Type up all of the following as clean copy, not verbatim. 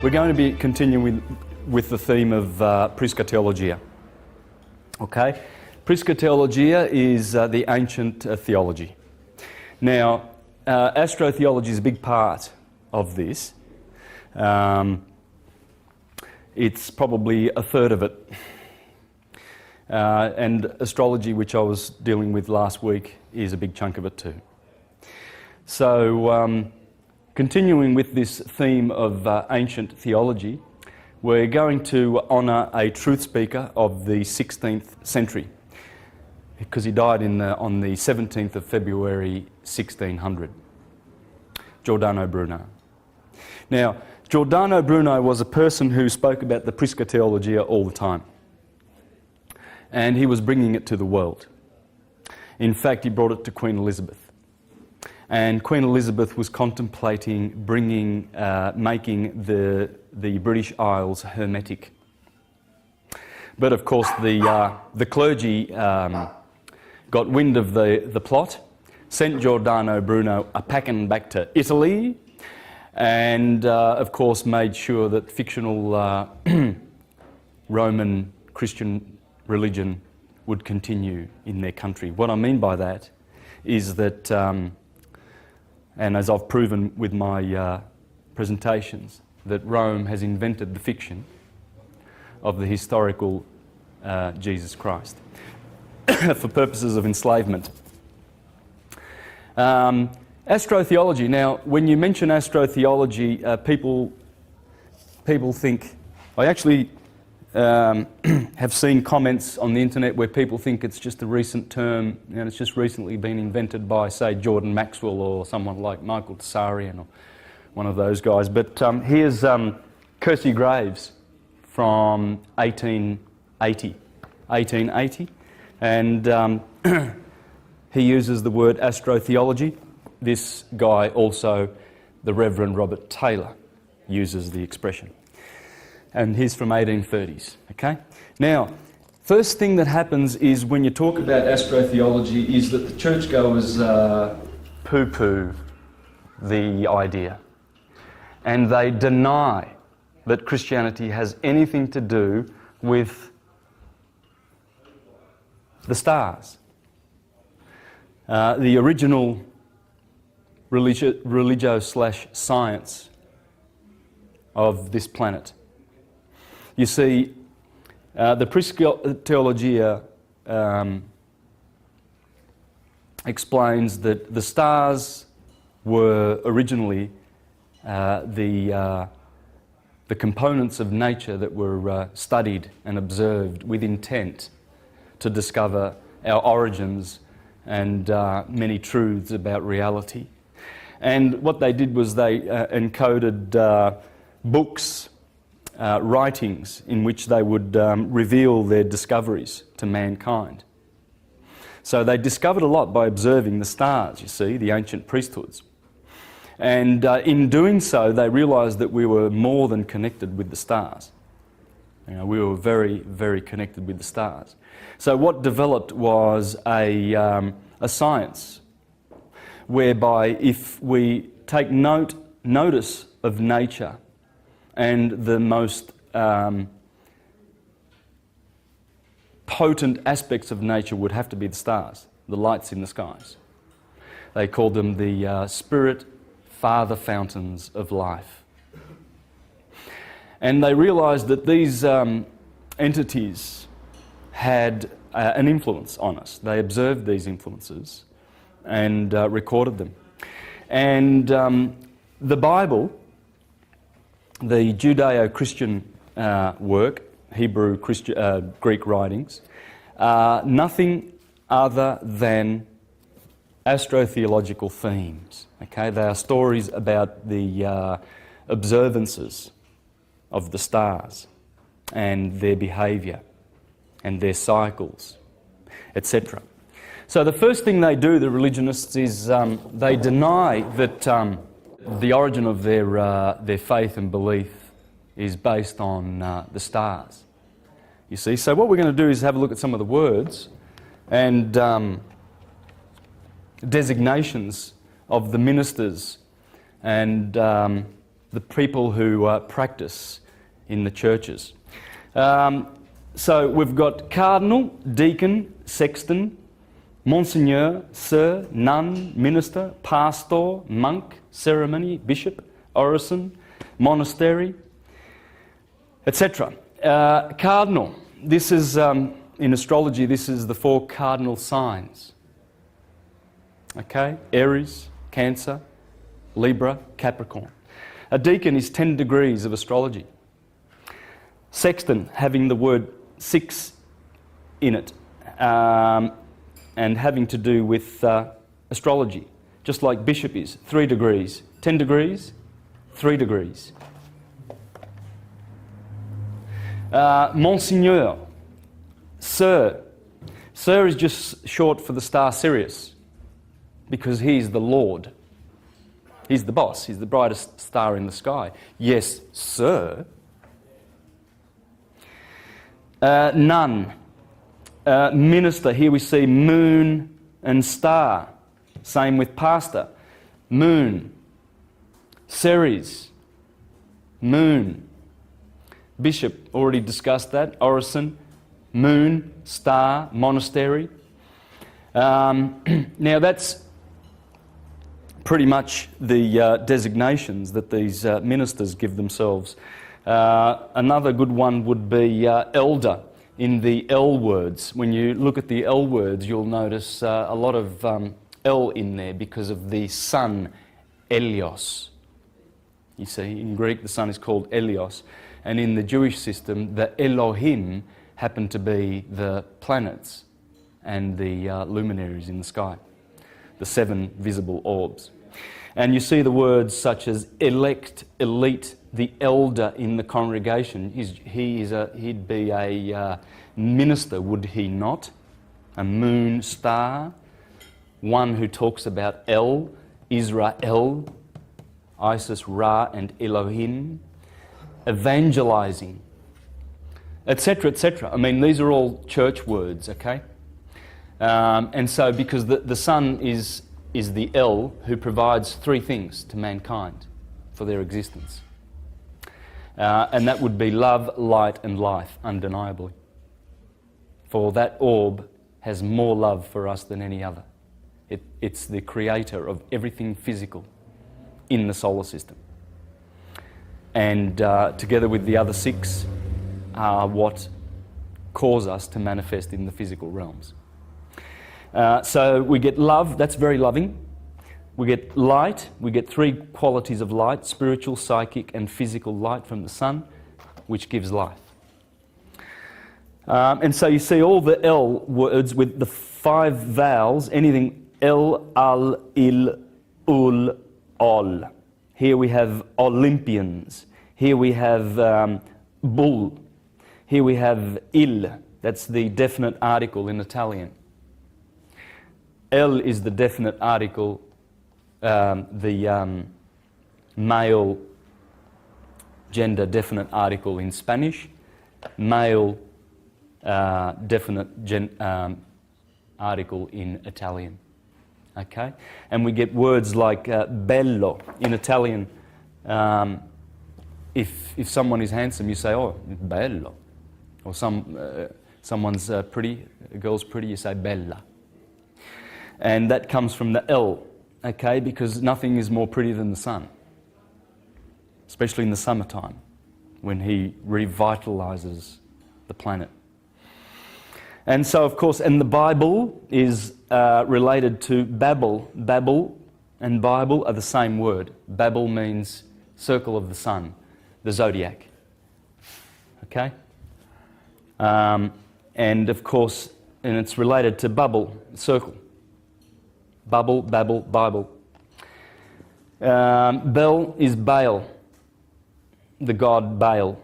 We're going to be continuing with the theme of Prisca Theologia. Okay? Prisca Theologia is the ancient theology. Now, astrotheology is a big part of this. It's probably a third of it. And astrology, which I was dealing with last week, is a big chunk of it too. So, continuing with this theme of ancient theology, we're going to honour a truth speaker of the 16th century, because he died on the 17th of February 1600, Giordano Bruno. Now, Giordano Bruno was a person who spoke about the Prisca Theologia all the time, and he was bringing it to the world. In fact, he brought it to Queen Elizabeth. And Queen Elizabeth was contemplating making the British Isles hermetic. But of course the clergy got wind of the plot, sent Giordano Bruno a packing back to Italy, and of course made sure that fictional Roman Christian religion would continue in their country. What I mean by that is that and as I've proven with my presentations, that Rome has invented the fiction of the historical Jesus Christ for purposes of enslavement. Astrotheology. Now, when you mention astrotheology, people think... I actually have seen comments on the internet where people think it's just a recent term and it's just recently been invented by, say, Jordan Maxwell or someone like Michael Tsarian or one of those guys. But here's Kersey Graves from 1880, and he uses the word astrotheology. This guy also, the Reverend Robert Taylor, uses the expression. And he's from 1830s, okay? Now, first thing that happens is when you talk about astrotheology is that the churchgoers poo-poo the idea. And they deny that Christianity has anything to do with the stars. The original religio/science of this planet. You see, the Prisca Theologia explains that the stars were originally the components of nature that were studied and observed with intent to discover our origins and many truths about reality. And what they did was they encoded books, writings in which they would reveal their discoveries to mankind. So they discovered a lot by observing the stars, you see, the ancient priesthoods. And in doing so, they realised that we were more than connected with the stars. You know, we were very, very connected with the stars. So what developed was a science whereby if we take notice of nature, and the most potent aspects of nature would have to be the stars, the lights in the skies. They called them the spirit father fountains of life. And they realised that these entities had an influence on us. They observed these influences and recorded them. And the Bible, the Judeo-Christian work, Hebrew, Greek writings, nothing other than astrotheological themes. Okay, they are stories about the observances of the stars and their behaviour and their cycles, etc. So the first thing they do, the religionists, is they deny that the origin of their faith and belief is based on the stars. You see, so what we're going to do is have a look at some of the words and designations of the ministers and the people who practice in the churches. So we've got cardinal, deacon, sexton, Monsignor, Sir, Nun, Minister, Pastor, Monk, Ceremony, Bishop, Orison, Monastery, etc. Cardinal, this is, in astrology, this is the 4 cardinal signs. Okay, Aries, Cancer, Libra, Capricorn. A deacon is 10 degrees of astrology. Sexton, having the word 6 in it. And having to do with astrology, just like bishop is, 3 degrees. 10 degrees, 3 degrees. Monsignor, Sir. Sir is just short for the star Sirius, because he's the Lord. He's the boss, he's the brightest star in the sky. Yes, sir. Nun. Minister, here we see moon and star. Same with pastor. Moon. Ceres. Moon. Bishop, already discussed that. Orison. Moon, star, monastery. Now that's pretty much the designations that these ministers give themselves. Another good one would be elder. In the L words, when you look at the L words, you'll notice a lot of L in there because of the sun, Elios. You see, in Greek the sun is called Elios, and in the Jewish system the Elohim happen to be the planets and the luminaries in the sky, the 7 visible orbs. And you see the words such as elect, elite, the elder in the congregation. He'd be a minister, would he not? A moon star, one who talks about El, Israel, Isis, Ra, and Elohim, evangelizing, etc., etc. I mean, these are all church words, okay? And so, because the sun is the El who provides 3 things to mankind for their existence. And that would be love, light, and life, undeniably. For that orb has more love for us than any other. It's the creator of everything physical in the solar system. And together with the other 6 are what cause us to manifest in the physical realms. So we get love, that's very loving. We get light, we get 3 qualities of light, spiritual, psychic and physical light from the sun, which gives life. And so you see all the L words with the 5 vowels, anything El, Al, Il, Ul, Ol. Here we have Olympians. Here we have Bull. Here we have Il, that's the definite article in Italian. El is the definite article, the male gender definite article in Spanish, male definite article in Italian. Okay? And we get words like bello in Italian. If someone is handsome, you say, oh, bello. Or someone's pretty, a girl's pretty, you say bella. And that comes from the L, okay, because nothing is more pretty than the sun, especially in the summertime when he revitalizes the planet. And so, of course, and the Bible is related to Babel. Babel and Bible are the same word. Babel means circle of the sun, the zodiac. Okay? And of course, and it's related to bubble, circle. Bubble, Babel, Bible. Bel is Baal, the god Baal.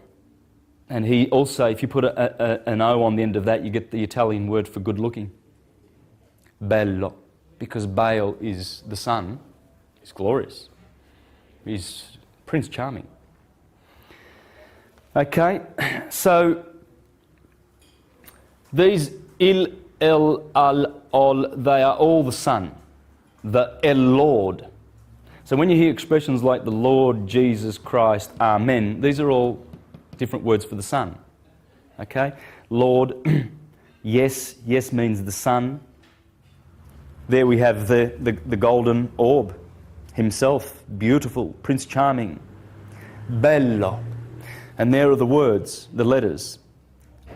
And he also, if you put an O on the end of that, you get the Italian word for good looking. Bello. Because Baal is the sun. He's glorious. He's Prince Charming. Okay, so these Il, El, Al, Ol, they are all the sun. The El Lord. So when you hear expressions like the Lord Jesus Christ, Amen, these are all different words for the Son. Okay? Lord, yes, yes means the Son. There we have the golden orb himself, beautiful, Prince Charming, bello. And there are the words, the letters,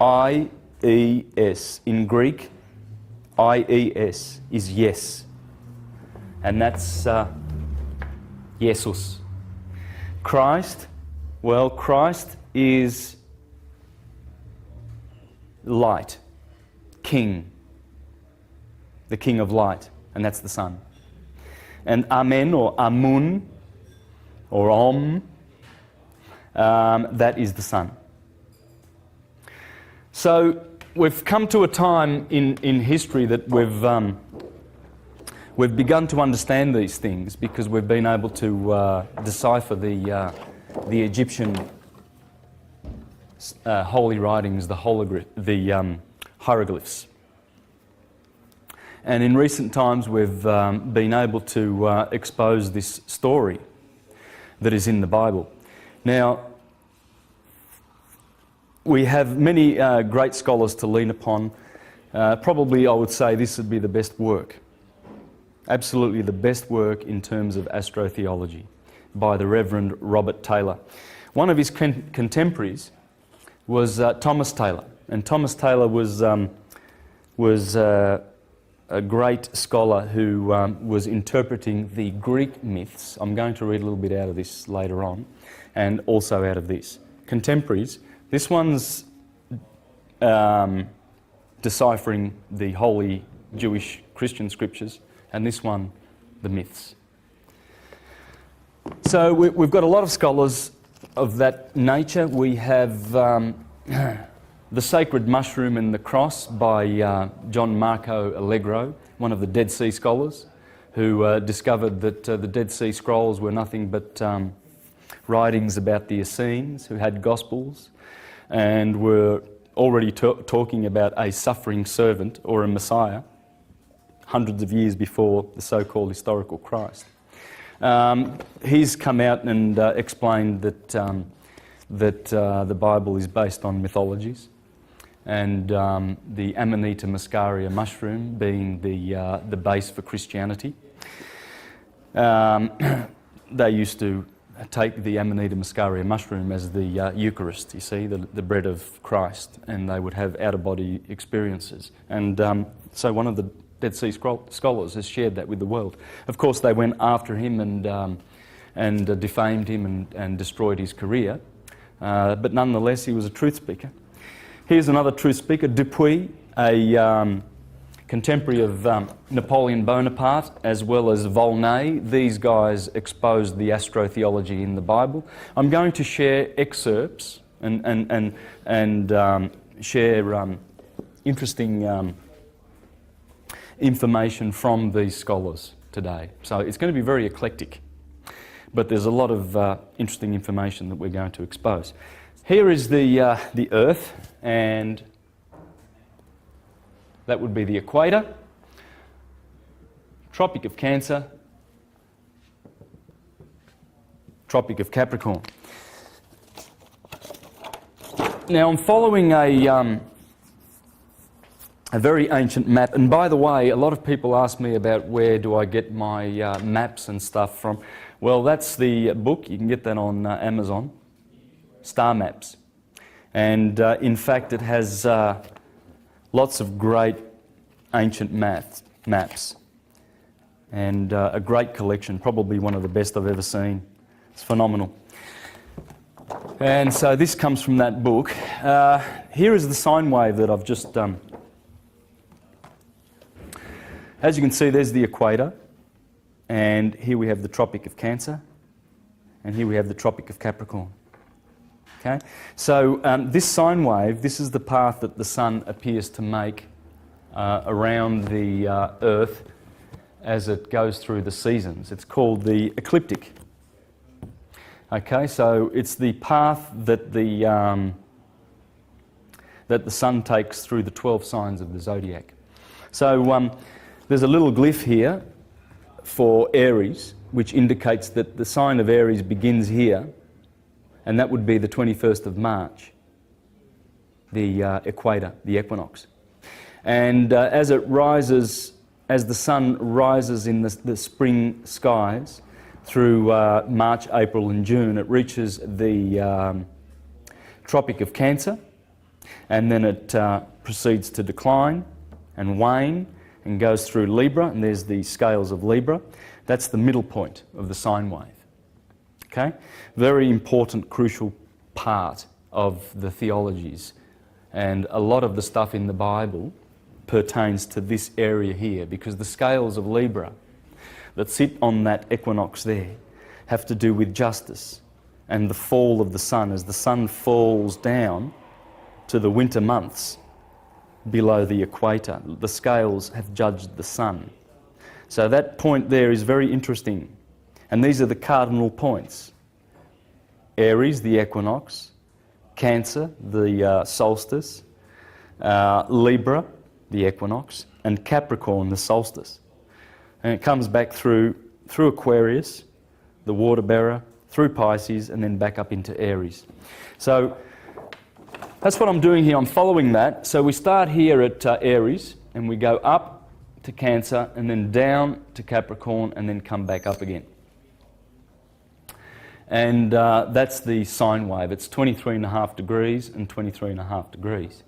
I-E-S. In Greek, I-E-S is yes. And that's Jesus. Christ, well, Christ is light, King, the King of light, and that's the Son. And Amen or Amun or Om, that is the Son. So we've come to a time in history that we've begun to understand these things because we've been able to decipher the Egyptian holy writings, the hieroglyphs. And in recent times we've been able to expose this story that is in the Bible. Now, we have many great scholars to lean upon. Probably I would say this would be the best work. Absolutely the best work in terms of astrotheology by the Reverend Robert Taylor. One of his contemporaries was Thomas Taylor. And Thomas Taylor was a great scholar who was interpreting the Greek myths. I'm going to read a little bit out of this later on, and also out of this. Contemporaries, this one's deciphering the holy Jewish Christian scriptures, and this one, the myths. So we've got a lot of scholars of that nature. We have The Sacred Mushroom and the Cross by John Marco Allegro, one of the Dead Sea scholars, who discovered that the Dead Sea Scrolls were nothing but writings about the Essenes, who had Gospels, and were already talking about a suffering servant or a Messiah, hundreds of years before the so-called historical Christ. He's come out and explained that the Bible is based on mythologies, and the Amanita muscaria mushroom being the base for Christianity. They used to take the Amanita muscaria mushroom as the Eucharist, you see, the bread of Christ, and they would have out-of-body experiences. And so one of the Dead Sea scholars has shared that with the world. Of course, they went after him and defamed him and destroyed his career, but nonetheless, he was a truth speaker. Here's another truth speaker, Dupuy, a contemporary of Napoleon Bonaparte, as well as Volney. These guys exposed the astrotheology in the Bible. I'm going to share excerpts and share interesting information from these scholars today. So it's going to be very eclectic, but there's a lot of interesting information that we're going to expose. Here is the Earth, and that would be the equator, Tropic of Cancer, Tropic of Capricorn. Now I'm following a very ancient map, and by the way, a lot of people ask me about where do I get my maps and stuff from. Well, that's the book. You can get that on Amazon, Star Maps. And in fact, it has lots of great ancient maps, and a great collection, probably one of the best I've ever seen. It's phenomenal. And so this comes from that book. Here is the sine wave that I've just done. As you can see, there's the equator, and here we have the Tropic of Cancer, and here we have the Tropic of Capricorn. Okay? So this sine wave, this is the path that the Sun appears to make around the Earth as it goes through the seasons. It's called the ecliptic. Okay, so it's the path that the Sun takes through the 12 signs of the zodiac. So there's a little glyph here for Aries, which indicates that the sign of Aries begins here, and that would be the 21st of March, the equator, the equinox. And as the sun rises in the spring skies through March, April and June, it reaches the Tropic of Cancer, and then it proceeds to decline and wane and goes through Libra, and there's the scales of Libra. That's the middle point of the sine wave. Okay? Very important, crucial part of the theologies. And a lot of the stuff in the Bible pertains to this area here, because the scales of Libra that sit on that equinox there have to do with justice and the fall of the sun. As the sun falls down to the winter months below the equator, the scales have judged the sun. So that point there is very interesting. And these are the cardinal points. Aries, the equinox; Cancer, the solstice; Libra, the equinox; and Capricorn, the solstice. And it comes back through Aquarius, the water bearer, through Pisces, and then back up into Aries. So that's what I'm doing here. I'm following that. So we start here at Aries, and we go up to Cancer, and then down to Capricorn, and then come back up again. And that's the sine wave. It's 23.5 degrees and 23.5 degrees.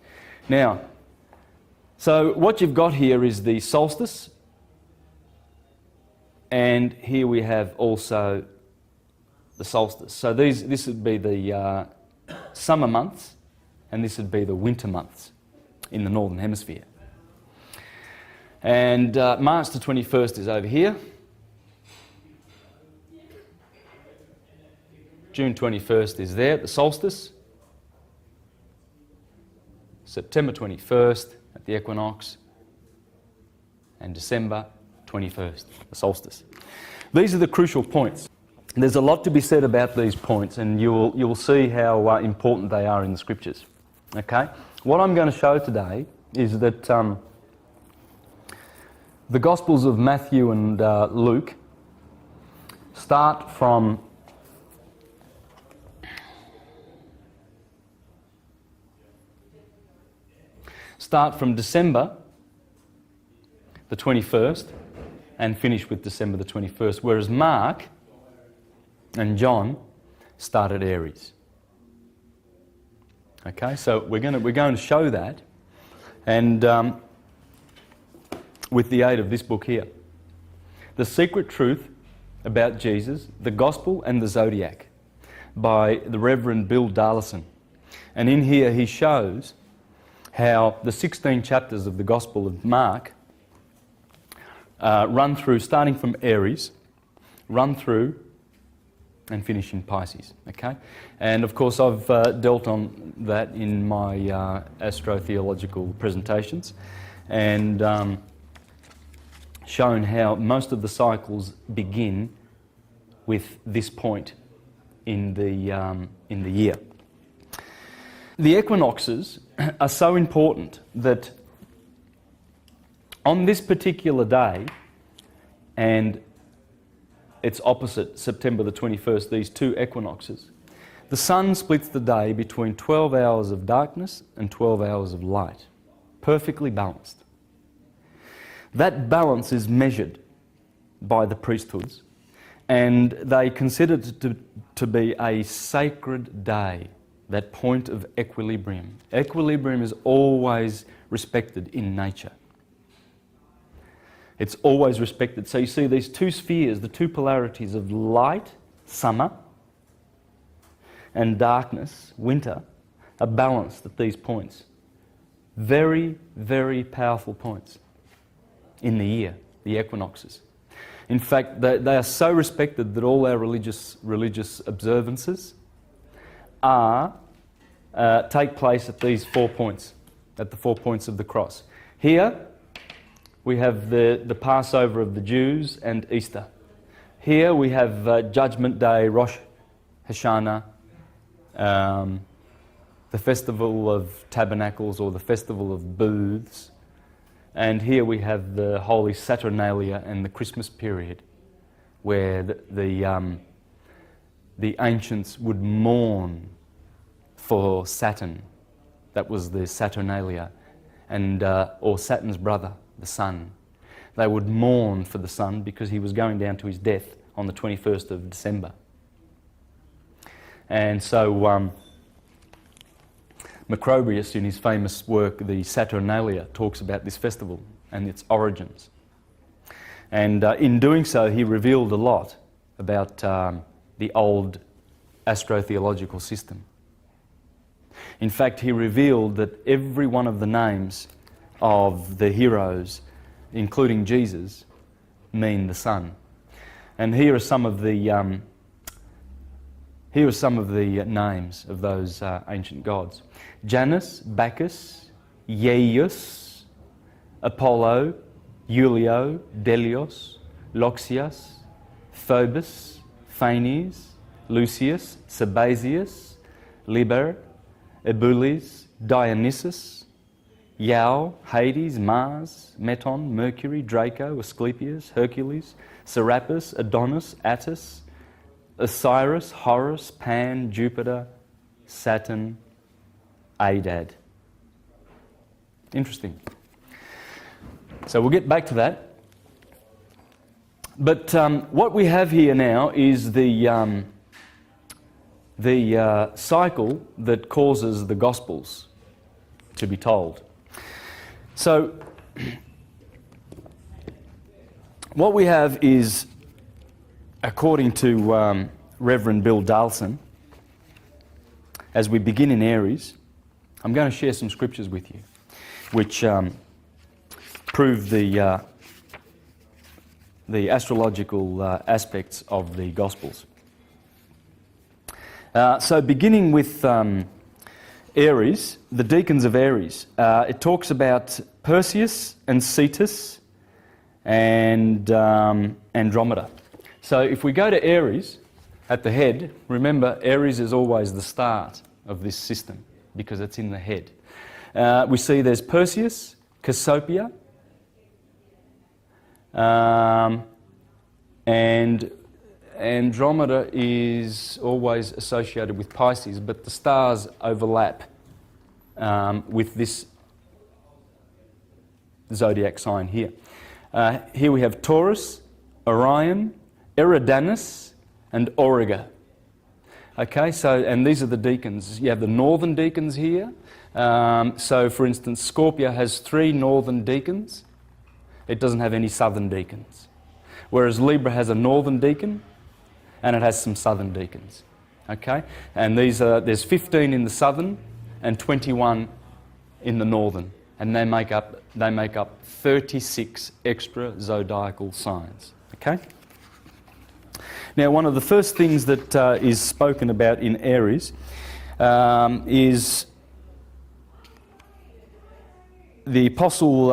Now, so what you've got here is the solstice, and here we have also the solstice. So this would be the summer months, and this would be the winter months in the Northern Hemisphere. And March the 21st is over here. June 21st is there, the solstice. September 21st at the equinox. And December 21st, the solstice. These are the crucial points. There's a lot to be said about these points, and you'll see how important they are in the scriptures. Okay? What I'm going to show today is that the Gospels of Matthew and Luke start from December the 21st and finish with December the 21st, whereas Mark and John start at Aries. Okay, so we're going to show that, and with the aid of this book here, The Secret Truth About Jesus, the Gospel and the Zodiac, by the Reverend Bill Darlison. And in here he shows how the 16 chapters of the Gospel of Mark run through, starting from Aries, run through and finish in Pisces. Okay, and of course I've dealt on that in my astro-theological presentations, and shown how most of the cycles begin with this point in the year. The equinoxes are so important that on this particular day, and its opposite, September the 21st, these two equinoxes, the sun splits the day between 12 hours of darkness and 12 hours of light, perfectly balanced. That balance is measured by the priesthoods, and they consider it to be a sacred day, that point of equilibrium. Equilibrium is always respected in nature. It's always respected. So you see these two spheres, the two polarities of light, summer, and darkness, winter, are balanced at these points. Very, very powerful points in the year, the equinoxes. In fact, they are so respected that all our religious observances take place at these 4 points, at the 4 points of the cross. Here we have the Passover of the Jews and Easter. Here we have Judgment Day, Rosh Hashanah, the Festival of Tabernacles, or the Festival of Booths. And here we have the Holy Saturnalia and the Christmas period, where the ancients would mourn for Saturn. That was the Saturnalia, and or Saturn's brother, the sun. They would mourn for the sun because he was going down to his death on the 21st of December. And so Macrobius, in his famous work, the Saturnalia, talks about this festival and its origins. And in doing so, he revealed a lot about the old astrotheological system. In fact, he revealed that every one of the names of the heroes, including Jesus, mean the sun. And here are some of the names of those ancient gods: Janus, Bacchus, Ieius, Apollo, Julio, Delios, Loxias, Phobos, Phanes, Lucius, Sabazius, Liber, Ebulis, Dionysus, Iao, Hades, Mars, Meton, Mercury, Draco, Asclepius, Hercules, Serapis, Adonis, Attis, Osiris, Horus, Pan, Jupiter, Saturn, Adad. Interesting. So we'll get back to that. But what we have here now is the cycle that causes the Gospels to be told. So what we have is, according to Reverend Bill Dalson, as we begin in Aries, I'm going to share some scriptures with you which prove the astrological aspects of the Gospels. So beginning with Aries, the deacons of Aries, it talks about Perseus and Cetus and Andromeda. So if we go to Aries at the head, remember Aries is always the start of this system because it's in the head. We see there's Perseus, Cassiopeia, and Andromeda is always associated with Pisces, but the stars overlap with this zodiac sign here. Here we have Taurus, Orion, Eridanus, and Auriga. Okay, so, and these are the deacons. You have the northern deacons here. So, for instance, Scorpio has 3 northern deacons. It doesn't have any southern deacons. Whereas Libra has a northern deacon, and it has some southern deacons. Okay, and these are, there's 15 in the southern and 21 in the northern, and they make up 36 extra zodiacal signs. Okay. Now, one of the first things that is spoken about in Aries is the apostle,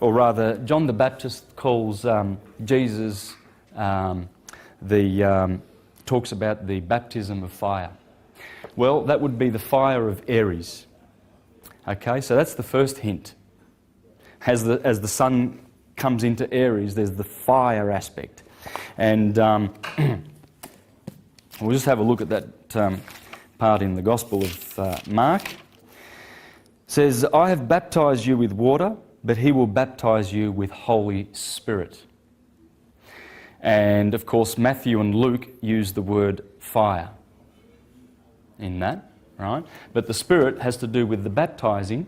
or rather, John the Baptist calls Jesus. Talks about the baptism of fire. Well, that would be the fire of Aries. Okay, so that's the first hint. As the sun comes into Aries, there's the fire aspect. And we'll just have a look at that part in the Gospel of Mark. It says, I have baptized you with water, but he will baptize you with Holy Spirit. And of course, Matthew and Luke use the word fire in that, right? But the Spirit has to do with the baptizing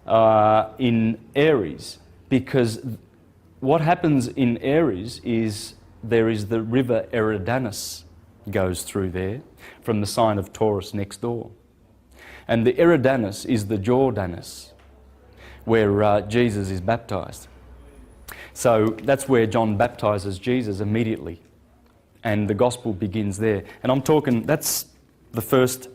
in Aries, because what happens in Aries is there is the river Eridanus goes through there from the sign of Taurus next door. And the Eridanus is the Jordanus, where Jesus is baptized. So that's where John baptizes Jesus immediately. And the gospel begins there. And I'm talking, that's the first,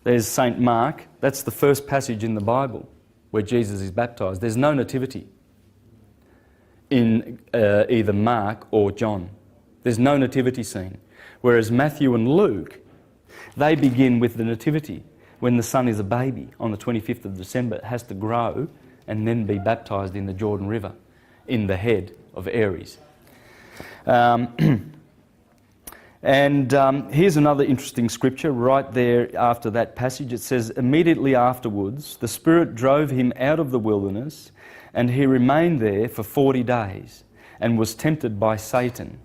there's St. Mark, that's the first passage in the Bible where Jesus is baptized. There's no nativity in either Mark or John. There's no nativity scene. Whereas Matthew and Luke, they begin with the nativity. When the son is a baby on the 25th of December, it has to grow and then be baptized in the Jordan River in the head of Aries. And here's another interesting scripture right there after that passage. It says, immediately afterwards, the Spirit drove him out of the wilderness, and he remained there for 40 days and was tempted by Satan.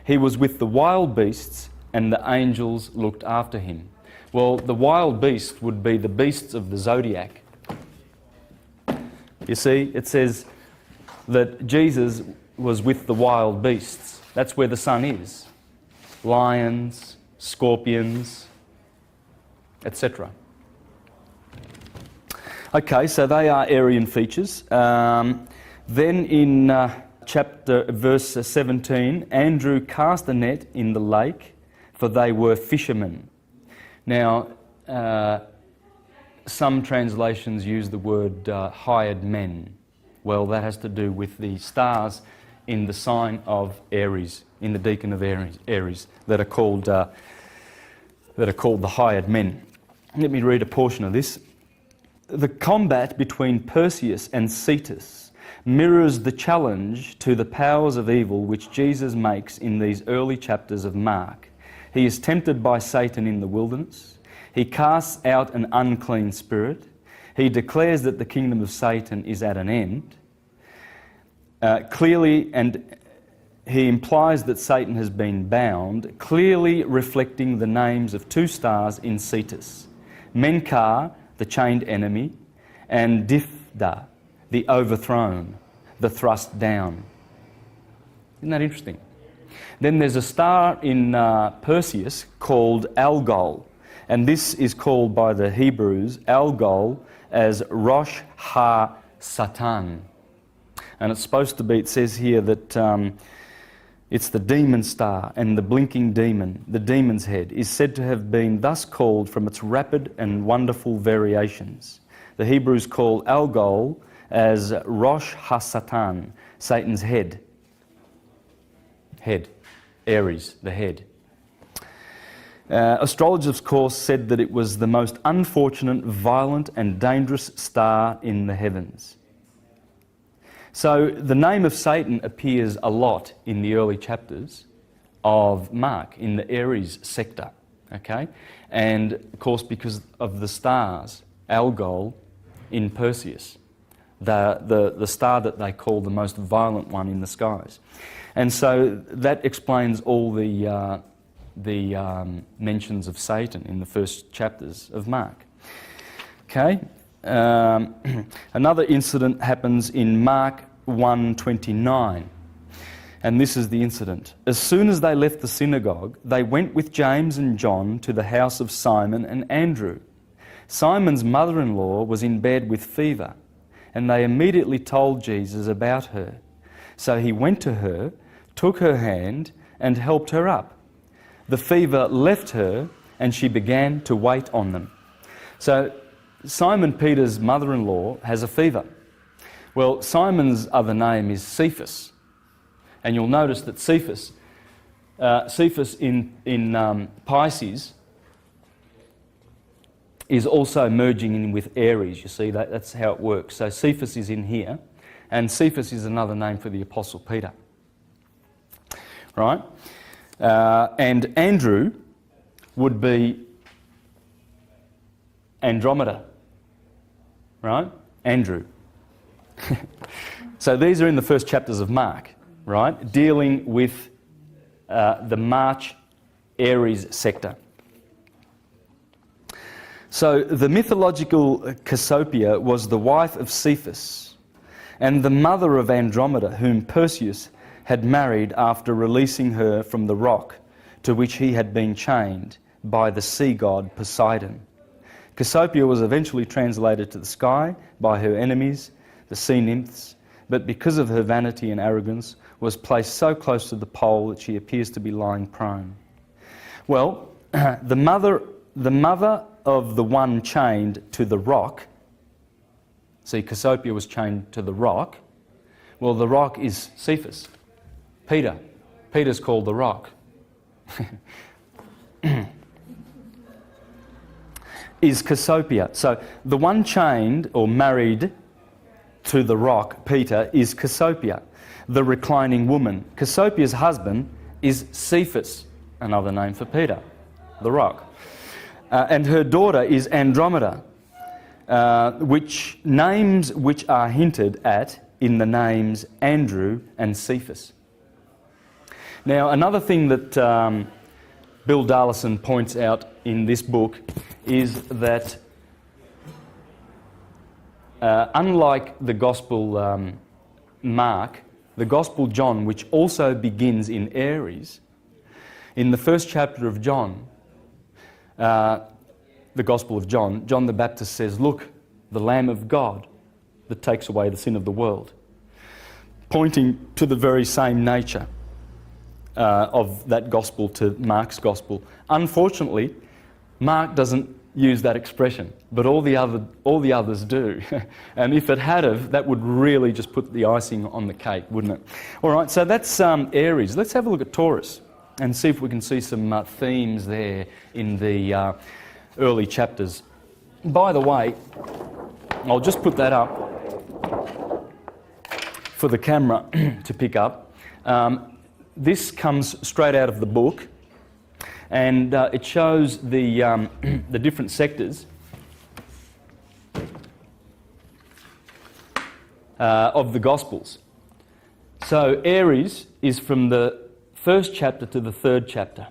He was with the wild beasts, and the angels looked after him. Well, the wild beast would be the beasts of the zodiac. You see, it says that Jesus was with the wild beasts. That's where the sun is. Lions, scorpions, etc. Okay, so they are Aryan features. Then in verse 17, Andrew cast a net in the lake, for they were fishermen. Now, some translations use the word hired men. Well, that has to do with the stars in the sign of Aries, in the deacon of Aries, that are called the hired men. Let me read a portion of this. The combat between Perseus and Cetus mirrors the challenge to the powers of evil which Jesus makes in these early chapters of Mark. He is tempted by Satan in the wilderness. He casts out an unclean spirit. He declares that the kingdom of Satan is at an end. Clearly, and he implies that Satan has been bound, clearly reflecting the names of two stars in Cetus. Menkar, the chained enemy, and Difda, the overthrown, the thrust down. Isn't that interesting? Then there's a star in Perseus called Algol, and this is called by the Hebrews, Algol, as Rosh Ha-Satan. And it's supposed to be, it says here that it's the demon star, and the blinking demon, the demon's head, is said to have been thus called from its rapid and wonderful variations. The Hebrews call Algol as Rosh Ha-Satan, Satan's head. Head. Aries, the head. Astrologers, of course, said that it was the most unfortunate, violent and dangerous star in the heavens. So the name of Satan appears a lot in the early chapters of Mark, in the Aries sector, okay? And, of course, because of the stars, Algol in Perseus, the star that they call the most violent one in the skies. And so that explains all the mentions of Satan in the first chapters of Mark. Okay? Another incident happens in Mark 1:29, and this is the incident. As soon as they left the synagogue, they went with James and John to the house of Simon and Andrew. Simon's mother-in-law was in bed with fever, and they immediately told Jesus about her. So he went to her, took her hand, and helped her up. The fever left her, and she began to wait on them. So Simon Peter's mother-in-law has a fever. Well, Simon's other name is Cephas, and you'll notice that Cephas in Pisces is also merging in with Aries. You see, that's how it works. So Cephas is in here, and Cephas is another name for the Apostle Peter. Right? And Andrew would be Andromeda. Right? Andrew. So these are in the first chapters of Mark, right? Dealing with the March Aries sector. So the mythological Cassiopeia was the wife of Cephas and the mother of Andromeda, whom Perseus had married after releasing her from the rock to which he had been chained by the sea god Poseidon. Cassiopeia was eventually translated to the sky by her enemies, the sea nymphs, but because of her vanity and arrogance was placed so close to the pole that she appears to be lying prone. Well, the mother of the one chained to the rock, see, Cassiopeia was chained to the rock. Well, the rock is Cephas, Peter. Peter's called the rock. Is Cassiopeia. So the one chained or married to the rock, Peter, is Cassiopeia, the reclining woman. Cassiopeia's husband is Cephas, another name for Peter, the rock. And her daughter is Andromeda, which are hinted at in the names Andrew and Cephas. Now, another thing that Bill Darlison points out in this book is that unlike the Gospel Mark, the Gospel John, which also begins in Aries, in the first chapter of John, the Gospel of John, John the Baptist says, "Look, the Lamb of God that takes away the sin of the world," pointing to the very same nature of that Gospel to Mark's Gospel. Unfortunately, Mark doesn't use that expression, but all the others do. And if it had of, that would really just put the icing on the cake, wouldn't it? All right, so that's Aries. Let's have a look at Taurus and see if we can see some themes there in the early chapters. By the way, I'll just put that up for the camera to pick up. This comes straight out of the book, and it shows the different sectors of the Gospels. So Aries is from the first chapter to the third chapter,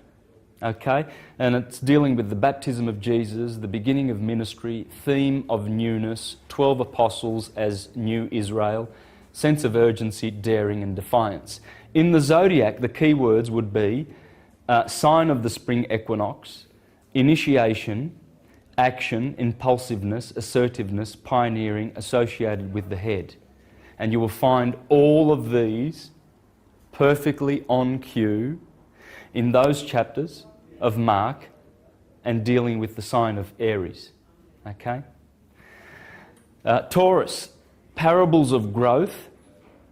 okay? And it's dealing with the baptism of Jesus, the beginning of ministry, theme of newness, 12 apostles as new Israel, sense of urgency, daring and defiance. In the zodiac, the key words would be sign of the spring equinox, initiation, action, impulsiveness, assertiveness, pioneering, associated with the head. And you will find all of these perfectly on cue in those chapters of Mark and dealing with the sign of Aries. Okay? Taurus, parables of growth,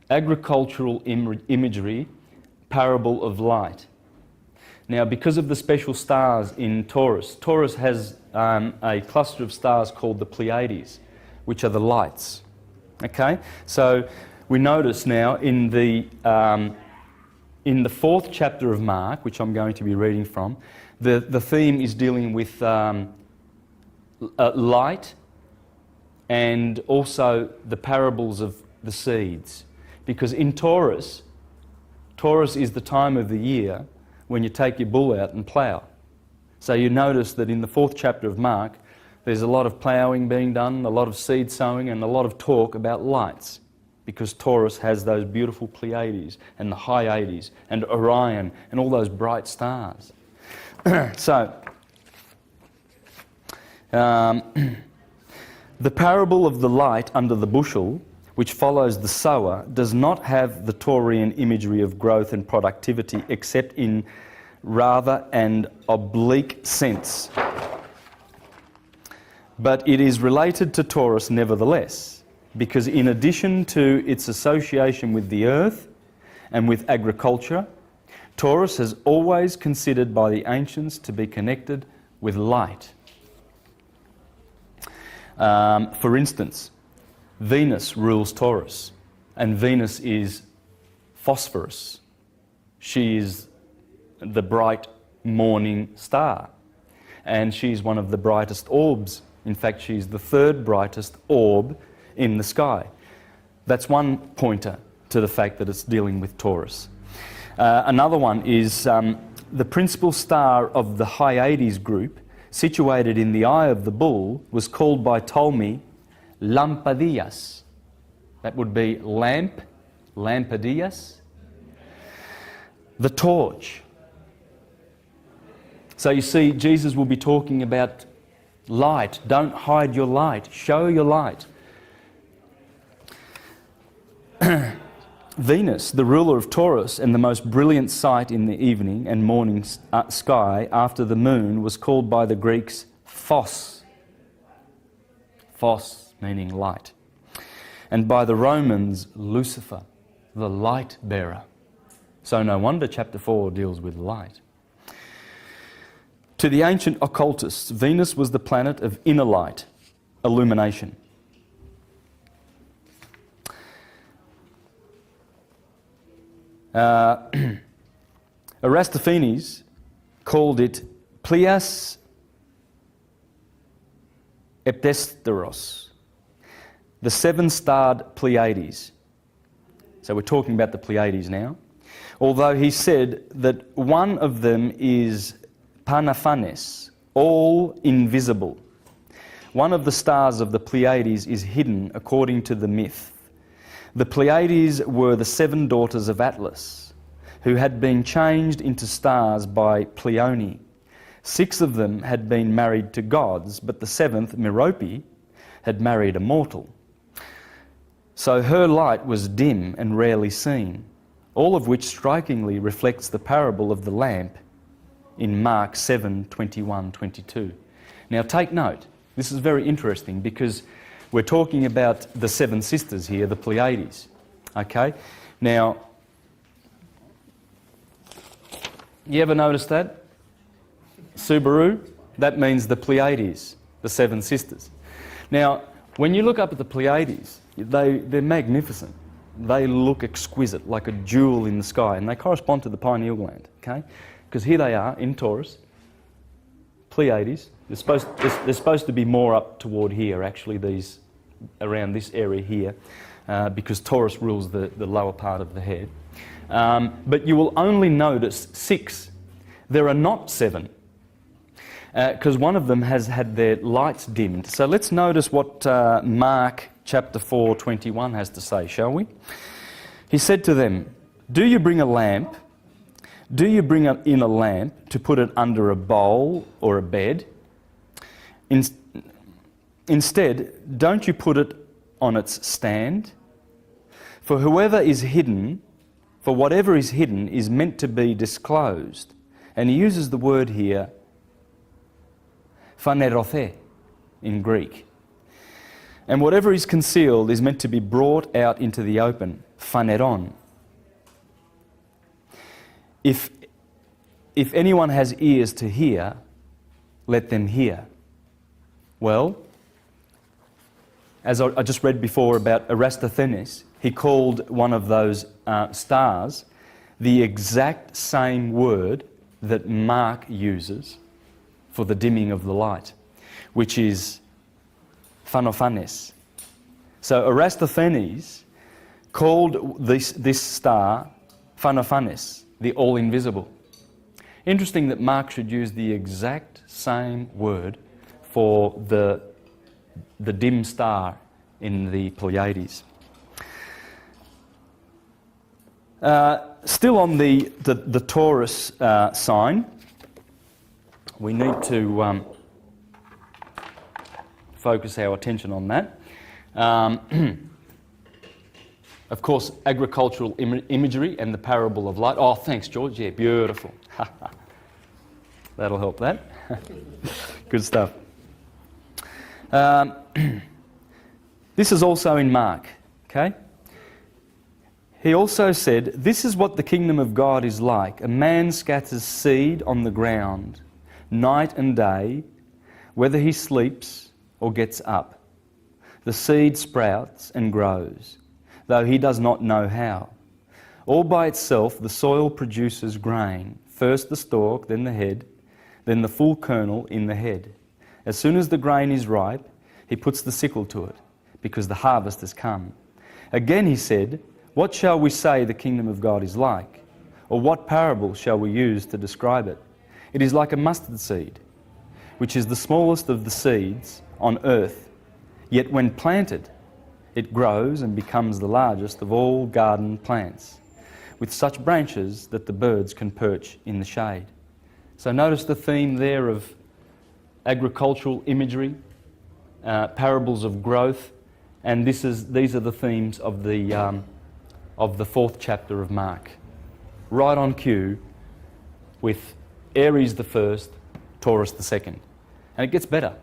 agricultural imagery, parable of light. Now, because of the special stars in Taurus, Taurus has a cluster of stars called the Pleiades, which are the lights. Okay? So we notice now in the fourth chapter of Mark, which I'm going to be reading from, the theme is dealing with light and also the parables of the seeds. Because in Taurus is the time of the year when you take your bull out and plough. So you notice that in the fourth chapter of Mark, there's a lot of ploughing being done, a lot of seed sowing, and a lot of talk about lights, because Taurus has those beautiful Pleiades and the Hyades and Orion and all those bright stars. So, the parable of the light under the bushel, which follows the sower, does not have the Taurian imagery of growth and productivity, except in rather an oblique sense. But it is related to Taurus nevertheless, because in addition to its association with the earth and with agriculture, Taurus has always considered by the ancients to be connected with light. For instance, Venus rules Taurus, and Venus is phosphorus. She is the bright morning star, and she's one of the brightest orbs. In fact, she's the third brightest orb in the sky. That's one pointer to the fact that it's dealing with Taurus. Another one is the principal star of the Hyades group, situated in the eye of the bull, was called by Ptolemy Lampadias. That would be lamp, Lampadias. The torch. So you see, Jesus will be talking about light. Don't hide your light. Show your light. Venus, the ruler of Taurus and the most brilliant sight in the evening and morning sky after the moon, was called by the Greeks Phos. Phos meaning light. And by the Romans, Lucifer, the light bearer. So no wonder chapter 4 deals with light. To the ancient occultists, Venus was the planet of inner light, illumination. Aristophanes called it Plias Eptesteros, the seven-starred Pleiades. So we're talking about the Pleiades now. Although he said that one of them is Panaphanes, all invisible. One of the stars of the Pleiades is hidden according to the myth. The Pleiades were the 7 daughters of Atlas, who had been changed into stars by Pleione. 6 of them had been married to gods, but the 7th, Merope, had married a mortal. So her light was dim and rarely seen, all of which strikingly reflects the parable of the lamp in Mark 7:21-22. Now take note, this is very interesting because we're talking about the 7 sisters here, the Pleiades. Okay? Now, you ever notice that? Subaru, that means the Pleiades, the 7 sisters. Now, when you look up at the Pleiades, they're magnificent. They look exquisite, like a jewel in the sky, and they correspond to the pineal gland, okay? Because here they are in Taurus, Pleiades. They're supposed to be more up toward here, actually, these around this area here, because Taurus rules the lower part of the head. But you will only notice 6. There are not 7, because one of them has had their lights dimmed. So let's notice what Mark chapter 4:21 has to say, shall we? He said to them, "Do you bring a lamp? Do you bring in a lamp to put it under a bowl or a bed? Instead, don't you put it on its stand? For whatever is hidden is meant to be disclosed." And he uses the word here, phanerothe, in Greek. And whatever is concealed is meant to be brought out into the open, phaneron. If anyone has ears to hear, let them hear. Well, as I just read before about Eratosthenes, he called one of those stars the exact same word that Mark uses for the dimming of the light, which is Phanophanes. So Eratosthenes called this star Phanophanes, the all-invisible. Interesting that Mark should use the exact same word for the dim star in the Pleiades. Still on the Taurus sign, we need to focus our attention on that. Of course, agricultural imagery and the parable of light. Oh, thanks, George. Yeah, beautiful. That'll help that. Good stuff. This is also in Mark, okay? He also said, "This is what the kingdom of God is like. A man scatters seed on the ground, night and day, whether he sleeps or gets up. The seed sprouts and grows, though he does not know how. All by itself the soil produces grain, first the stalk, then the head, then the full kernel in the head. As soon as the grain is ripe, he puts the sickle to it, because the harvest has come. Again he said, what shall we say the kingdom of God is like? Or what parable shall we use to describe it? It is like a mustard seed, which is the smallest of the seeds on earth. Yet when planted, it grows and becomes the largest of all garden plants, with such branches that the birds can perch in the shade." So notice the theme there of agricultural imagery, parables of growth, and these are the themes of the 4th chapter of Mark. Right on cue with Aries the first, Taurus the second. And it gets better.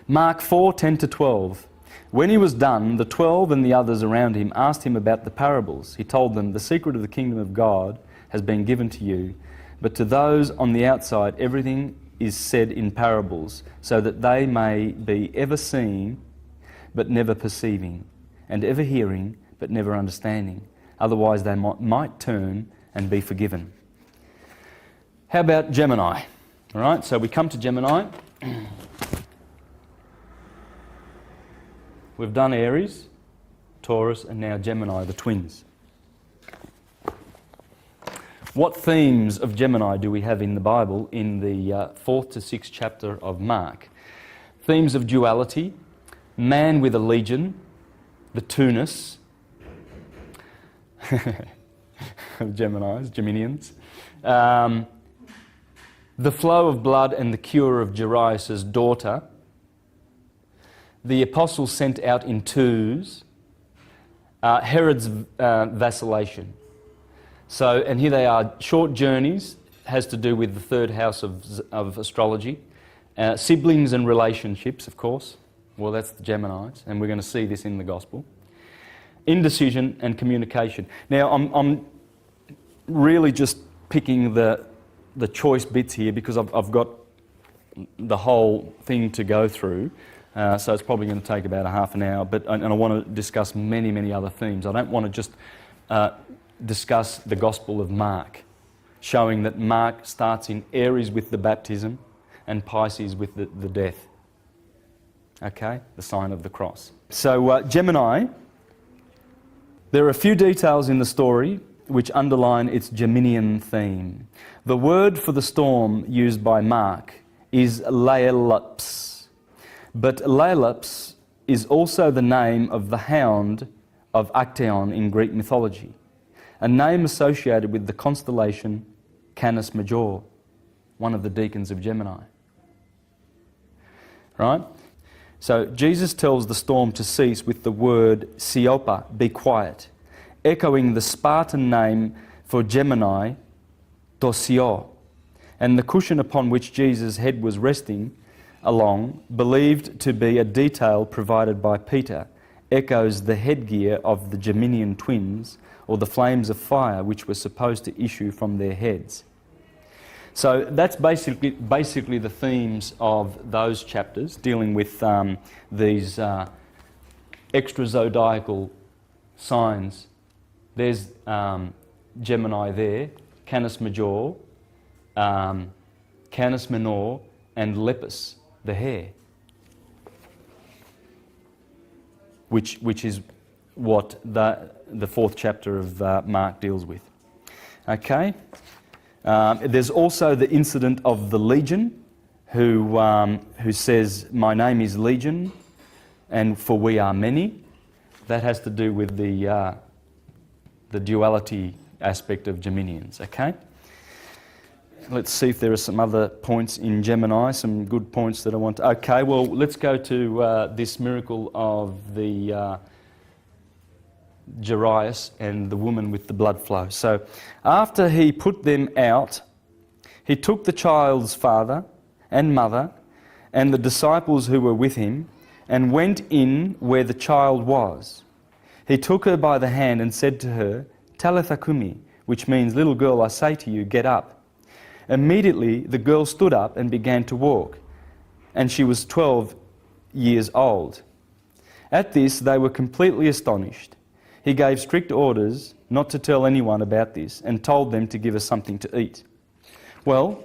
Mark 4:10-12. When he was done, the 12 and the others around him asked him about the parables. He told them, "The secret of the kingdom of God has been given to you, but to those on the outside everything is said in parables, so that they may be ever seeing but never perceiving, and ever hearing but never understanding. otherwise they might turn and be forgiven. How about Gemini? All right, so we come to Gemini. We've done Aries, Taurus, and now Gemini, the twins. What themes of Gemini do we have in the Bible in the 4th to 6th chapter of Mark? Themes of duality, man with a legion, the two-ness of Geminis, Geminians, the flow of blood and the cure of Jairus' daughter, the apostles sent out in twos, Herod's vacillation. So, and here they are, short journeys, has to do with the third house of astrology. Siblings and relationships, of course. Well, that's the Geminis, and we're going to see this in the Gospel. Indecision and communication. Now, I'm really just picking the choice bits here because I've got the whole thing to go through. So it's probably going to take about a half an hour, and I want to discuss many, many other themes. I don't want to just discuss the Gospel of Mark, showing that Mark starts in Aries with the baptism and Pisces with the death. Okay? The sign of the cross. So Gemini, there are a few details in the story which underline its Geminian theme. The word for the storm used by Mark is Laelaps. But Laelaps is also the name of the hound of Actaeon in Greek mythology, a name associated with the constellation Canis Major, one of the deacons of Gemini. Right? So Jesus tells the storm to cease with the word Siopa, be quiet, echoing the Spartan name for Gemini, Tosio, and the cushion upon which Jesus' head was resting along, believed to be a detail provided by Peter, echoes the headgear of the Geminian twins, or the flames of fire which were supposed to issue from their heads. So that's basically the themes of those chapters, dealing with these extra-zodiacal signs. There's Gemini there, Canis Major, Canis Minor, and Lepus, the hare, which is what the 4th chapter of Mark deals with. Okay? There's also the incident of the legion, who says, "My name is Legion, and for we are many." That has to do with the duality aspect of Geminians. Okay. Let's see if there are some other points in Gemini, some good points that I want to... Okay, well, let's go to this miracle of the Jairus and the woman with the blood flow. So, after he put them out, he took the child's father and mother and the disciples who were with him and went in where the child was. He took her by the hand and said to her, "Talitha cumi," which means, "Little girl, I say to you, get up." Immediately the girl stood up and began to walk, and she was 12 years old. At this they were completely astonished. He gave strict orders not to tell anyone about this and told them to give us something to eat. Well,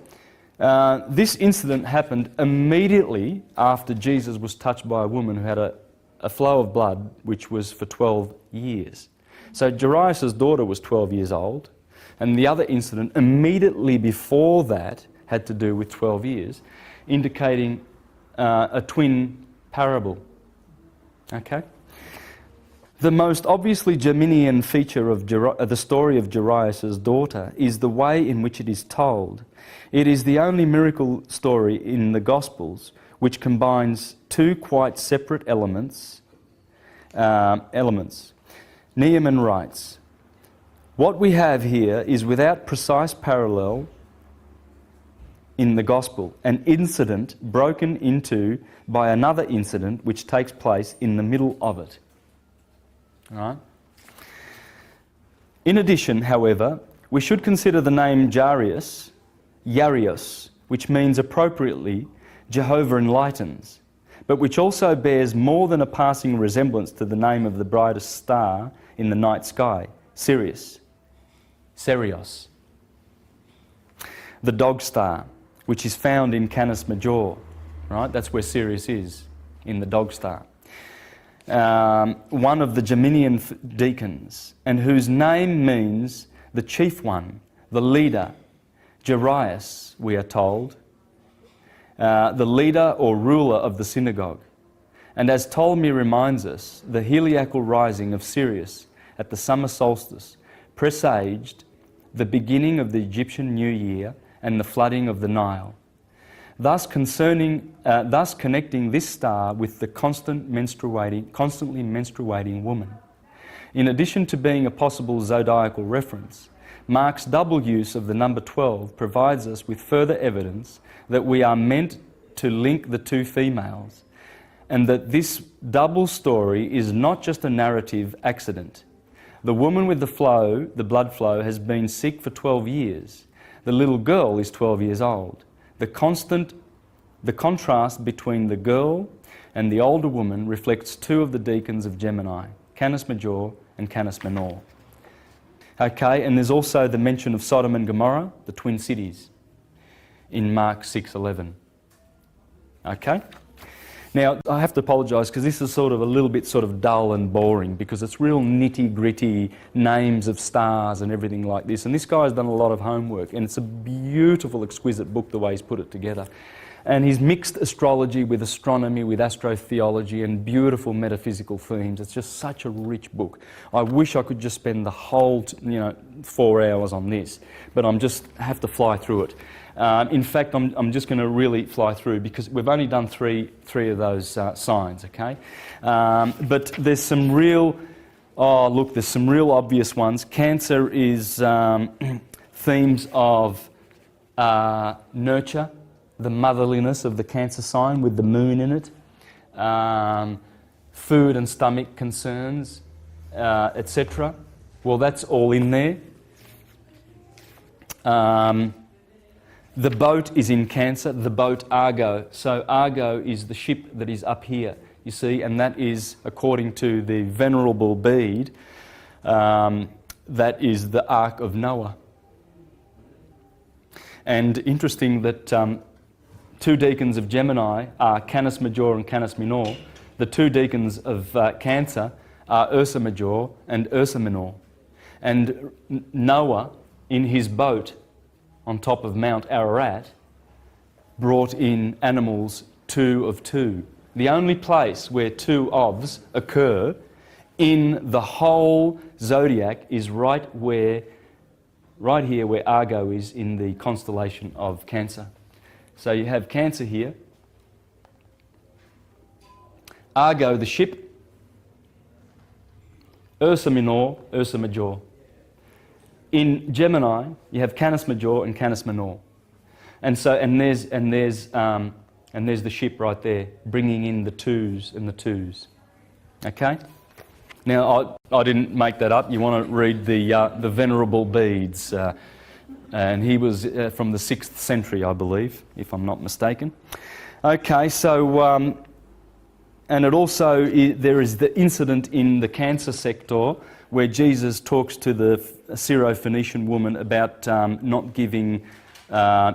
this incident happened immediately after Jesus was touched by a woman who had a flow of blood which was for 12 years. So Jairus' daughter was 12 years old, and the other incident immediately before that had to do with 12 years, indicating a twin parable. Okay? The most obviously Geminian feature of the story of Jairus' daughter is the way in which it is told. It is the only miracle story in the Gospels which combines two quite separate elements. Neiman writes, "What we have here is without precise parallel in the Gospel, an incident broken into by another incident which takes place in the middle of it." Right? In addition, however, we should consider the name Jarius, which means appropriately Jehovah enlightens, but which also bears more than a passing resemblance to the name of the brightest star in the night sky, Sirius, Serios. The dog star, which is found in Canis Major, right? That's where Sirius is, in the dog star. One of the Geminian deacons, and whose name means the chief one, the leader, Jairus, we are told, the leader or ruler of the synagogue. And as Ptolemy reminds us, the heliacal rising of Sirius at the summer solstice presaged the beginning of the Egyptian New Year and the flooding of the Nile, thus connecting this star with the constantly menstruating woman. In addition to being a possible zodiacal reference, Mark's double use of the number 12 provides us with further evidence that we are meant to link the two females, and that this double story is not just a narrative accident. The woman with the blood flow, has been sick for 12 years. The little girl is 12 years old. The contrast between the girl and the older woman reflects two of the deacons of Gemini, Canis Major and Canis Minor. Okay, and there's also the mention of Sodom and Gomorrah, the twin cities, in Mark 6:11. Okay? Now, I have to apologise because this is sort of a little bit sort of dull and boring because it's real nitty-gritty names of stars and everything like this. And this guy's done a lot of homework, and it's a beautiful, exquisite book the way he's put it together. And he's mixed astrology with astronomy, with astrotheology, and beautiful metaphysical themes. It's just such a rich book. I wish I could just spend the whole, 4 hours on this, but have to fly through it. In fact, I'm just going to really fly through because we've only done three of those signs, okay? But there's some real, there's some real obvious ones. Cancer is themes of nurture, the motherliness of the Cancer sign with the moon in it, food and stomach concerns, etc. Well, that's all in there. The boat is in Cancer, the boat Argo. So Argo is the ship that is up here, you see, and that is, according to the Venerable Bede, that is the Ark of Noah. And interesting that two deacons of Gemini are Canis Major and Canis Minor. The two deacons of Cancer are Ursa Major and Ursa Minor. And Noah, in his boat on top of Mount Ararat, brought in animals 2 of 2. The only place where 2 ofs occur in the whole zodiac is right here where Argo is in the constellation of Cancer. So you have Cancer here, Argo the ship, Ursa Minor, Ursa Major. In Gemini, you have Canis Major and Canis Minor, and there's the ship right there, bringing in the 2s and the 2s. Okay. Now I didn't make that up. You want to read the Venerable Bedes, and he was from the 6th century, I believe, if I'm not mistaken. Okay, so and it also there is the incident in the Cancer sector where Jesus talks to the Syro-Phoenician woman about not giving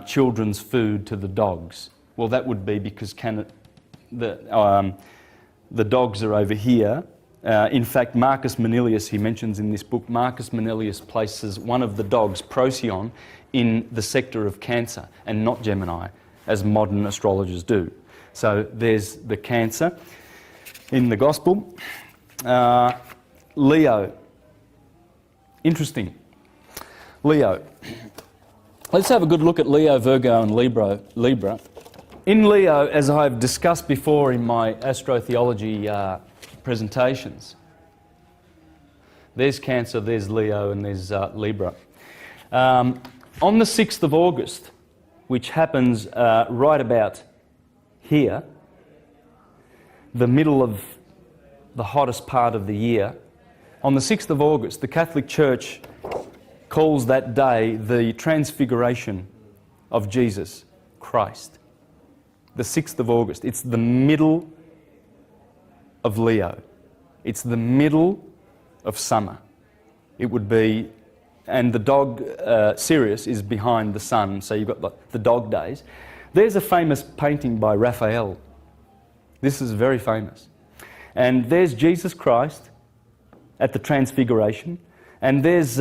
children's food to the dogs. Well, that would be because the dogs are over here. In fact, Marcus Manilius, he mentions in this book, Marcus Manilius places one of the dogs, Procyon, in the sector of Cancer and not Gemini, as modern astrologers do. So there's the Cancer in the Gospel. Leo. Interesting. Leo. Let's have a good look at Leo, Virgo and Libra. In Leo, as I've discussed before in my astrotheology presentations, there's Cancer, there's Leo and there's Libra. On the 6th of August, which happens right about here, the middle of the hottest part of the year, on the 6th of August, the Catholic Church calls that day the Transfiguration of Jesus Christ. The 6th of August. It's the middle of Leo. It's the middle of summer. it would be, and the dog, Sirius, is behind the sun, so you've got the dog days. There's a famous painting by Raphael. This is very famous. And there's Jesus Christ at the Transfiguration, and there's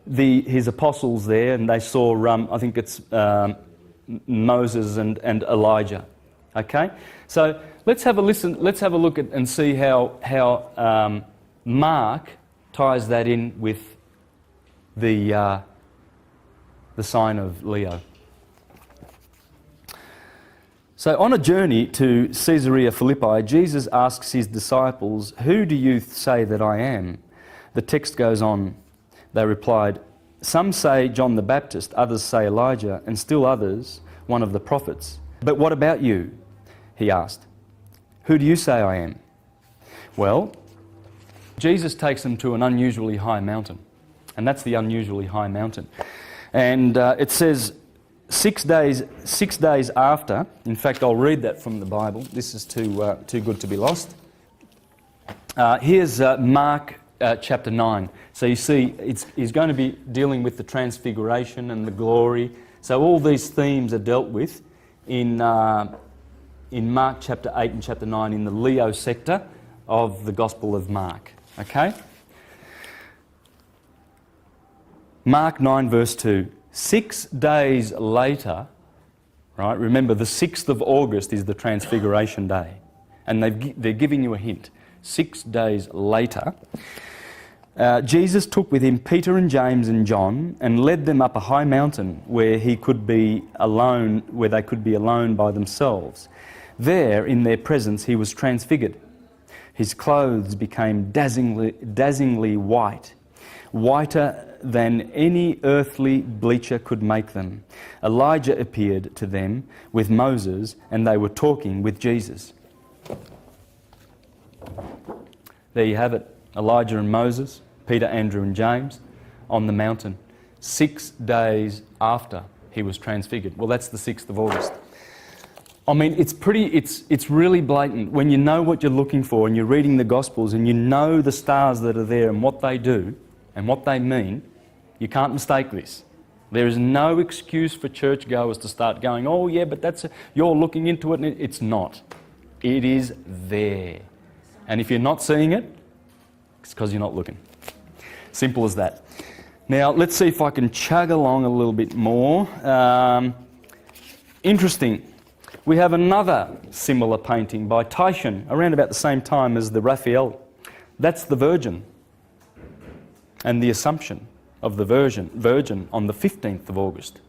his apostles there, and they saw, I think it's Moses and Elijah. Okay? So let's have a listen, let's have a look at and see how Mark ties that in with the sign of Leo. So on a journey to Caesarea Philippi, Jesus asks his disciples, "Who do you say that I am?" The text goes on. They replied, "Some say John the Baptist, others say Elijah, and still others, one of the prophets. But what about you?" he asked. "Who do you say I am?" Well, Jesus takes them to an unusually high mountain. And that's the unusually high mountain. And it says 6 days after, in fact I'll read that from the Bible, this is too good to be lost. Here's Mark chapter 9. So you see, he's going to be dealing with the transfiguration and the glory. So all these themes are dealt with in Mark chapter 8 and chapter 9 in the Leo sector of the Gospel of Mark. Okay? Mark 9 verse 2. 6 days later, right, remember the 6th of August is the Transfiguration Day, and they're giving you a hint. 6 days later, Jesus took with him Peter and James and John and led them up a high mountain where they could be alone by themselves. There, in their presence, he was transfigured. His clothes became dazzlingly white, whiter than any earthly bleacher could make them. Elijah appeared to them with Moses, and they were talking with Jesus. There you have it. Elijah and Moses, Peter, Andrew and James on the mountain 6 days after he was transfigured. Well, that's the 6th of August. I mean, it's really blatant. When you know what you're looking for and you're reading the Gospels and you know the stars that are there and what they do and what they mean, you can't mistake this. There is no excuse for churchgoers to start going, "Oh yeah, but you're looking into it," and it's not. It is there. And if you're not seeing it, it's because you're not looking. Simple as that. Now, let's see if I can chug along a little bit more. Interesting. We have another similar painting by Titian around about the same time as the Raphael. That's the Virgin and the Assumption of the Virgin on the 15th of August,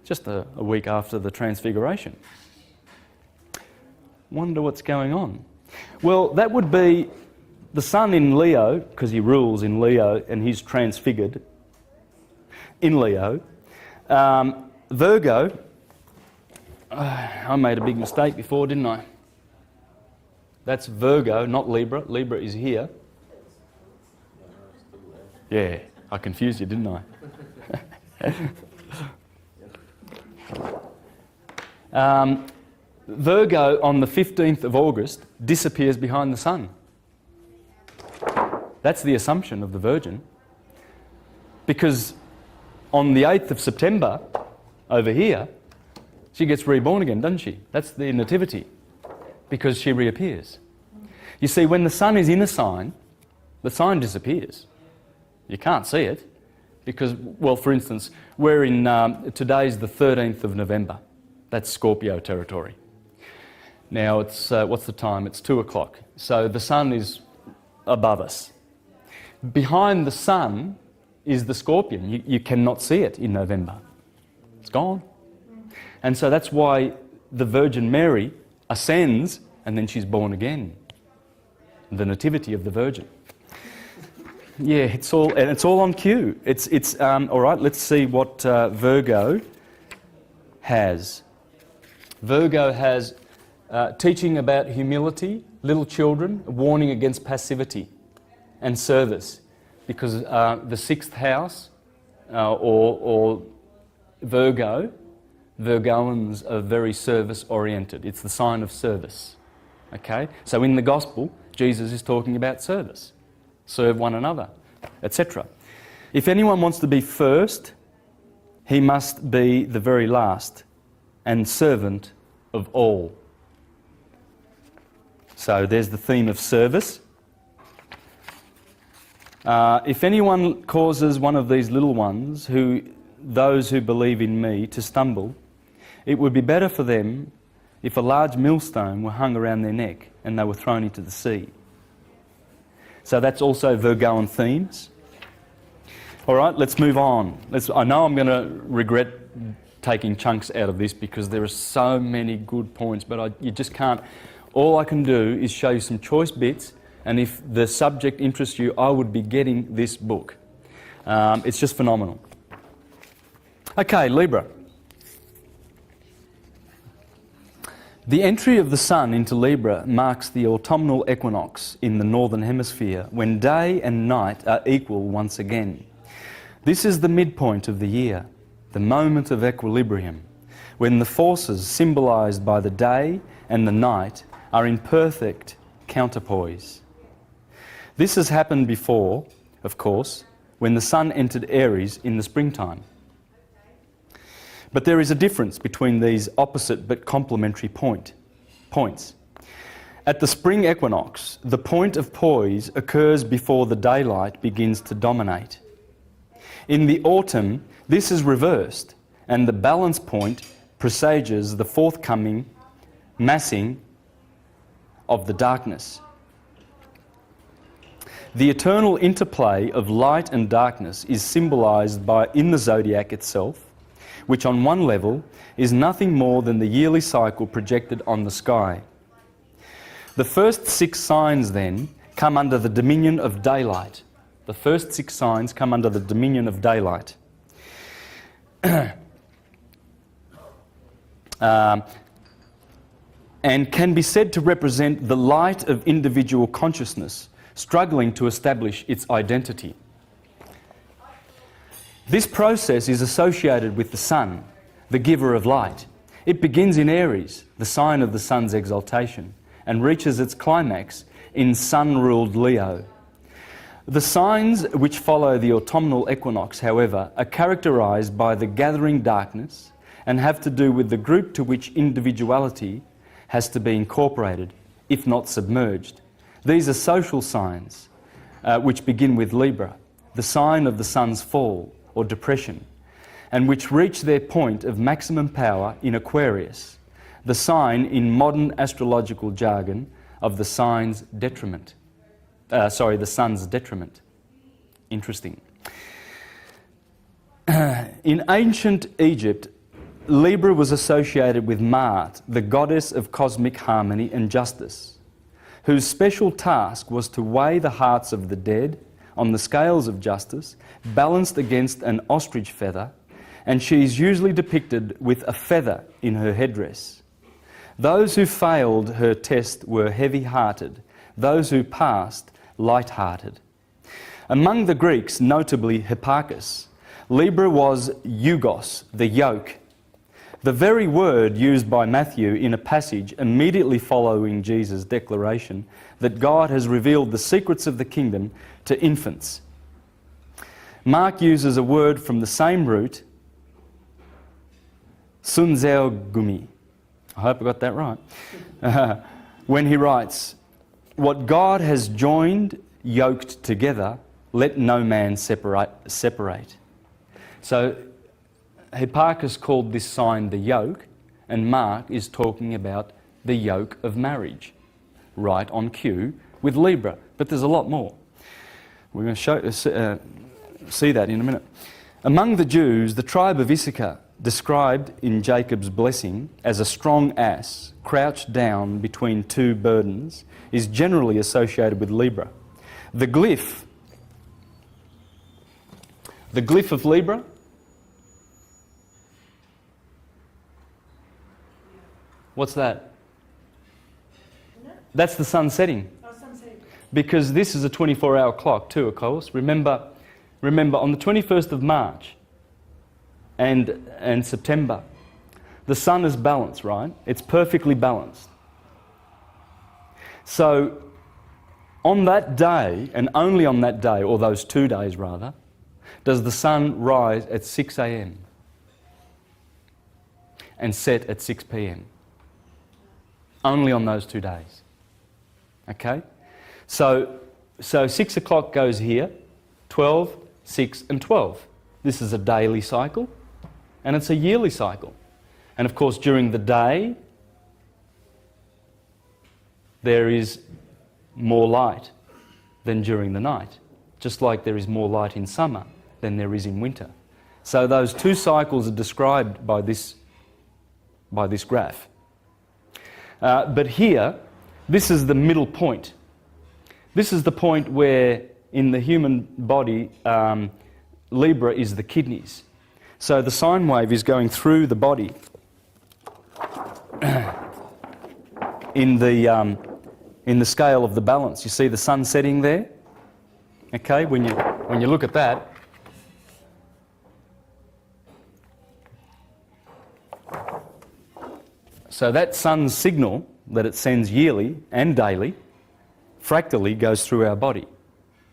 just a week after the Transfiguration. Wonder what's going on. Well, that would be the sun in Leo, because he rules in Leo and he's transfigured in Leo. Virgo, I made a big mistake before, didn't I? That's Virgo, not Libra. Libra is here. Yeah, I confused you, didn't I? Virgo on the 15th of August disappears behind the sun. That's the Assumption of the Virgin. Because on the 8th of September, over here, she gets reborn again, doesn't she? That's the nativity, because she reappears. You see, when the sun is in a sign, the sign disappears. You can't see it because, well, for instance, we're in, today's the 13th of November. That's Scorpio territory. Now, it's, what's the time? It's 2 o'clock. So the sun is above us. Behind the sun is the scorpion. You cannot see it in November. It's gone. And so that's why the Virgin Mary ascends and then she's born again. The nativity of the Virgin. Yeah, it's all on cue. All right, let's see what Virgo has. Virgo has teaching about humility, little children, a warning against passivity and service, because the 6th house or Virgo, Virgoans are very service-oriented. It's the sign of service. Okay? So in the Gospel, Jesus is talking about service. Serve one another. etc. If anyone wants to be first, he must be the very last and servant of all. So there's the theme of service. If anyone causes one of these little ones, those who believe in me, to stumble, it would be better for them if a large millstone were hung around their neck and they were thrown into the sea. So that's also Virgoan themes. All right, let's move on. I know I'm going to regret taking chunks out of this because there are so many good points, but you just can't. All I can do is show you some choice bits, and if the subject interests you, I would be getting this book. It's just phenomenal. Okay, Libra. The entry of the Sun into Libra marks the autumnal equinox in the Northern Hemisphere, when day and night are equal once again. This is the midpoint of the year, the moment of equilibrium, when the forces symbolised by the day and the night are in perfect counterpoise. This has happened before, of course, when the Sun entered Aries in the springtime. But there is a difference between these opposite but complementary points. At the spring equinox, the point of poise occurs before the daylight begins to dominate. In the autumn, this is reversed, and the balance point presages the forthcoming massing of the darkness. The eternal interplay of light and darkness is symbolised in the zodiac itself, which on one level is nothing more than the yearly cycle projected on the sky. The first 6 signs then come under the dominion of daylight. The first 6 signs come under the dominion of daylight. And can be said to represent the light of individual consciousness struggling to establish its identity. This process is associated with the Sun, the giver of light. It begins in Aries, the sign of the Sun's exaltation, and reaches its climax in Sun-ruled Leo. The signs which follow the autumnal equinox, however, are characterised by the gathering darkness and have to do with the group to which individuality has to be incorporated, if not submerged. These are social signs, which begin with Libra, the sign of the Sun's fall or depression, and which reach their point of maximum power in Aquarius, the sign in modern astrological jargon of the Sun's detriment. The Sun's detriment. Interesting. In ancient Egypt, Libra was associated with Ma'at, the goddess of cosmic harmony and justice, whose special task was to weigh the hearts of the dead on the scales of justice, balanced against an ostrich feather, and she is usually depicted with a feather in her headdress. Those who failed her test were heavy-hearted, those who passed, light-hearted. Among the Greeks, notably Hipparchus, Libra was eugos, the yoke, the very word used by Matthew in a passage immediately following Jesus' declaration that God has revealed the secrets of the kingdom to infants. Mark uses a word from the same root, sunzeogumi. I hope I got that right. When he writes, "What God has joined, yoked together, let no man separate." So Hipparchus called this sign the yoke, and Mark is talking about the yoke of marriage, right on cue with Libra. But there's a lot more. We're going to see that in a minute. Among the Jews, the tribe of Issachar, described in Jacob's blessing as a strong ass crouched down between 2 burdens, is generally associated with Libra. The glyph of Libra, what's that? That's the sun setting. Because this is a 24-hour clock too, of course. Remember on the 21st of March and September, the sun is balanced, right? It's perfectly balanced. So On that day, and only on that day, or those 2 days rather, does the sun rise at 6 a.m. and set at 6 p.m. Only on those 2 days. Okay? So 6 o'clock goes here, 12, 6 and 12. This is a daily cycle and it's a yearly cycle. And of course during the day there is more light than during the night, just like there is more light in summer than there is in winter. So those 2 cycles are described by this graph. But here, this is the middle point. This is the point where in the human body, Libra is the kidneys. So the sine wave is going through the body in the scale of the balance. You see the sun setting there? Okay, when you look at that, so that sun's signal that it sends yearly and daily, fractally goes through our body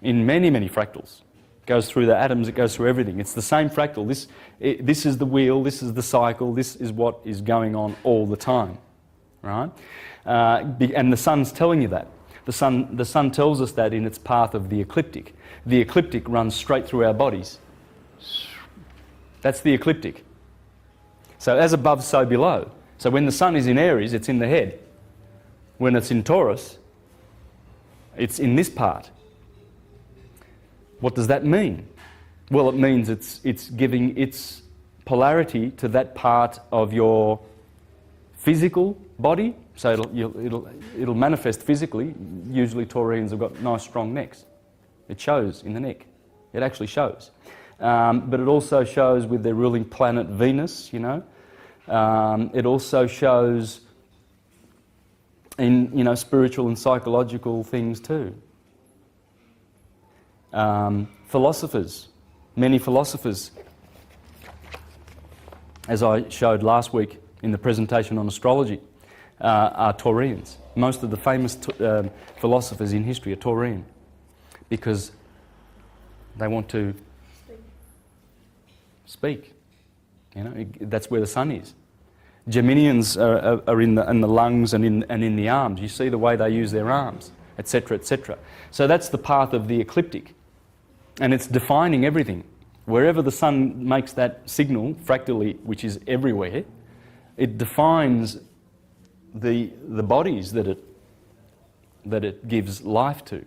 in many, many fractals. It goes through the atoms, it goes through everything. It's the same fractal. This is the wheel, this is the cycle, this is what is going on all the time, right? And the sun's telling you that. The sun tells us that in its path of the ecliptic. The ecliptic runs straight through our bodies. That's the ecliptic. So as above, so below. So when the sun is in Aries, it's in the head. When it's in Taurus, it's in this part. What does that mean? Well, it means it's giving its polarity to that part of your physical body. So it'll manifest physically. Usually Taurians have got nice strong necks. It shows in the neck. It actually shows. But it also shows with their ruling planet Venus, you know. It also shows in, you know, spiritual and psychological things too. Philosophers, many philosophers, as I showed last week in the presentation on astrology, are Taurians. Most of the famous philosophers in history are Taurian because they want to speak. You know, that's where the sun is. Geminians are in the lungs and in the arms. You see the way they use their arms, etc., etc. So that's the path of the ecliptic, and it's defining everything. Wherever the sun makes that signal fractally, which is everywhere, it defines the bodies that it gives life to.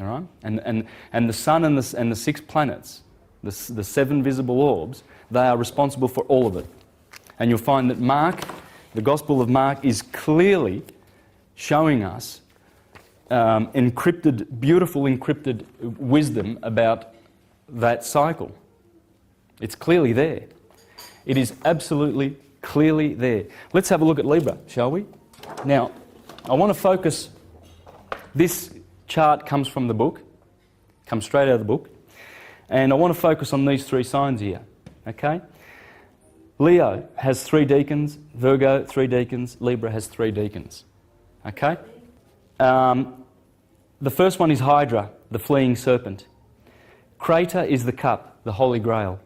All right, and the sun and the 6 planets, the 7 visible orbs, they are responsible for all of it. And you'll find that Mark, the Gospel of Mark, is clearly showing us beautiful encrypted wisdom about that cycle. It's clearly there. It is absolutely clearly there. Let's have a look at Libra, shall we? Now, I want to focus. This chart comes from the book, comes straight out of the book, and I want to focus on these 3 signs here. Okay? Leo has 3 deacons, Virgo 3 deacons, Libra has 3 deacons. Okay? The first one is Hydra, the fleeing serpent. Crater is the cup, the Holy Grail,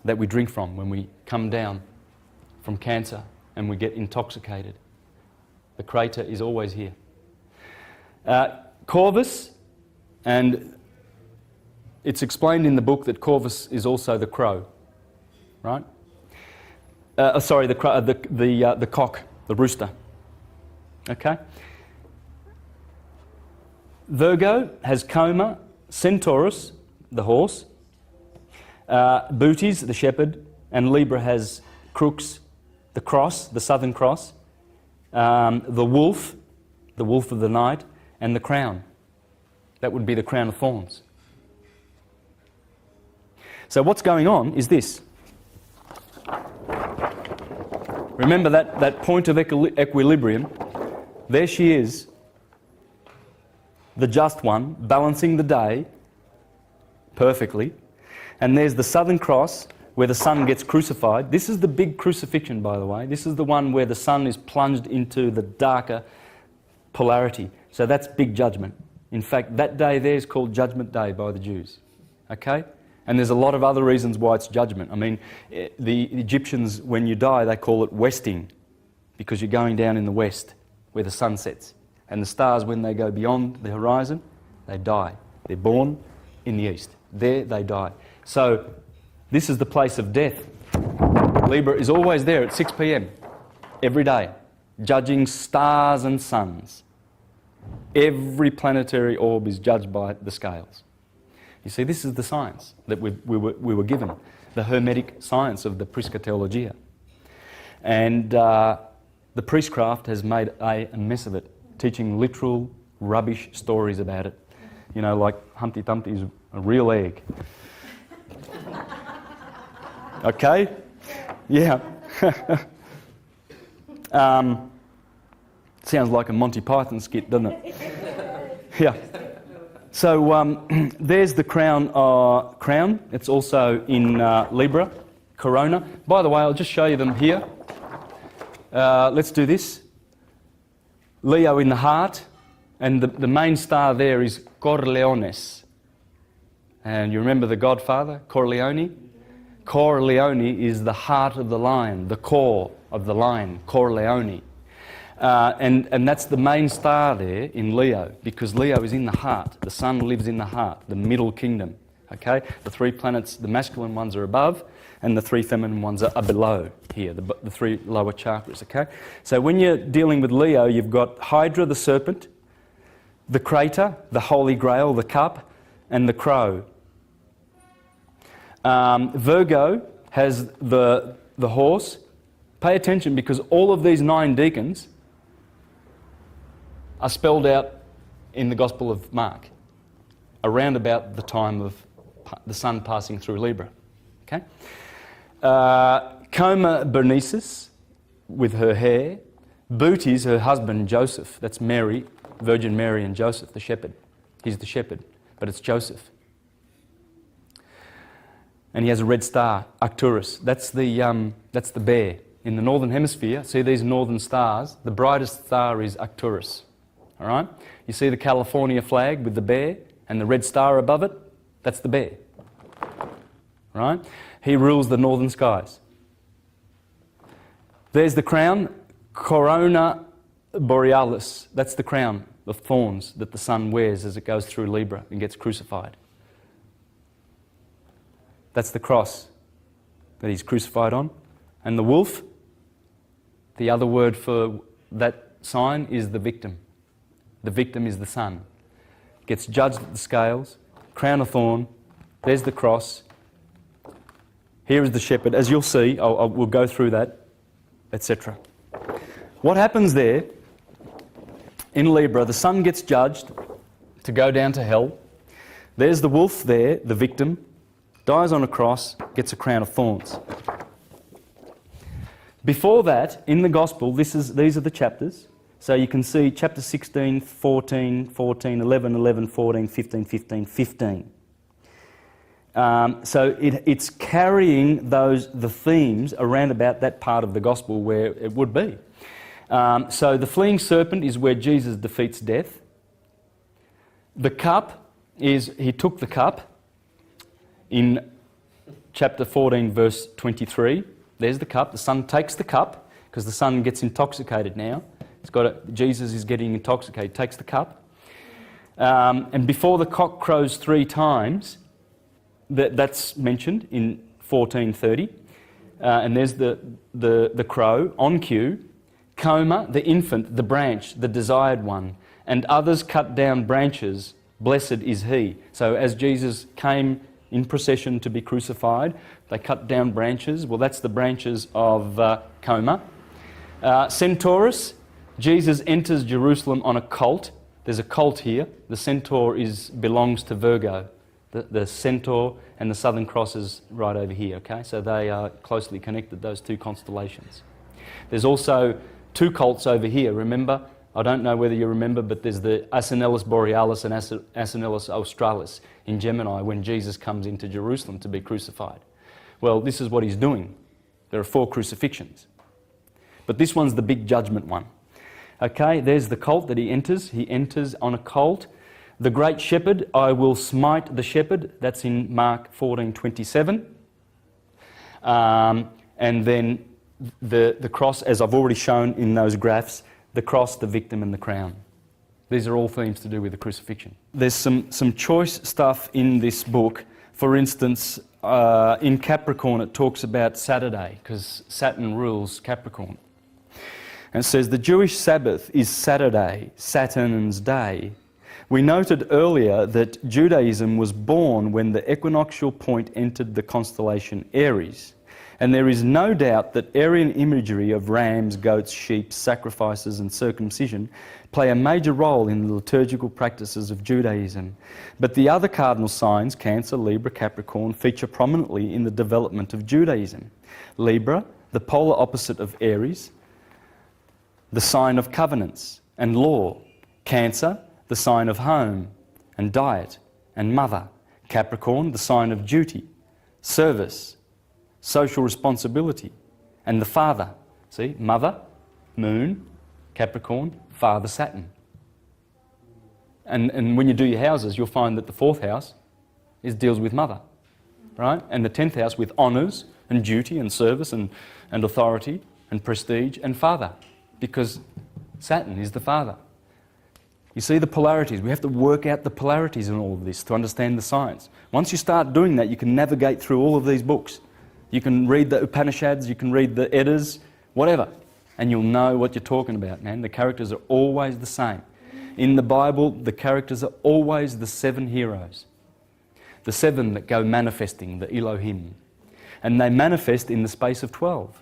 that we drink from when we come down from cancer and we get intoxicated. The crater is always here. Corvus, and it's explained in the book that Corvus is also the crow, right? Sorry, the cock, the rooster. Okay. Virgo has Coma, Centaurus, the horse, Bootes, the shepherd, and Libra has Crux, the cross, the southern cross, the wolf of the night, and the crown. That would be the crown of thorns. So what's going on is this. Remember that point of equilibrium. There she is, the just one, balancing the day perfectly. And there's the southern cross where the sun gets crucified. This is the big crucifixion, by the way. This is the one where the sun is plunged into the darker polarity. So that's big judgment. In fact, that day there is called Judgment Day by the Jews. Okay? And there's a lot of other reasons why it's judgment. I mean, the Egyptians, when you die, they call it westing, because you're going down in the west where the sun sets. And the stars, when they go beyond the horizon, they die. They're born in the east. There they die. So this is the place of death. Libra is always there at 6 p.m. every day, judging stars and suns. Every planetary orb is judged by the scales. You see, this is the science that we were given, the Hermetic science of the Prisca Theologia. And the priestcraft has made a mess of it, teaching literal rubbish stories about it. You know, like Humpty Dumpty's a real egg. Okay? Yeah. Sounds like a Monty Python skit, doesn't it? Yeah. So there's the crown. It's also in Libra, Corona. By the way, I'll just show you them here. Let's do this. Leo in the heart, and the main star there is Corleones. And you remember the Godfather, Corleone? Corleone is the heart of the lion, the core of the lion, Corleone. And that's the main star there in Leo, because Leo is in the heart. The sun lives in the heart, the middle kingdom. Okay? The three planets, the masculine ones are above, and the three feminine ones are below here, the three lower chakras. Okay? So when you're dealing with Leo, you've got Hydra, the serpent, the crater, the Holy Grail, the cup, and the crow. Virgo has the horse. Pay attention, because all of these 9 deacons are spelled out in the Gospel of Mark, around about the time of the sun passing through Libra. Okay? Coma Bernices, with her hair. Bootes, her husband, Joseph. That's Mary, Virgin Mary, and Joseph, the shepherd. He's the shepherd, but it's Joseph. And he has a red star, Arcturus. That's the bear. In the northern hemisphere, see these northern stars, the brightest star is Arcturus. All right? You see the California flag with the bear and the red star above it? That's the bear. Right? He rules the northern skies. There's the crown, Corona Borealis. That's the crown of thorns that the sun wears as it goes through Libra and gets crucified. That's the cross that he's crucified on. And the wolf, the other word for that sign is the victim. The victim is the sun. Gets judged at the scales, crown of thorn, there's the cross. Here is the shepherd. As you'll see, we'll go through that, etc. What happens there, in Libra, the sun gets judged to go down to hell. There's the wolf there, the victim, dies on a cross, gets a crown of thorns. Before that, in the Gospel, these are the chapters. So you can see chapter 16, 14, 14, 11, 11, 14, 15, 15, 15. So it's carrying the themes around about that part of the Gospel where it would be. So the fleeing serpent is where Jesus defeats death. The cup is, he took the cup in chapter 14, verse 23. There's the cup. The sun takes the cup because the sun gets intoxicated now. Jesus is getting intoxicated. He takes the cup. And before the cock crows 3 times, that's mentioned in 14:30. And there's the crow on cue. Coma, the infant, the branch, the desired one. And others cut down branches. Blessed is he. So as Jesus came in procession to be crucified, they cut down branches. Well, that's the branches of Coma. Centaurus, Jesus enters Jerusalem on a colt. There's a colt here. The centaur belongs to Virgo. The centaur and the Southern Cross is right over here, okay? So they are closely connected, those 2 constellations. There's also 2 colts over here, remember? I don't know whether you remember, but there's the Asinellus Borealis and Asinellus Australis in Gemini when Jesus comes into Jerusalem to be crucified. Well, this is what he's doing. There are 4 crucifixions. But this one's the big judgment one. Okay, there's the colt that he enters. He enters on a colt. The great shepherd, I will smite the shepherd. That's in Mark 14:27. And then the cross, as I've already shown in those graphs, the cross, the victim and the crown. These are all themes to do with the crucifixion. There's some choice stuff in this book. For instance, in Capricorn it talks about Saturday, because Saturn rules Capricorn. And it says, the Jewish Sabbath is Saturday, Saturn's day. We noted earlier that Judaism was born when the equinoctial point entered the constellation Aries. And there is no doubt that Aryan imagery of rams, goats, sheep, sacrifices and circumcision play a major role in the liturgical practices of Judaism. But the other cardinal signs, Cancer, Libra, Capricorn, feature prominently in the development of Judaism. Libra, the polar opposite of Aries, the sign of covenants and law. Cancer, the sign of home and diet and mother. Capricorn, the sign of duty, service, social responsibility, and the father. See, mother, moon, Capricorn, father, Saturn. And when you do your houses, you'll find that the 4th house deals with mother, right? And the 10th house with honours and duty and service and authority and prestige and father, because Saturn is the father. You see the polarities. We have to work out the polarities in all of this to understand the science. Once you start doing that, you can navigate through all of these books. You can read the Upanishads, you can read the Eddas, whatever, and you'll know what you're talking about, man. The characters are always the same. In the Bible, the characters are always the 7 heroes. The 7 that go manifesting, the Elohim. And they manifest in the space of 12.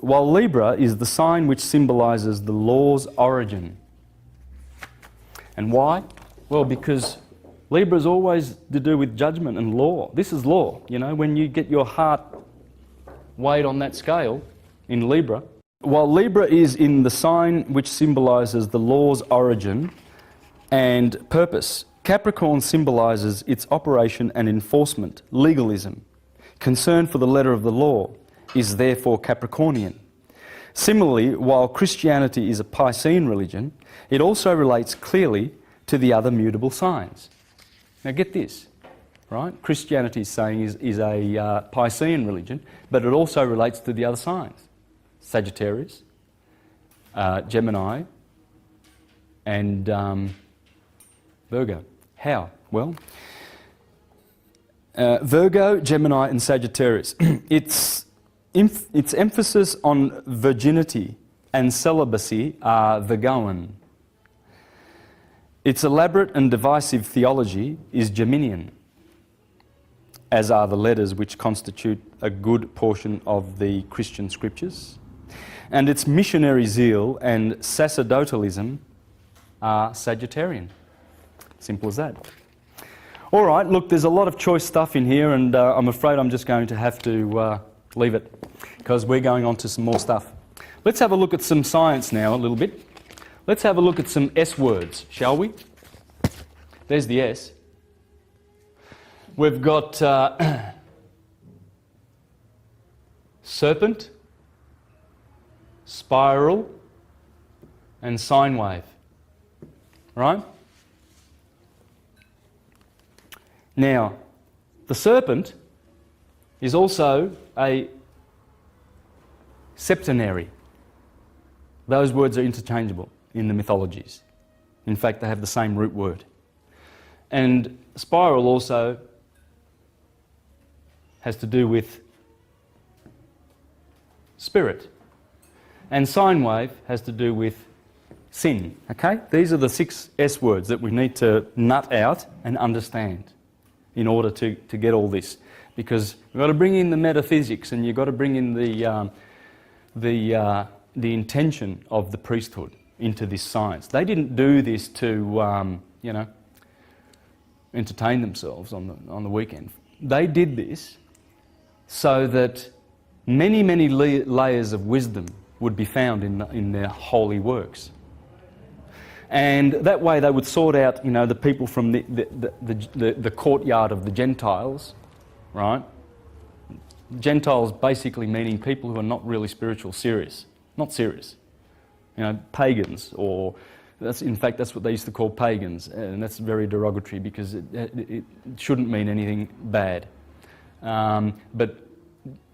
While Libra is the sign which symbolises the law's origin. And why? Well, because Libra is always to do with judgment and law. This is law, you know, when you get your heart weighed on that scale in Libra. While Libra is in the sign which symbolises the law's origin and purpose, Capricorn symbolises its operation and enforcement, legalism. Concern for the letter of the law is therefore Capricornian. Similarly, while Christianity is a Piscean religion, it also relates clearly to the other mutable signs. Now get this, right? Christianity is saying is a Piscean religion, but it also relates to the other signs. Sagittarius, Gemini, and Virgo. How? Well, Virgo, Gemini and Sagittarius. Its emphasis on virginity and celibacy are Virgoan. Its elaborate and divisive theology is Geminian, as are the letters which constitute a good portion of the Christian scriptures. And its missionary zeal and sacerdotalism are Sagittarian. Simple as that. All right, look, there's a lot of choice stuff in here, and I'm afraid I'm just going to have to leave it, because we're going on to some more stuff. Let's have a look at some science now a little bit. Let's have a look at some S words, shall we? There's the S. We've got serpent, spiral, and sine wave. Right? Now, the serpent is also a septenary. Those words are interchangeable in the mythologies. In fact, they have the same root word. And spiral also has to do with spirit. And sine wave has to do with sin. Okay? These are the 6 S words that we need to nut out and understand in order to get all this. Because we've got to bring in the metaphysics, and you've got to bring in the intention of the priesthood into this science. They didn't do this to, entertain themselves on the weekend. They did this so that many, many layers of wisdom would be found in their holy works. And that way they would sort out, the people from the courtyard of the Gentiles, right? Gentiles basically meaning people who are not really spiritual, serious. Not serious. pagans, or in fact that's what they used to call pagans, and that's very derogatory because it shouldn't mean anything bad. But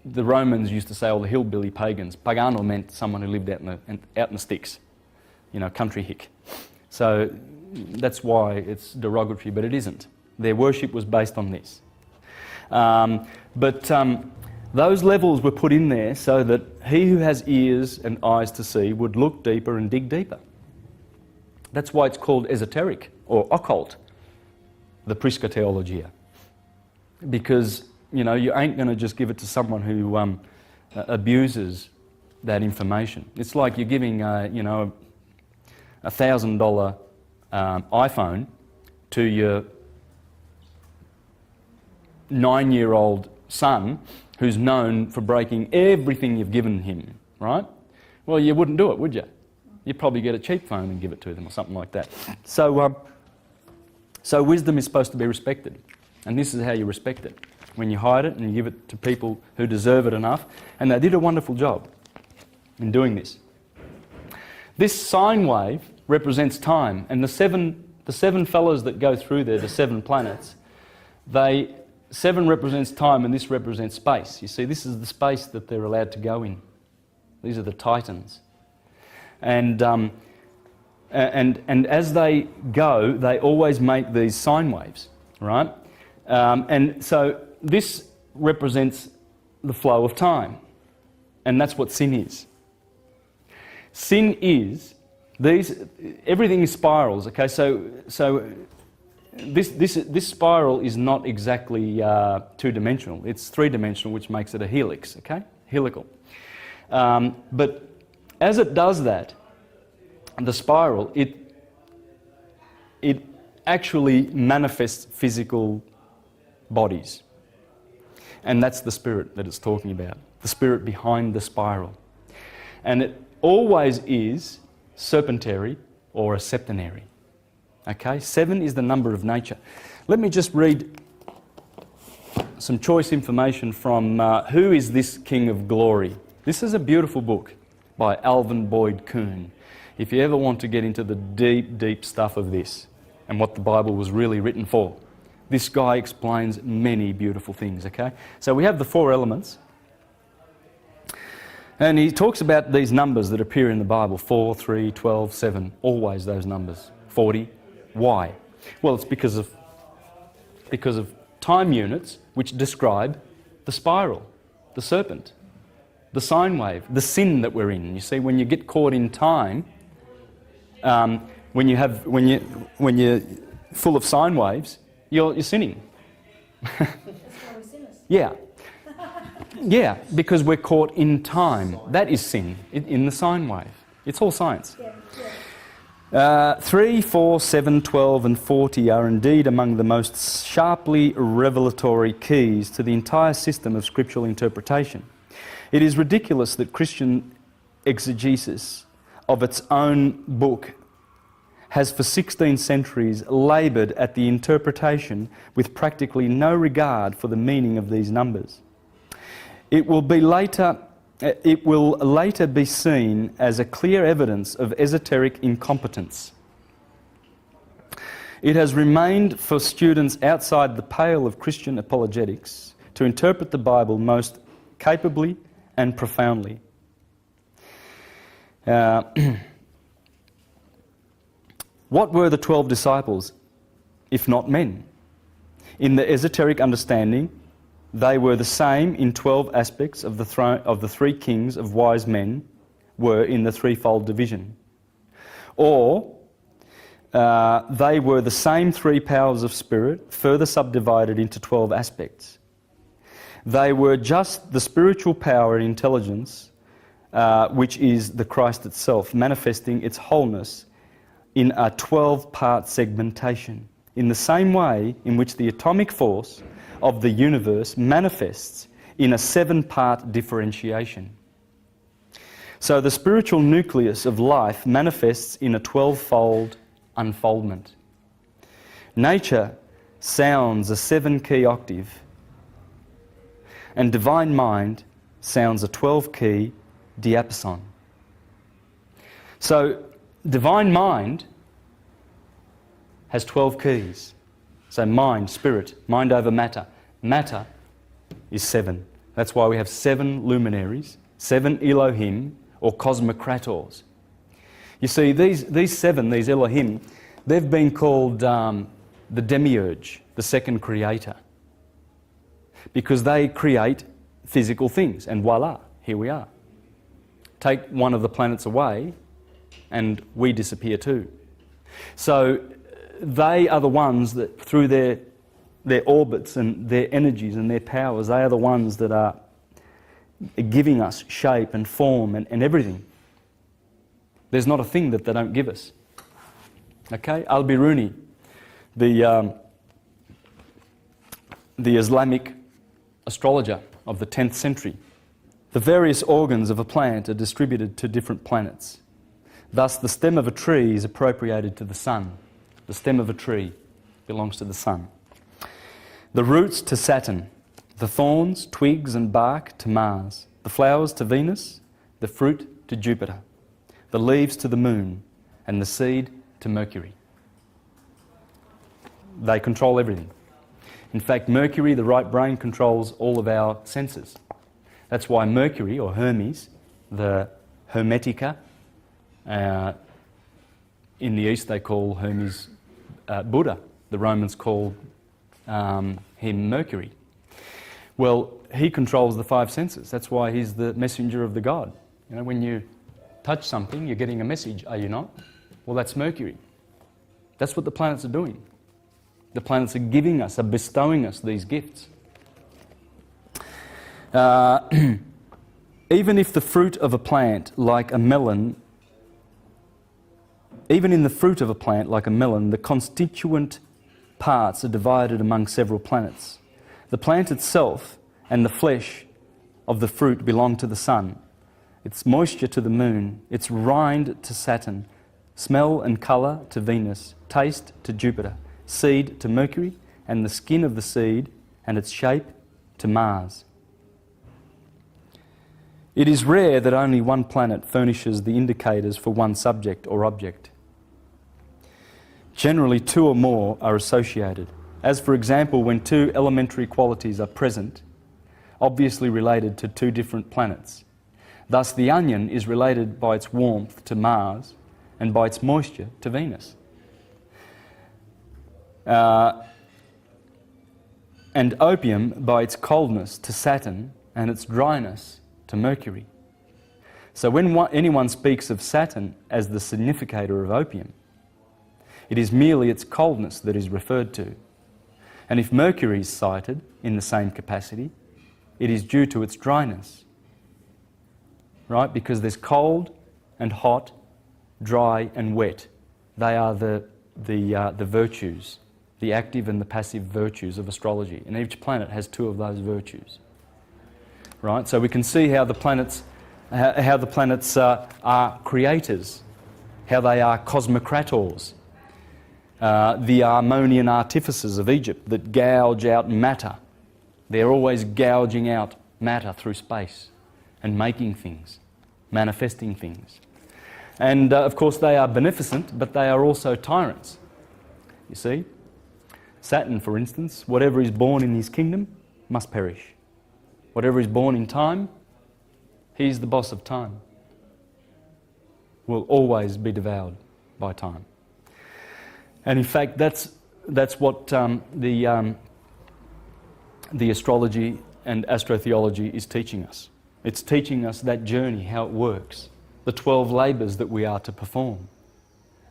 the Romans used to say, the hillbilly pagans. Pagano meant someone who lived out in the sticks, country hick. So that's why it's derogatory, but it isn't. Their worship was based on this. But those levels were put in there so that he who has ears and eyes to see would look deeper and dig deeper. That's why it's called esoteric or occult, the Prisca Theologia. Because, you ain't going to just give it to someone who abuses that information. It's like you're giving, $1,000 iPhone to your 9-year-old son who's known for breaking everything you've given him, right? Well, you wouldn't do it, would you? You'd probably get a cheap phone and give it to them or something like that. So wisdom is supposed to be respected, and this is how you respect it. When you hide it and you give it to people who deserve it enough, and they did a wonderful job in doing this. This sine wave represents time, and the seven fellows that go through there, the 7 planets, 7 represents time and this represents space. You see, this is the space that they're allowed to go in. These are the titans. And as they go, they always make these sine waves, right? And so this represents the flow of time, and that's what sin is. Sin is everything is spirals. Okay, so this spiral is not exactly 2-dimensional. It's 3-dimensional, which makes it a helix. Okay, helical. But as it does that, the spiral, it actually manifests physical bodies. And that's the spirit that it's talking about, the spirit behind the spiral. And it always is serpentary or a septenary. Okay, 7 is the number of nature. Let me just read some choice information from Who is This King of Glory? This is a beautiful book by Alvin Boyd Kuhn. If you ever want to get into the deep, deep stuff of this and what the Bible was really written for, this guy explains many beautiful things, okay? So we have the 4 elements. And he talks about these numbers that appear in the Bible, 4, 3, 12, 7, always those numbers, 40. Why? Well, it's because of time units which describe the spiral, the serpent, the sine wave, the sin that we're in. You see, when you get caught in time, when you're full of sine waves, you're sinning. That's why we're sinners. Yeah. Yeah, because we're caught in time. That is sin, in the sine wave. It's all science. 3, 4, 7, 12 and 40 are indeed among the most sharply revelatory keys to the entire system of scriptural interpretation. It is ridiculous that Christian exegesis of its own book has for 16 centuries laboured at the interpretation with practically no regard for the meaning of these numbers. It will later be seen as a clear evidence of esoteric incompetence. It has remained for students outside the pale of Christian apologetics to interpret the Bible most capably and profoundly. What were the 12 disciples, if not men? In the esoteric understanding, they were the same in 12 aspects of the 3 kings of wise men were in the threefold division. Or they were the same 3 powers of spirit, further subdivided into 12 aspects. They were just the spiritual power and intelligence, which is the Christ itself, manifesting its wholeness in a 12-part segmentation, in the same way in which the atomic force of the universe manifests in a 7-part differentiation. So the spiritual nucleus of life manifests in a 12-fold unfoldment. Nature sounds a 7-key octave, and divine mind sounds a 12-key diapason. So, divine mind has 12 keys. So mind, spirit, mind over matter. Matter is 7. That's why we have 7 luminaries, 7 Elohim, or cosmocrators. You see, these 7, these Elohim, they've been called the demiurge, the second creator, because they create physical things, and voila, here we are. Take one of the planets away, and we disappear too. So they are the ones that, through their orbits and their energies and their powers, they are the ones that are giving us shape and form and everything. There's not a thing that they don't give us. Okay? Al-Biruni, the Islamic astrologer of the 10th century. The various organs of a plant are distributed to different planets. Thus, the stem of a tree is appropriated to the sun. The stem of a tree belongs to the sun. The roots to Saturn, the thorns, twigs and bark to Mars, the flowers to Venus, the fruit to Jupiter, the leaves to the moon, and the seed to Mercury. They control everything. In fact, Mercury, the right brain, controls all of our senses. That's why Mercury, or Hermes, the Hermetica, in the East they call Hermes Buddha. The Romans called him Mercury. Well, he controls the 5 senses. That's why he's the messenger of the god. You know, when you touch something, you're getting a message, are you not? Well, that's Mercury. That's what the planets are doing. The planets are giving us, are bestowing us these gifts. Even if the fruit of a plant, like a melon, even in the fruit of a plant, like a melon, the constituent parts are divided among several planets. The plant itself and the flesh of the fruit belong to the sun, its moisture to the moon, its rind to Saturn, smell and colour to Venus, taste to Jupiter, seed to Mercury, and the skin of the seed and its shape to Mars. It is rare that only one planet furnishes the indicators for one subject or object. Generally, 2 or more are associated, as for example when 2 elementary qualities are present, obviously related to 2 different planets. Thus, the onion is related by its warmth to Mars and by its moisture to Venus. And opium by its coldness to Saturn and its dryness to Mercury. So when anyone speaks of Saturn as the significator of opium, it is merely its coldness that is referred to. And if Mercury is cited in the same capacity, it is due to its dryness. Right? Because there's cold and hot, dry and wet. They are the virtues, the active and the passive virtues of astrology. And each planet has 2 of those virtues. Right? So we can see how the planets are creators, how they are cosmocrators, the Armonian artificers of Egypt that gouge out matter. They're always gouging out matter through space and making things, manifesting things. And of course they are beneficent, but they are also tyrants. You see? Saturn, for instance, whatever is born in his kingdom must perish. Whatever is born in time, he's the boss of time. Will always be devoured by time. And in fact, that's what the astrology and astrotheology is teaching us. It's teaching us that journey, how it works, the 12 labours that we are to perform,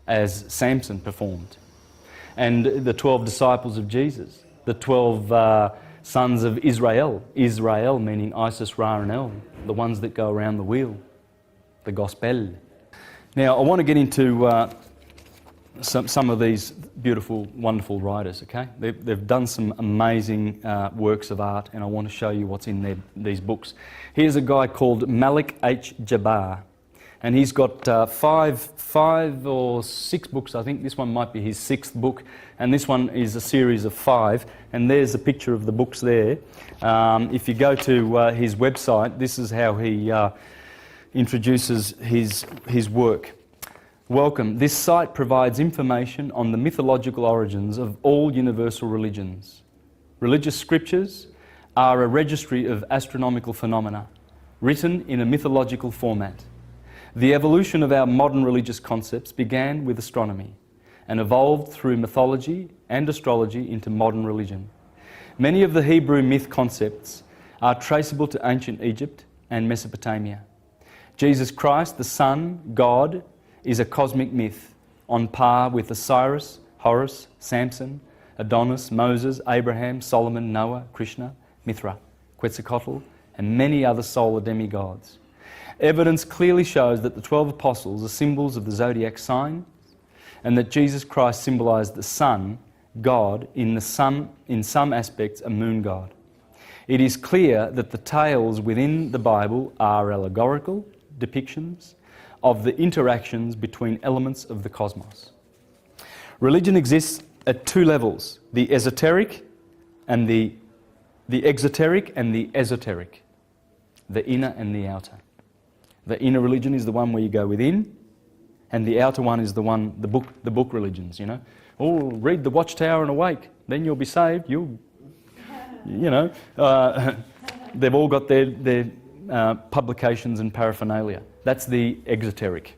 as Samson performed, and the 12 disciples of Jesus, the 12 sons of Israel, Israel meaning Isis, Ra and El, the ones that go around the wheel, the gospel. Now, I want to get into some of these beautiful, wonderful writers, okay? They've done some amazing works of art, and I want to show you what's in these books. Here's a guy called Malik H. Jabbar, and he's got 5 or 6 books, I think. This one might be his 6th book, and this one is a series of 5, and there's a picture of the books there. If you go to his website, this is how he introduces his work. Welcome. This site provides information on the mythological origins of all universal religions. Religious scriptures are a registry of astronomical phenomena, written in a mythological format. The evolution of our modern religious concepts began with astronomy and evolved through mythology and astrology into modern religion. Many of the Hebrew myth concepts are traceable to ancient Egypt and Mesopotamia. Jesus Christ, the Son, God, is a cosmic myth on par with Osiris, Horus, Samson, Adonis, Moses, Abraham, Solomon, Noah, Krishna, Mithra, Quetzalcoatl, and many other solar demigods. Evidence clearly shows that the 12 apostles are symbols of the zodiac sign and that Jesus Christ symbolised the sun, God, in some aspects a moon god. It is clear that the tales within the Bible are allegorical depictions of the interactions between elements of the cosmos. Religion exists at two levels, the esoteric and the exoteric and the esoteric, the inner and the outer. The inner religion is the one where you go within, and the outer one is the book religions, you know. Oh, read the Watchtower and awake, then you'll be saved. They've all got their publications and paraphernalia. That's the exoteric.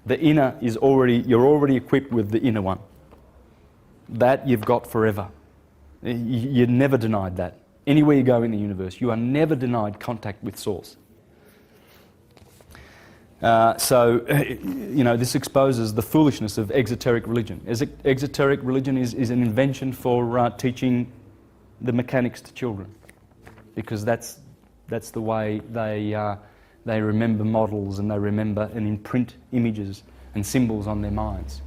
The inner is you're already equipped with the inner one. That you've got forever. You're never denied that. Anywhere you go in the universe, you are never denied contact with Source. This exposes the foolishness of exoteric religion. Exoteric religion is an invention for teaching the mechanics to children, because that's the way they remember models and they remember and imprint images and symbols on their minds.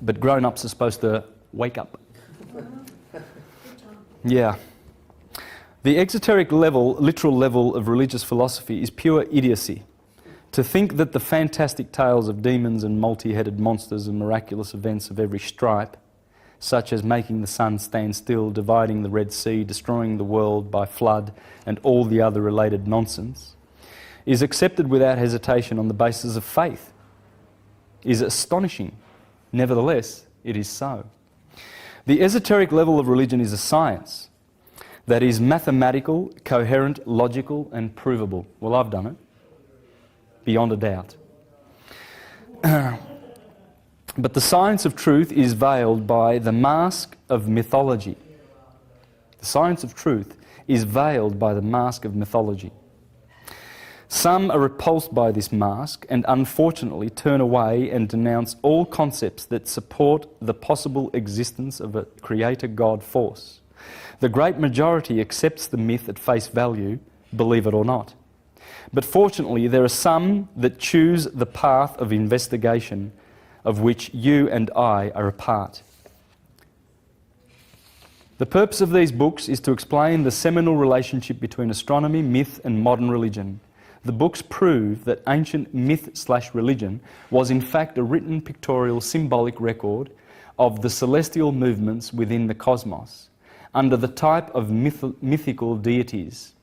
But grown-ups are supposed to wake up. Yeah. The exoteric literal level of religious philosophy is pure idiocy. To think that the fantastic tales of demons and multi-headed monsters and miraculous events of every stripe, such as making the sun stand still, dividing the Red Sea, destroying the world by flood, and all the other related nonsense, is accepted without hesitation on the basis of faith, is astonishing. Nevertheless, it is so. The esoteric level of religion is a science that is mathematical, coherent, logical, and provable. Well, I've done it, beyond a doubt. But the science of truth is veiled by the mask of mythology. The science of truth is veiled by the mask of mythology. Some are repulsed by this mask and unfortunately turn away and denounce all concepts that support the possible existence of a creator God force. The great majority accepts the myth at face value, believe it or not. But fortunately, there are some that choose the path of investigation, of which you and I are a part. The purpose of these books is to explain the seminal relationship between astronomy, myth, and modern religion. The books prove that ancient myth/religion was in fact a written pictorial symbolic record of the celestial movements within the cosmos, under the type of mythical deities.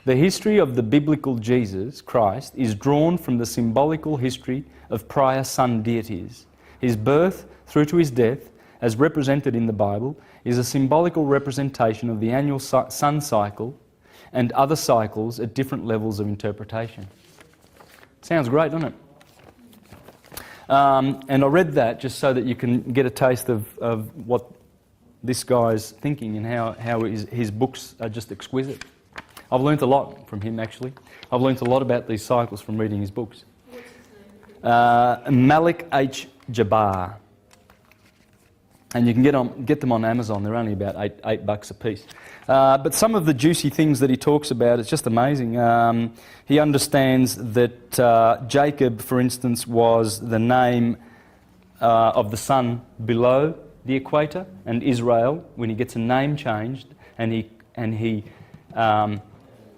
The history of the biblical Jesus Christ is drawn from the symbolical history of prior sun deities. His birth through to his death, as represented in the Bible, is a symbolical representation of the annual sun cycle and other cycles at different levels of interpretation. Sounds great, doesn't it? And I read that just so that you can get a taste of what this guy's thinking and how his books are just exquisite. I've learnt a lot from him, actually. I've learnt a lot about these cycles from reading his books. What's his name? Malik H. Jabbar. And you can get them on Amazon. They're only about $8 a piece. But some of the juicy things that he talks about, it's just amazing. He understands that Jacob, for instance, was the name of the sun below the equator, and Israel, when he gets a name changed and he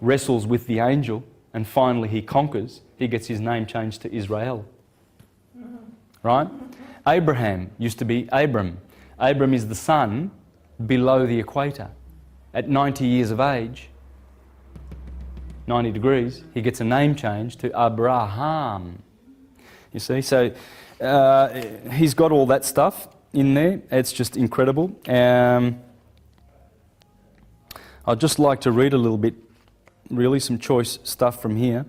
wrestles with the angel and finally he conquers, he gets his name changed to Israel. Right? Abraham used to be Abram. Abram is the sun below the equator. At 90 years of age, 90 degrees, he gets a name change to Abraham. You see, so he's got all that stuff in there. It's just incredible. I'd just like to read a little bit, really some choice stuff from here.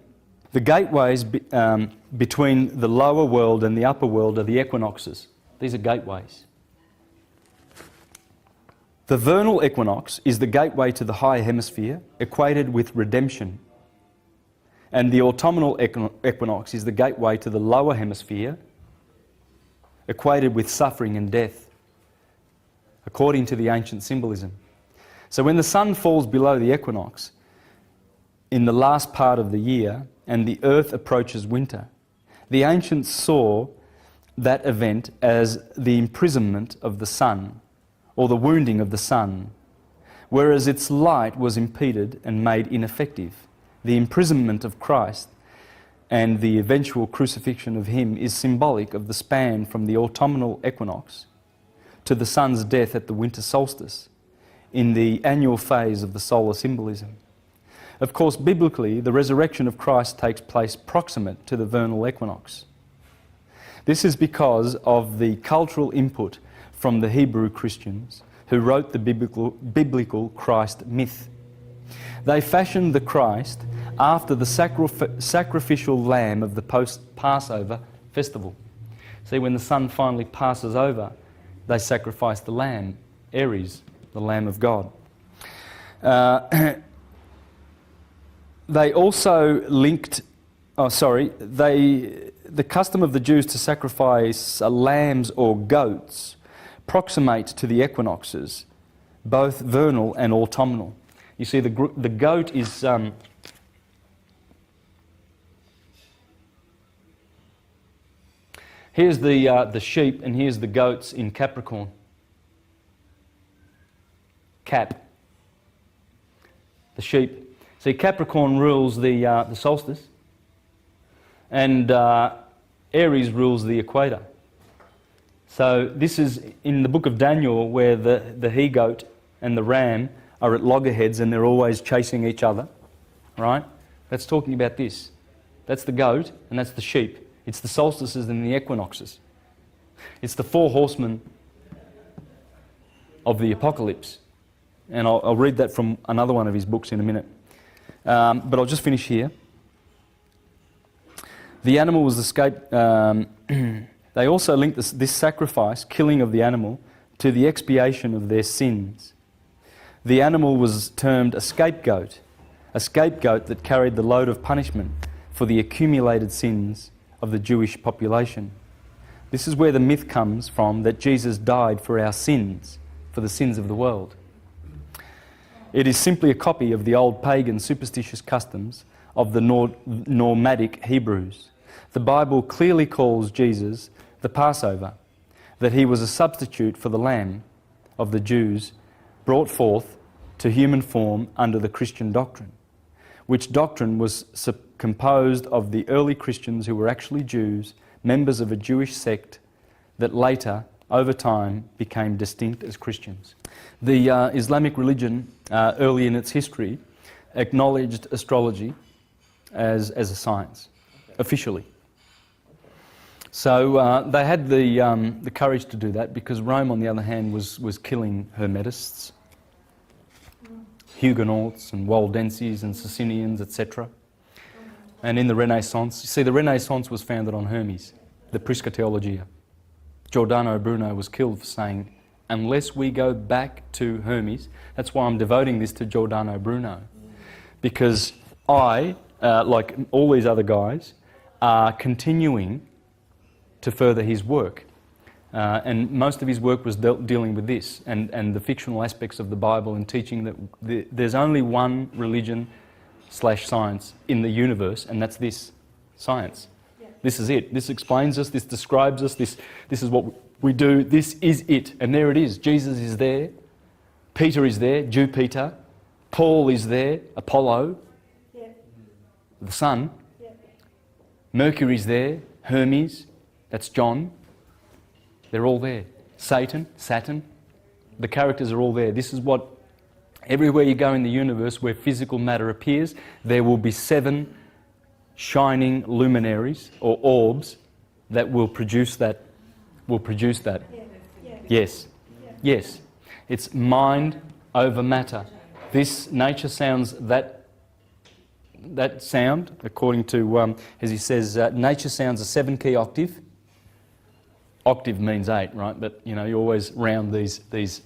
The gateways between the lower world and the upper world are the equinoxes. These are gateways. The vernal equinox is the gateway to the higher hemisphere, equated with redemption. And the autumnal equinox is the gateway to the lower hemisphere, equated with suffering and death, according to the ancient symbolism. So when the sun falls below the equinox in the last part of the year and the earth approaches winter, the ancients saw that event as the imprisonment of the sun, or the wounding of the sun, whereas its light was impeded and made ineffective. The imprisonment of Christ and the eventual crucifixion of him is symbolic of the span from the autumnal equinox to the sun's death at the winter solstice in the annual phase of the solar symbolism. Of course, biblically, the resurrection of Christ takes place proximate to the vernal equinox. This is because of the cultural input from the Hebrew Christians who wrote the biblical Christ myth. They fashioned the Christ after the sacrificial lamb of the Passover festival. See, when the sun finally passes over, they sacrifice the lamb, Aries, the Lamb of God. They also linked, the custom of the Jews to sacrifice lambs or goats proximate to the equinoxes, both vernal and autumnal. You see, the goat is... here's the sheep, and here's the goats in Capricorn. Cap. The sheep. See, Capricorn rules the solstice, and Aries rules the equator. So this is in the book of Daniel, where the he-goat and the ram are at loggerheads and they're always chasing each other, right? That's talking about this. That's the goat and that's the sheep. It's the solstices and the equinoxes. It's the four horsemen of the apocalypse. And I'll read that from another one of his books in a minute. But I'll just finish here. The animal was escaped. They also linked this sacrifice, killing of the animal, to the expiation of their sins. The animal was termed a scapegoat that carried the load of punishment for the accumulated sins of the Jewish population. This is where the myth comes from that Jesus died for our sins, for the sins of the world. It is simply a copy of the old pagan superstitious customs of the nomadic Hebrews. The Bible clearly calls Jesus the Passover, that he was a substitute for the lamb of the Jews brought forth to human form under the Christian doctrine, which doctrine was composed of the early Christians who were actually Jews, members of a Jewish sect that later, over time, became distinct as Christians. The Islamic religion, early in its history, acknowledged astrology as a science, officially. So they had the courage to do that because Rome, on the other hand, was killing Hermetists, Huguenots and Waldenses and Socinians, etc. And in the Renaissance, you see, the Renaissance was founded on Hermes, the Prisca Theologia. Giordano Bruno was killed for saying, unless we go back to Hermes, that's why I'm devoting this to Giordano Bruno. Because I, like all these other guys, are continuing to further his work. And most of his work was dealing with this and the fictional aspects of the Bible and teaching that there's only one religion/science in the universe, and that's this, science. Yeah. This is it. This explains us, this describes us, this is what we do, this is it. And there it is. Jesus is there, Peter is there, Jupiter, Paul is there, Apollo, yeah. The sun, yeah. Mercury's there, Hermes, that's John. They're all there. Satan, Saturn, the characters are all there. This is what Everywhere you go in the universe where physical matter appears, there will be 7 shining luminaries or orbs that will produce that. Yes. Yes. It's mind over matter. This nature sounds that sound, according to, as he says, nature sounds a 7-key octave. Octave means 8, right? But, you always round these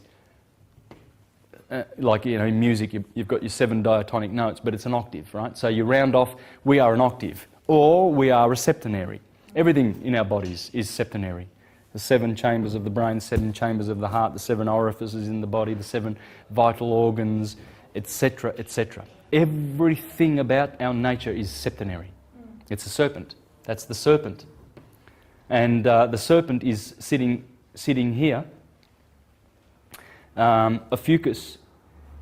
like, in music, you've got your 7 diatonic notes, but it's an octave, right? So you round off, we are an octave, or we are a septenary. Everything in our bodies is septenary. The 7 chambers of the brain, the 7 chambers of the heart, the 7 orifices in the body, the 7 vital organs, etc., etc. Everything about our nature is septenary. It's a serpent. That's the serpent. And the serpent is sitting here. Ophiuchus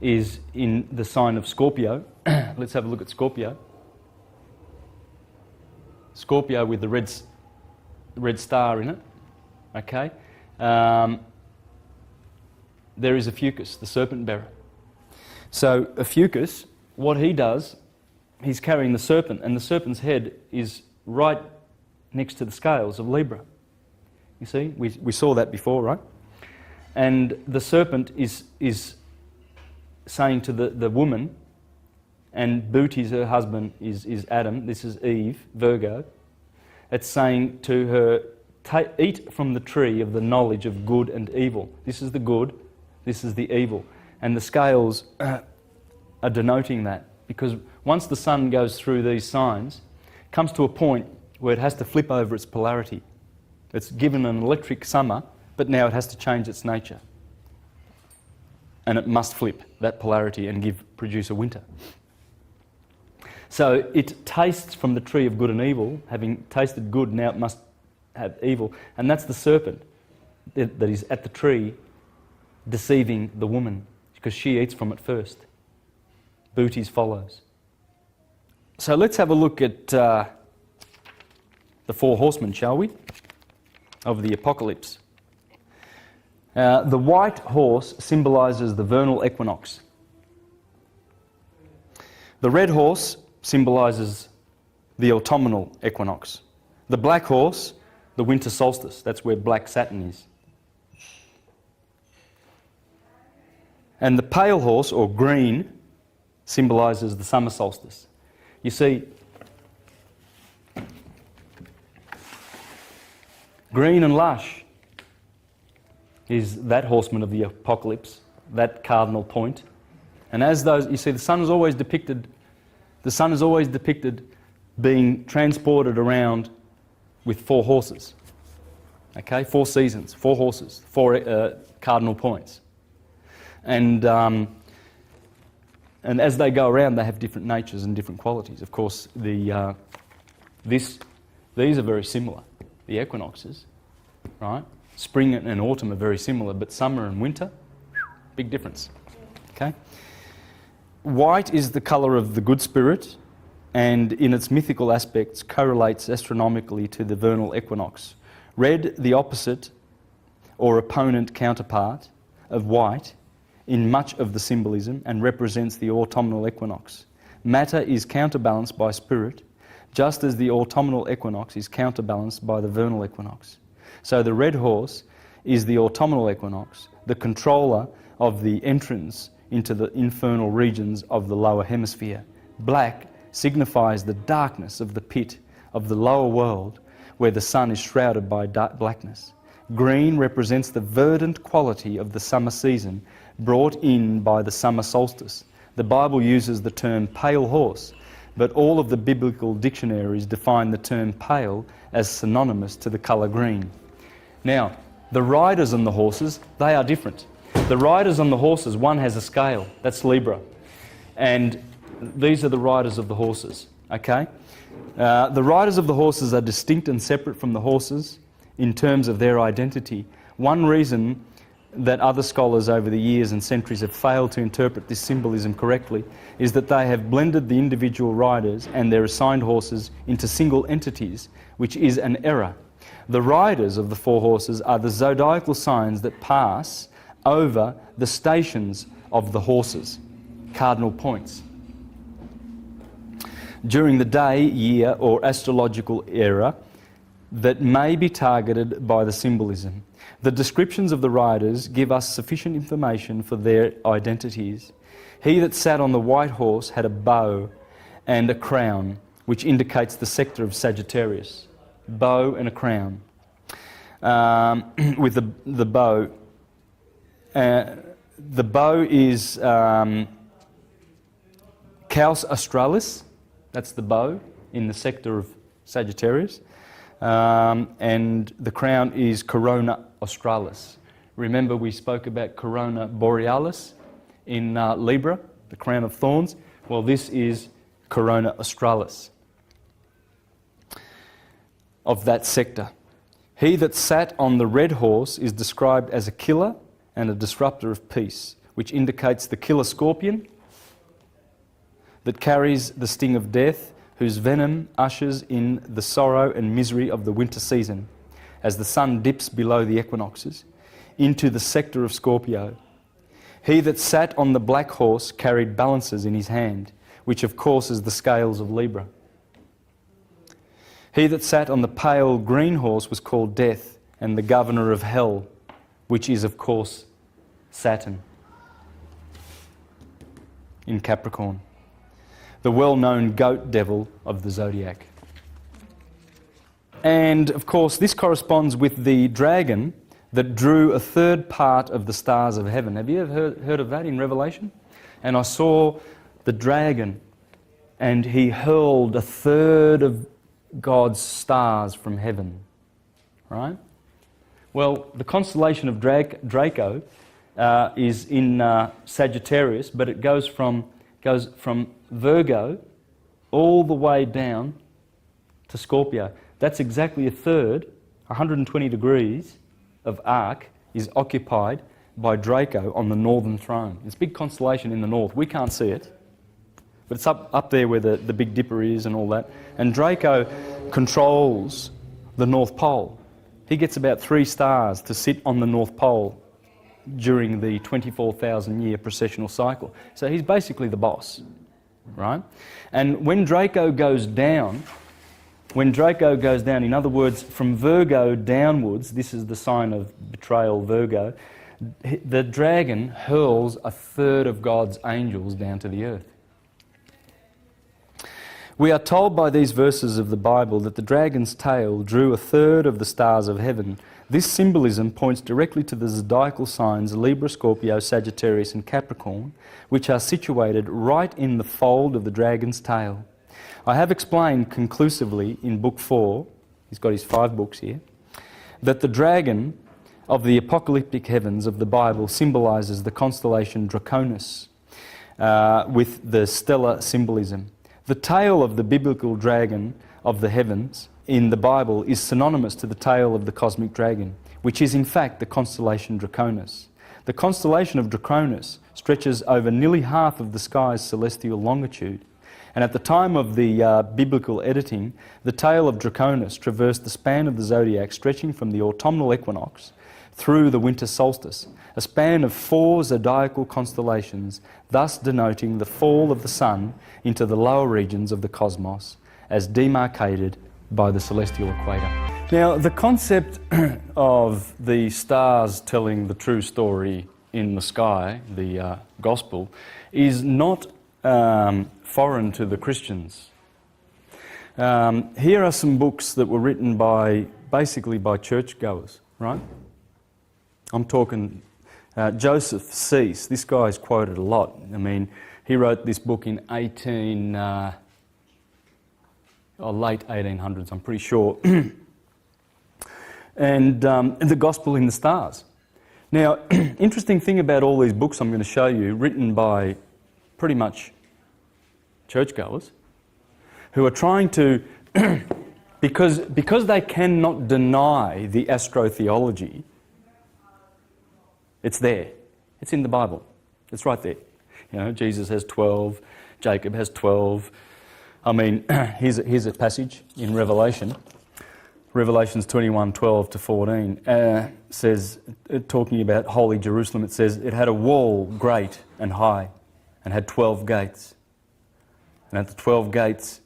is in the sign of Scorpio. Let's have a look at Scorpio. Scorpio with the red star in it. Okay. There is Ophiuchus, the serpent bearer. So Ophiuchus, what he does, he's carrying the serpent, and the serpent's head is right next to the scales of Libra. You see, we saw that before, right? And the serpent is saying to the woman, and Bootes, her husband, is Adam, this is Eve, Virgo. It's saying to her, eat from the tree of the knowledge of good and evil. This is the good, this is the evil. And the scales are denoting that, because once the sun goes through these signs, it comes to a point where it has to flip over its polarity. It's given an electric summer, but now it has to change its nature. And it must flip that polarity and produce a winter. So it tastes from the tree of good and evil. Having tasted good, now it must have evil. And that's the serpent that is at the tree deceiving the woman, because she eats from it first. Bootes follows. So let's have a look at the 4 horsemen, shall we, of the apocalypse. The white horse symbolises the vernal equinox. The red horse symbolises the autumnal equinox. The black horse, the winter solstice. That's where black Saturn is. And the pale horse, or green, symbolises the summer solstice. You see, green and lush is that horseman of the apocalypse, that cardinal point. And as those, you see, the sun is always depicted being transported around with 4 horses. Okay, 4 seasons, 4 horses, 4 cardinal points. And as they go around, they have different natures and different qualities. Of course, these are very similar, the equinoxes, right? Spring and autumn are very similar, but summer and winter, big difference. Okay? White is the colour of the good spirit, and in its mythical aspects correlates astronomically to the vernal equinox. Red, the opposite or opponent counterpart of white in much of the symbolism, and represents the autumnal equinox. Matter is counterbalanced by spirit, just as the autumnal equinox is counterbalanced by the vernal equinox. So the red horse is the autumnal equinox, the controller of the entrance into the infernal regions of the lower hemisphere. Black signifies the darkness of the pit of the lower world, where the sun is shrouded by blackness. Green represents the verdant quality of the summer season, brought in by the summer solstice. The Bible uses the term pale horse, but all of the biblical dictionaries define the term pale as synonymous to the colour green. Now, the riders on the horses, they are different. The riders on the horses, one has a scale, that's Libra. And these are the riders of the horses, okay? The riders of the horses are distinct and separate from the horses in terms of their identity. One reason that other scholars over the years and centuries have failed to interpret this symbolism correctly is that they have blended the individual riders and their assigned horses into single entities, which is an error. The riders of the 4 horses are the zodiacal signs that pass over the stations of the horses. cardinal points. During the day, year, or astrological era that may be targeted by the symbolism. The descriptions of the riders give us sufficient information for their identities. He that sat on the white horse had a bow and a crown, which indicates the sector of Sagittarius. Bow and a crown. With the bow. The bow is Caus Australis. That's the bow in the sector of Sagittarius. And the crown is Corona Australis. Remember we spoke about Corona Borealis in Libra, the crown of thorns? Well, this is Corona Australis of that sector. He that sat on the red horse is described as a killer and a disruptor of peace, which indicates the killer scorpion that carries the sting of death, whose venom ushers in the sorrow and misery of the winter season, as the sun dips below the equinoxes, into the sector of Scorpio. He that sat on the black horse carried balances in his hand, which of course is the scales of Libra. He that sat on the pale green horse was called Death, and the governor of hell, which is of course Saturn in Capricorn, the well-known goat devil of the zodiac. And of course this corresponds with the dragon that drew a third part of the stars of heaven. Have you ever heard of that in Revelation? And I saw the dragon, and he hurled a third of God's stars from heaven. Right? Well, the constellation of Draco is in Sagittarius, but it goes from Virgo all the way down to Scorpio. That's exactly a third, 120 degrees of arc is occupied by Draco on the northern throne. It's a big constellation in the north. We can't see it, but it's up there where the Big Dipper is and all that. And Draco controls the North Pole. He gets about 3 stars to sit on the North Pole during the 24,000-year precessional cycle. So he's basically the boss, right? And when Draco goes down, in other words, from Virgo downwards, this is the sign of betrayal, Virgo, the dragon hurls a third of God's angels down to the earth. We are told by these verses of the Bible that the dragon's tail drew a third of the stars of heaven. This symbolism points directly to the zodiacal signs Libra, Scorpio, Sagittarius and Capricorn, which are situated right in the fold of the dragon's tail. I have explained conclusively in Book 4, he's got his 5 books here, that the dragon of the apocalyptic heavens of the Bible symbolises the constellation Draconis with the stellar symbolism. The tail of the biblical dragon of the heavens in the Bible is synonymous to the tail of the cosmic dragon, which is in fact the constellation Draconis. The constellation of Draconis stretches over nearly half of the sky's celestial longitude, and at the time of the biblical editing, the tail of Draconis traversed the span of the zodiac stretching from the autumnal equinox through the winter solstice, a span of 4 zodiacal constellations, thus denoting the fall of the sun into the lower regions of the cosmos, as demarcated by the celestial equator. Now, the concept of the stars telling the true story in the sky, the gospel, is not foreign to the Christians. Here are some books that were written basically by churchgoers, right? I'm talking Joseph Cease. This guy's quoted a lot. I mean, he wrote this book in late 1800s, I'm pretty sure. And The Gospel in the Stars. Now, interesting thing about all these books I'm going to show you, written by pretty much churchgoers, who are trying to, because they cannot deny the astrotheology, it's there. It's in the Bible. It's right there. You know, Jesus has 12, Jacob has 12. I mean, here's a passage in Revelation. Revelations 21:12 to 14 says, talking about holy Jerusalem, it says, it had a wall great and high, and had 12 gates. And at the 12 gates,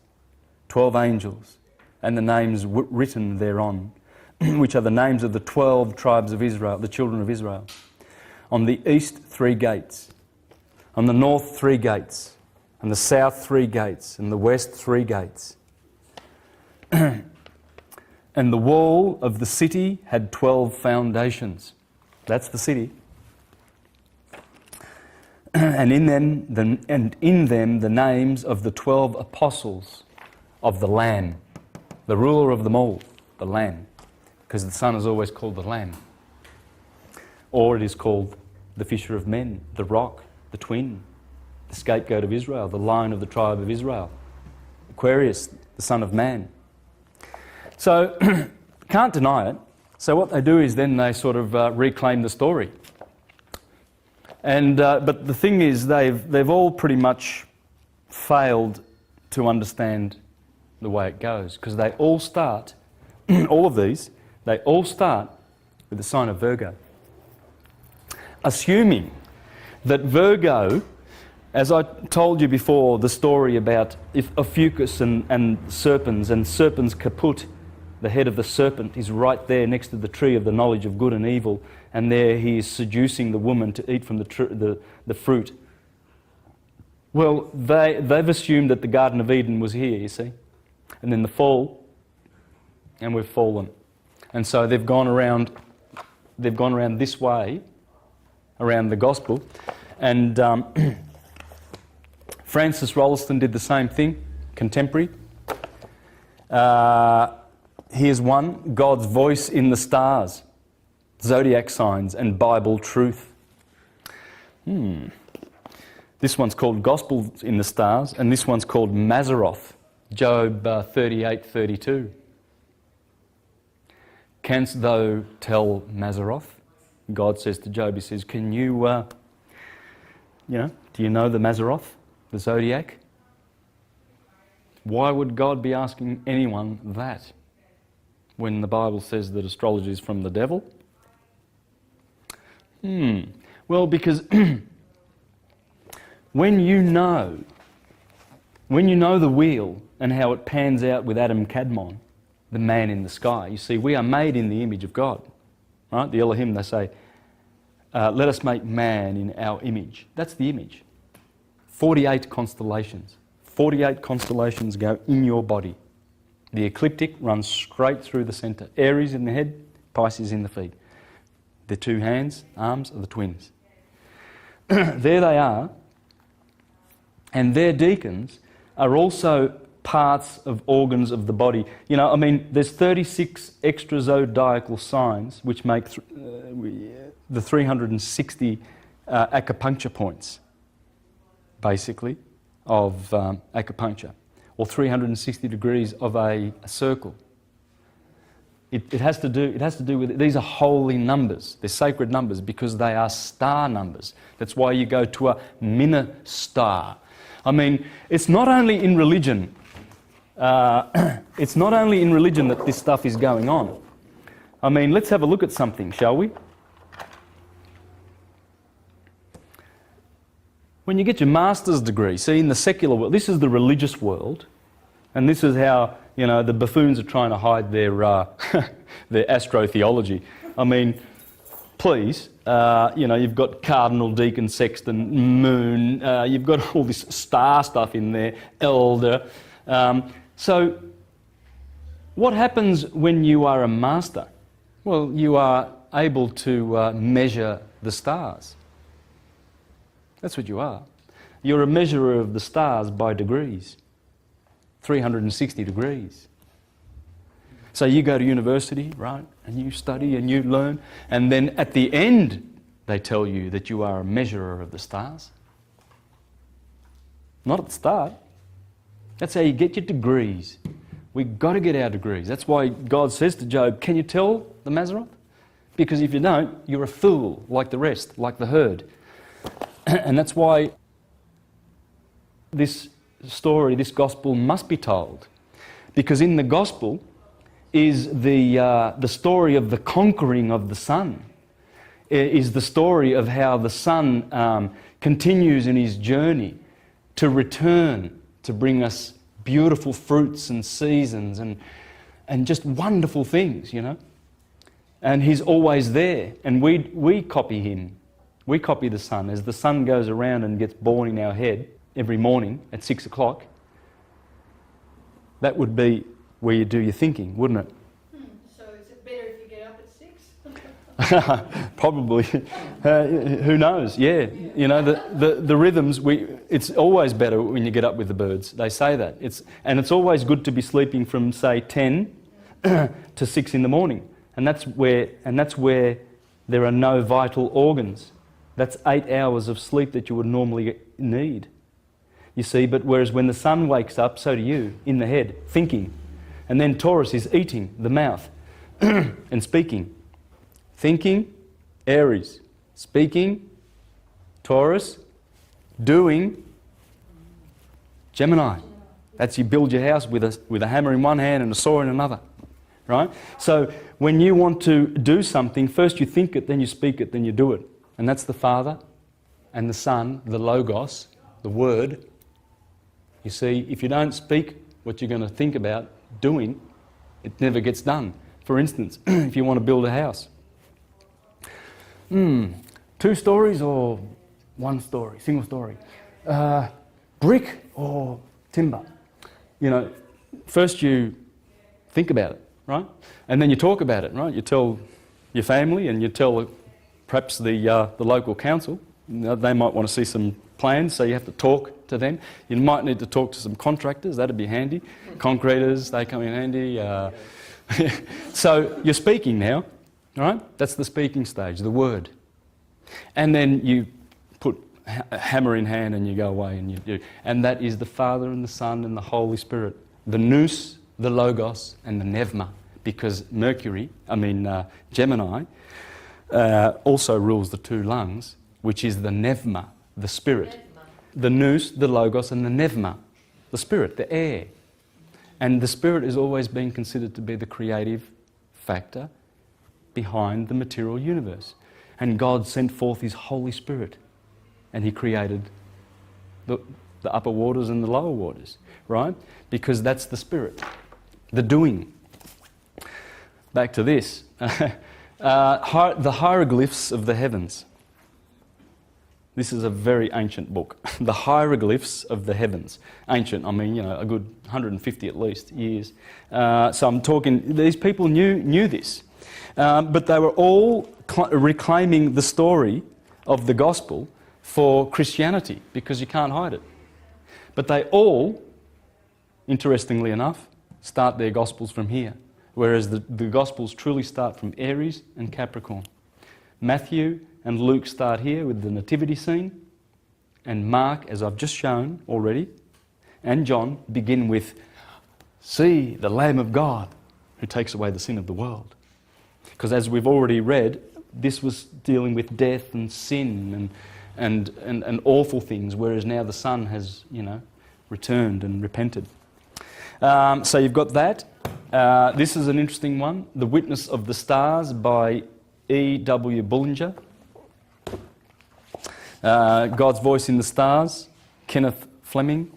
12 angels, and the names written thereon, which are the names of the 12 tribes of Israel, the children of Israel. On the east, 3 gates. On the north, 3 gates. On the south, 3 gates. And the west, 3 gates. And the wall of the city had 12 foundations. That's the city. And in them the names of the 12 apostles of the Lamb, the ruler of them all, the Lamb, because the Son is always called the Lamb. Or it is called the Fisher of Men, the Rock, the Twin, the Scapegoat of Israel, the Lion of the tribe of Israel, Aquarius, the Son of Man. So, can't deny it. So what they do is then they sort of reclaim the story. And but the thing is, they've all pretty much failed to understand the way it goes, because they all start, all of these, they all start with the sign of Virgo, assuming that Virgo, as I told you before, the story about Ophiuchus and serpent's caput, the head of the serpent, is right there next to the tree of the knowledge of good and evil, and there he is seducing the woman to eat from the fruit. Well, they've assumed that the Garden of Eden was here, you see, and then the fall, and we've fallen, and so they've gone around this way, around the gospel, and Francis Rolleston did the same thing, contemporary. Here's one, God's voice in the stars, zodiac signs and Bible truth. This one's called Gospel in the Stars, and this one's called Mazzaroth, Job 38:32. Canst thou tell Mazzaroth? God says to Job, he says, can you, do you know the Mazzaroth, the zodiac? Why would God be asking anyone that when the Bible says that astrology is from the devil? Well, because when you know the wheel and how it pans out with Adam Kadmon, the man in the sky, you see, we are made in the image of God. Right? The Elohim, they say, let us make man in our image. That's the image. 48 constellations. 48 constellations go in your body. The ecliptic runs straight through the centre. Aries in the head, Pisces in the feet. The 2 hands, arms are the twins. There they are. And their deacons are also parts of organs of the body. You know, I mean, there's 36 extra zodiacal signs which make the 360 acupuncture points, basically, of acupuncture, or 360 degrees of a circle. It has to do with it. These are holy numbers. They're sacred numbers because they are star numbers. That's why you go to a minor star. I mean, it's not only in religion. It's not only in religion that this stuff is going on. I mean, let's have a look at something, shall we? When you get your master's degree, see, in the secular world, this is the religious world, and this is how, you know, the buffoons are trying to hide their their astrotheology. I mean, please, you know, you've got cardinal, deacon, sexton, moon, you've got all this star stuff in there, elder. So what happens when you are a master? Well, you are able to measure the stars. That's what you are. You're a measurer of the stars by degrees, 360 degrees. So you go to university, right, and you study and you learn, and then at the end they tell you that you are a measurer of the stars. Not at the start. That's how you get your degrees. We've got to get our degrees. That's why God says to Job, can you tell the Mazzaroth? Because if you don't, you're a fool like the rest, like the herd. And that's why this story, this gospel must be told. Because in the gospel is the story of the conquering of the Son. is the story of how the Son continues in his journey to return, to bring us beautiful fruits and seasons and just wonderful things, you know. And he's always there, and we copy him. We copy the Son. As the sun goes around and gets born in our head every morning at 6 o'clock, that would be where you do your thinking, wouldn't it? So is it better if you get up at 6? Probably. Who knows? Yeah. You know, the rhythms, it's always better when you get up with the birds. They say that. It's always good to be sleeping from, say, 10 to 6 in the morning. And that's where there are no vital organs. That's 8 hours of sleep that you would normally need. You see, but whereas when the sun wakes up, so do you, in the head, thinking. And then Taurus is eating, the mouth, and speaking. Thinking, Aries. Speaking, Taurus. Doing, Gemini. That's you build your house with a hammer in one hand and a saw in another. Right? So when you want to do something, first you think it, then you speak it, then you do it. And that's the Father and the Son, the Logos, the Word. You see, if you don't speak what you're going to think about doing, it never gets done. For instance, if you want to build a house. 2 stories or 1 story, single story? Brick or timber? You know, first you think about it, right? And then you talk about it, right? You tell your family and you tell perhaps the local council. They might want to see some plans, so you have to talk to them. You might need to talk to some contractors, that'd be handy. Concreters, they come in handy. So you're speaking now, right? That's the speaking stage, the word. And then you put a hammer in hand and you go away and you do. And that is the Father and the Son and the Holy Spirit. The nous, the logos and the pneuma. Because Gemini, also rules the 2 lungs, which is the pneuma, the spirit. The nous, the logos, and the pneuma, the spirit, the air. And the spirit has always been considered to be the creative factor behind the material universe. And God sent forth His Holy Spirit, and He created the upper waters and the lower waters, right? Because that's the spirit, the doing. Back to this. The hieroglyphs of the heavens. This is a very ancient book. The hieroglyphs of the heavens. Ancient, a good 150 at least years. So I'm talking, these people knew this. But they were all reclaiming the story of the gospel for Christianity, because you can't hide it. But they all, interestingly enough, start their gospels from here. Whereas the Gospels truly start from Aries and Capricorn. Matthew and Luke start here with the nativity scene, and Mark, as I've just shown already, and John begin with, "See the Lamb of God who takes away the sin of the world." Because as we've already read, this was dealing with death and sin and awful things, whereas now the Son has, returned and repented. So you've got that. This is an interesting one. The Witness of the Stars by E.W. Bullinger. God's Voice in the Stars, Kenneth Fleming.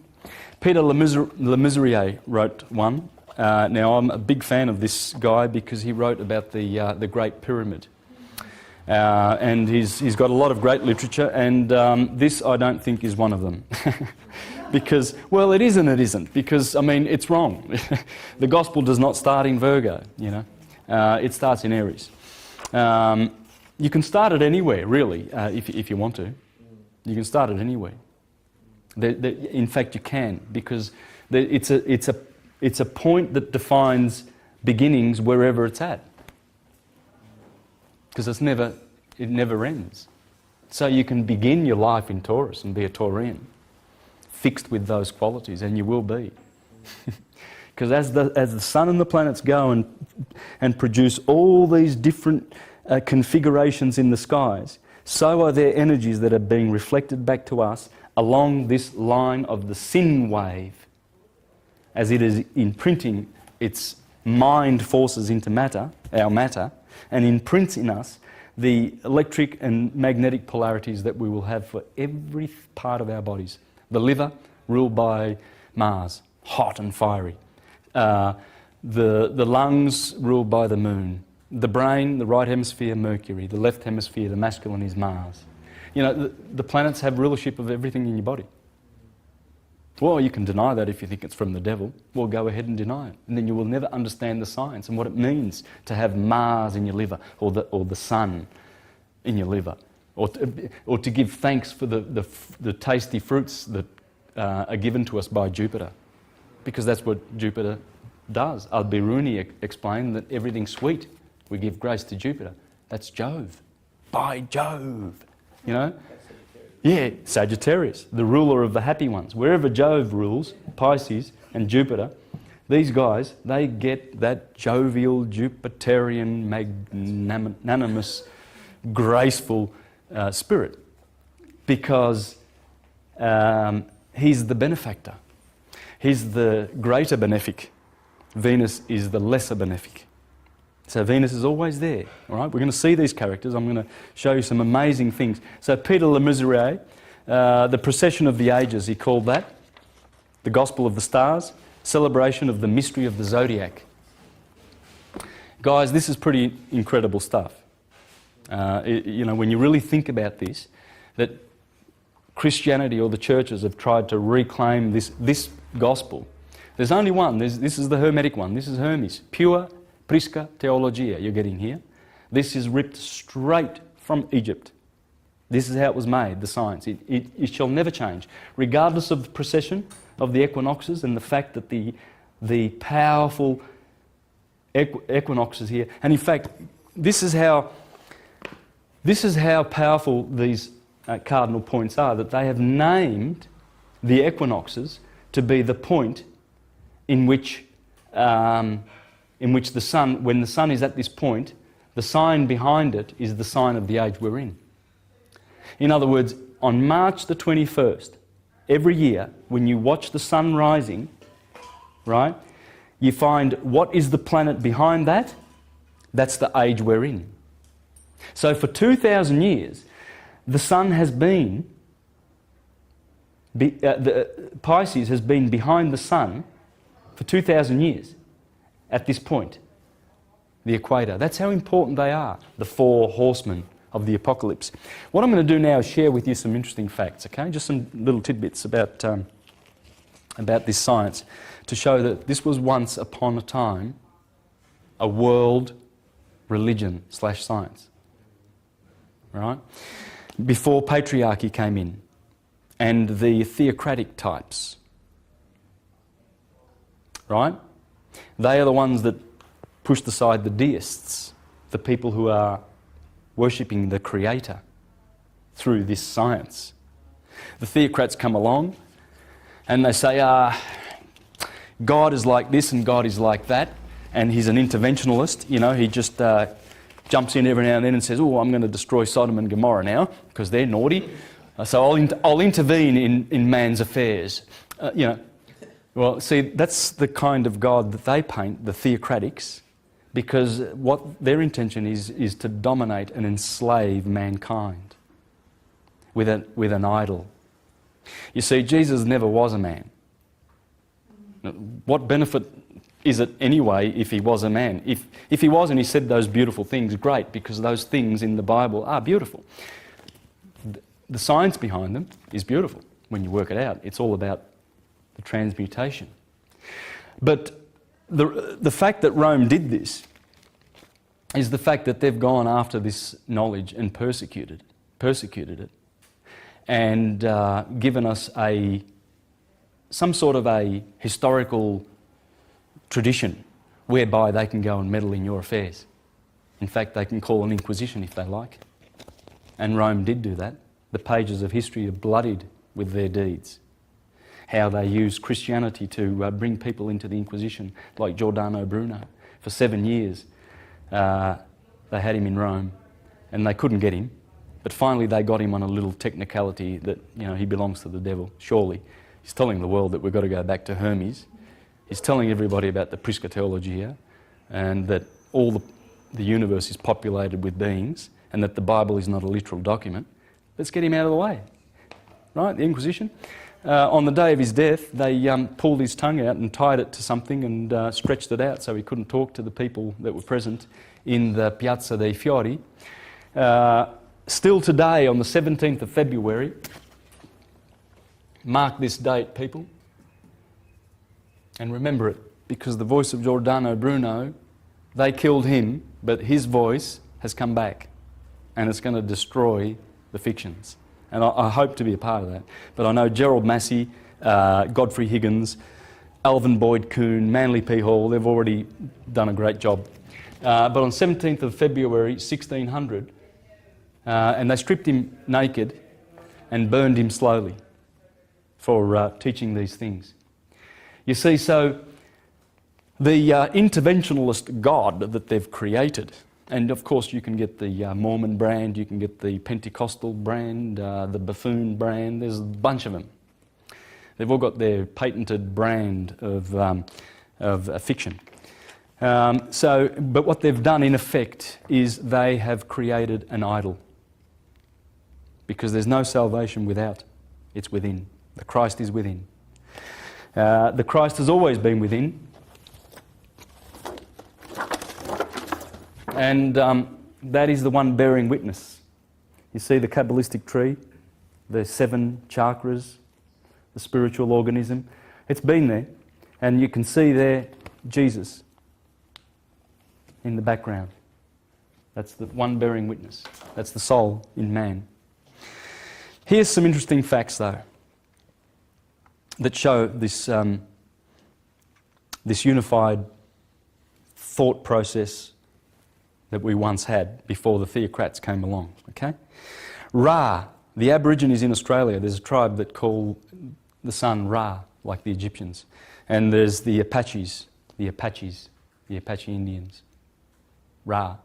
Peter Le Mesurier wrote one. Now I'm a big fan of this guy because he wrote about the Great Pyramid. And he's got a lot of great literature, and this I don't think is one of them. Because, well, it is and it isn't, because, it's wrong. The gospel does not start in Virgo, it starts in Aries. You can start it anywhere, really, if you want to. You can start it anywhere. In fact, you can, because it's a point that defines beginnings wherever it's at. Because it never ends. So you can begin your life in Taurus and be a Taurian, fixed with those qualities, and you will be. Because as the sun and the planets go and produce all these different configurations in the skies, so are there energies that are being reflected back to us along this line of the sin wave, as it is imprinting its mind forces into matter, our matter, and imprints in us the electric and magnetic polarities that we will have for every part of our bodies. The liver, ruled by Mars, hot and fiery. The lungs, ruled by the moon. The brain, the right hemisphere, Mercury. The left hemisphere, the masculine, is Mars. You know, the planets have rulership of everything in your body. Well, you can deny that if you think it's from the devil. Well, go ahead and deny it. And then you will never understand the science and what it means to have Mars in your liver, or the sun in your liver, or to give thanks for the tasty fruits that are given to us by Jupiter, because that's what Jupiter does. Al-Biruni explained that everything's sweet. We give grace to Jupiter. That's Jove. By Jove, you know? Yeah, Sagittarius, the ruler of the happy ones. Wherever Jove rules, Pisces and Jupiter, these guys, they get that jovial, Jupiterian, magnanimous, graceful spirit, because he's the benefactor. He's the greater benefic. Venus is the lesser benefic. So Venus is always there, all right? We're going to see these characters. I'm going to show you some amazing things. So Peter Le Mesurier, the procession of the ages, he called that. The gospel of the stars, celebration of the mystery of the zodiac. Guys, this is pretty incredible stuff. You know, when you really think about this, that Christianity or the churches have tried to reclaim this gospel. There's only one. This is the Hermetic one. This is Hermes, pure Prisca Theologia you're getting here. This is ripped straight from Egypt. This is how it was made, the science. It shall never change, regardless of the precession of the equinoxes and the fact that the powerful equinoxes here. And in fact, this is how powerful these cardinal points are, that they have named the equinoxes to be the point in which the sun, when the sun is at this point, the sign behind it is the sign of the age we're in. In other words, on March the 21st, every year, when you watch the sun rising, right, you find what is the planet behind that? That's the age we're in. So for 2,000 years, the sun has been, Pisces has been behind the sun for 2,000 years. At this point, the equator. That's how important they are, the four horsemen of the apocalypse. What I'm going to do now is share with you some interesting facts, okay? Just some little tidbits about this science to show that this was once upon a time a world religion / science, right? Before patriarchy came in and the theocratic types, right? They are the ones that pushed aside the deists, the people who are worshipping the Creator through this science. The theocrats come along and they say, God is like this and God is like that, and he's an interventionalist. You know, he just jumps in every now and then and says, oh, I'm going to destroy Sodom and Gomorrah now because they're naughty. So I'll intervene in man's affairs. You know. Well, see, that's the kind of God that they paint, the theocratics, because what their intention is to dominate and enslave mankind with an idol. You see, Jesus never was a man. What benefit is it anyway if he was a man? If he was and he said those beautiful things, great, because those things in the Bible are beautiful. The science behind them is beautiful when you work it out. It's all about the transmutation. But the fact that Rome did this is the fact that they've gone after this knowledge and persecuted it, and given us some sort of a historical tradition whereby they can go and meddle in your affairs. In fact, they can call an inquisition if they like. And Rome did do that. The pages of history are bloodied with their deeds. How they used Christianity to bring people into the Inquisition, like Giordano Bruno. For 7 years, they had him in Rome, and they couldn't get him. But finally, they got him on a little technicality that, you know, he belongs to the devil, surely. He's telling the world that we've got to go back to Hermes. He's telling everybody about the Prisca Theologia, and that all the universe is populated with beings, and that the Bible is not a literal document. Let's get him out of the way. Right, the Inquisition. On the day of his death, they pulled his tongue out and tied it to something and stretched it out so he couldn't talk to the people that were present in the Piazza dei Fiori. Still today, on the 17th of February, mark this date, people, and remember it, because the voice of Giordano Bruno, they killed him, but his voice has come back, and it's going to destroy the fictions. And I hope to be a part of that. But I know Gerald Massey, Godfrey Higgins, Alvin Boyd Kuhn, Manly P. Hall, they've already done a great job. But on 17th of February 1600, and they stripped him naked and burned him slowly for teaching these things. You see, so the interventionalist God that they've created, and of course you can get the Mormon brand, you can get the Pentecostal brand, the buffoon brand, there's a bunch of them. They've all got their patented brand of fiction. But what they've done in effect is they have created an idol. Because there's no salvation without, it's within. The Christ is within. The Christ has always been within. And that is the one bearing witness. You see the Kabbalistic tree, the 7 chakras, the spiritual organism. It's been there. And you can see there Jesus in the background. That's the one bearing witness. That's the soul in man. Here's some interesting facts, though, that show this, this unified thought process that we once had before the theocrats came along. Okay, Ra, the Aborigines in Australia, there's a tribe that call the sun Ra, like the Egyptians, and there's the Apache Indians, Ra.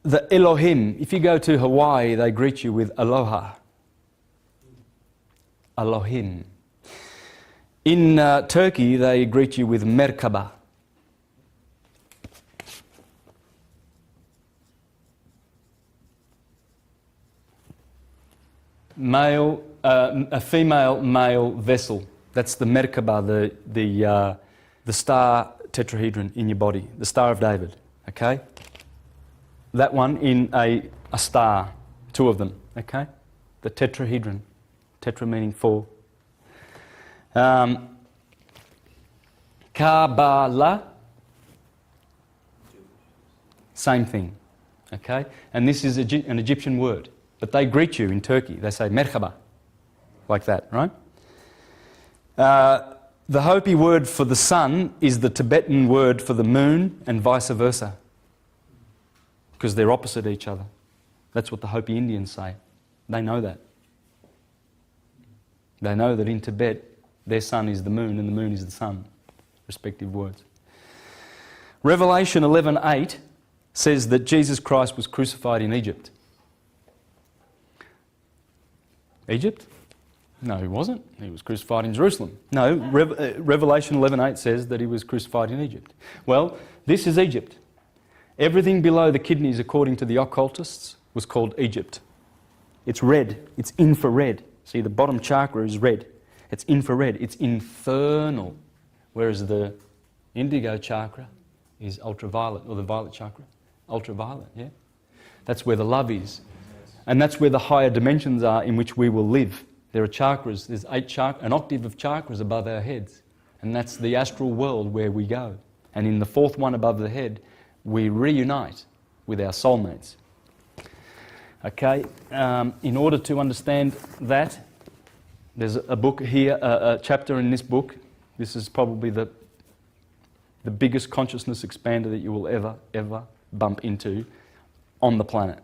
The Elohim, if you go to Hawaii, they greet you with Aloha. Elohim. In Turkey, they greet you with Merkaba. Male, a female male vessel. That's the Merkaba, the star tetrahedron in your body, the Star of David. Okay. That one in a star, 2 of them, okay? The tetrahedron, tetra meaning 4. Kabbalah, same thing, okay? And this is an Egyptian word, but they greet you in Turkey. They say merhaba, like that, right? The Hopi word for the sun is the Tibetan word for the moon, and vice versa. Because they're opposite each other. That's what the Hopi Indians say. They know that. They know that in Tibet, their sun is the moon and the moon is the sun, respective words. Revelation 11:8 says that Jesus Christ was crucified in Egypt. Egypt? No, he wasn't. He was crucified in Jerusalem. No, Revelation 11:8 says that he was crucified in Egypt. Well, this is Egypt. Everything below the kidneys, according to the occultists, was called Egypt. It's red. It's infrared. See, the bottom chakra is red. It's infrared. It's infernal. Whereas the indigo chakra is ultraviolet, or the violet chakra. Ultraviolet, yeah? That's where the love is. And that's where the higher dimensions are in which we will live. There are chakras. There's 8 chakras, an octave of chakras above our heads. And that's the astral world where we go. And in the 4th one above the head, we reunite with our soulmates. Okay, in order to understand that, there's a book here, a chapter in this book. This is probably the biggest consciousness expander that you will ever bump into on the planet.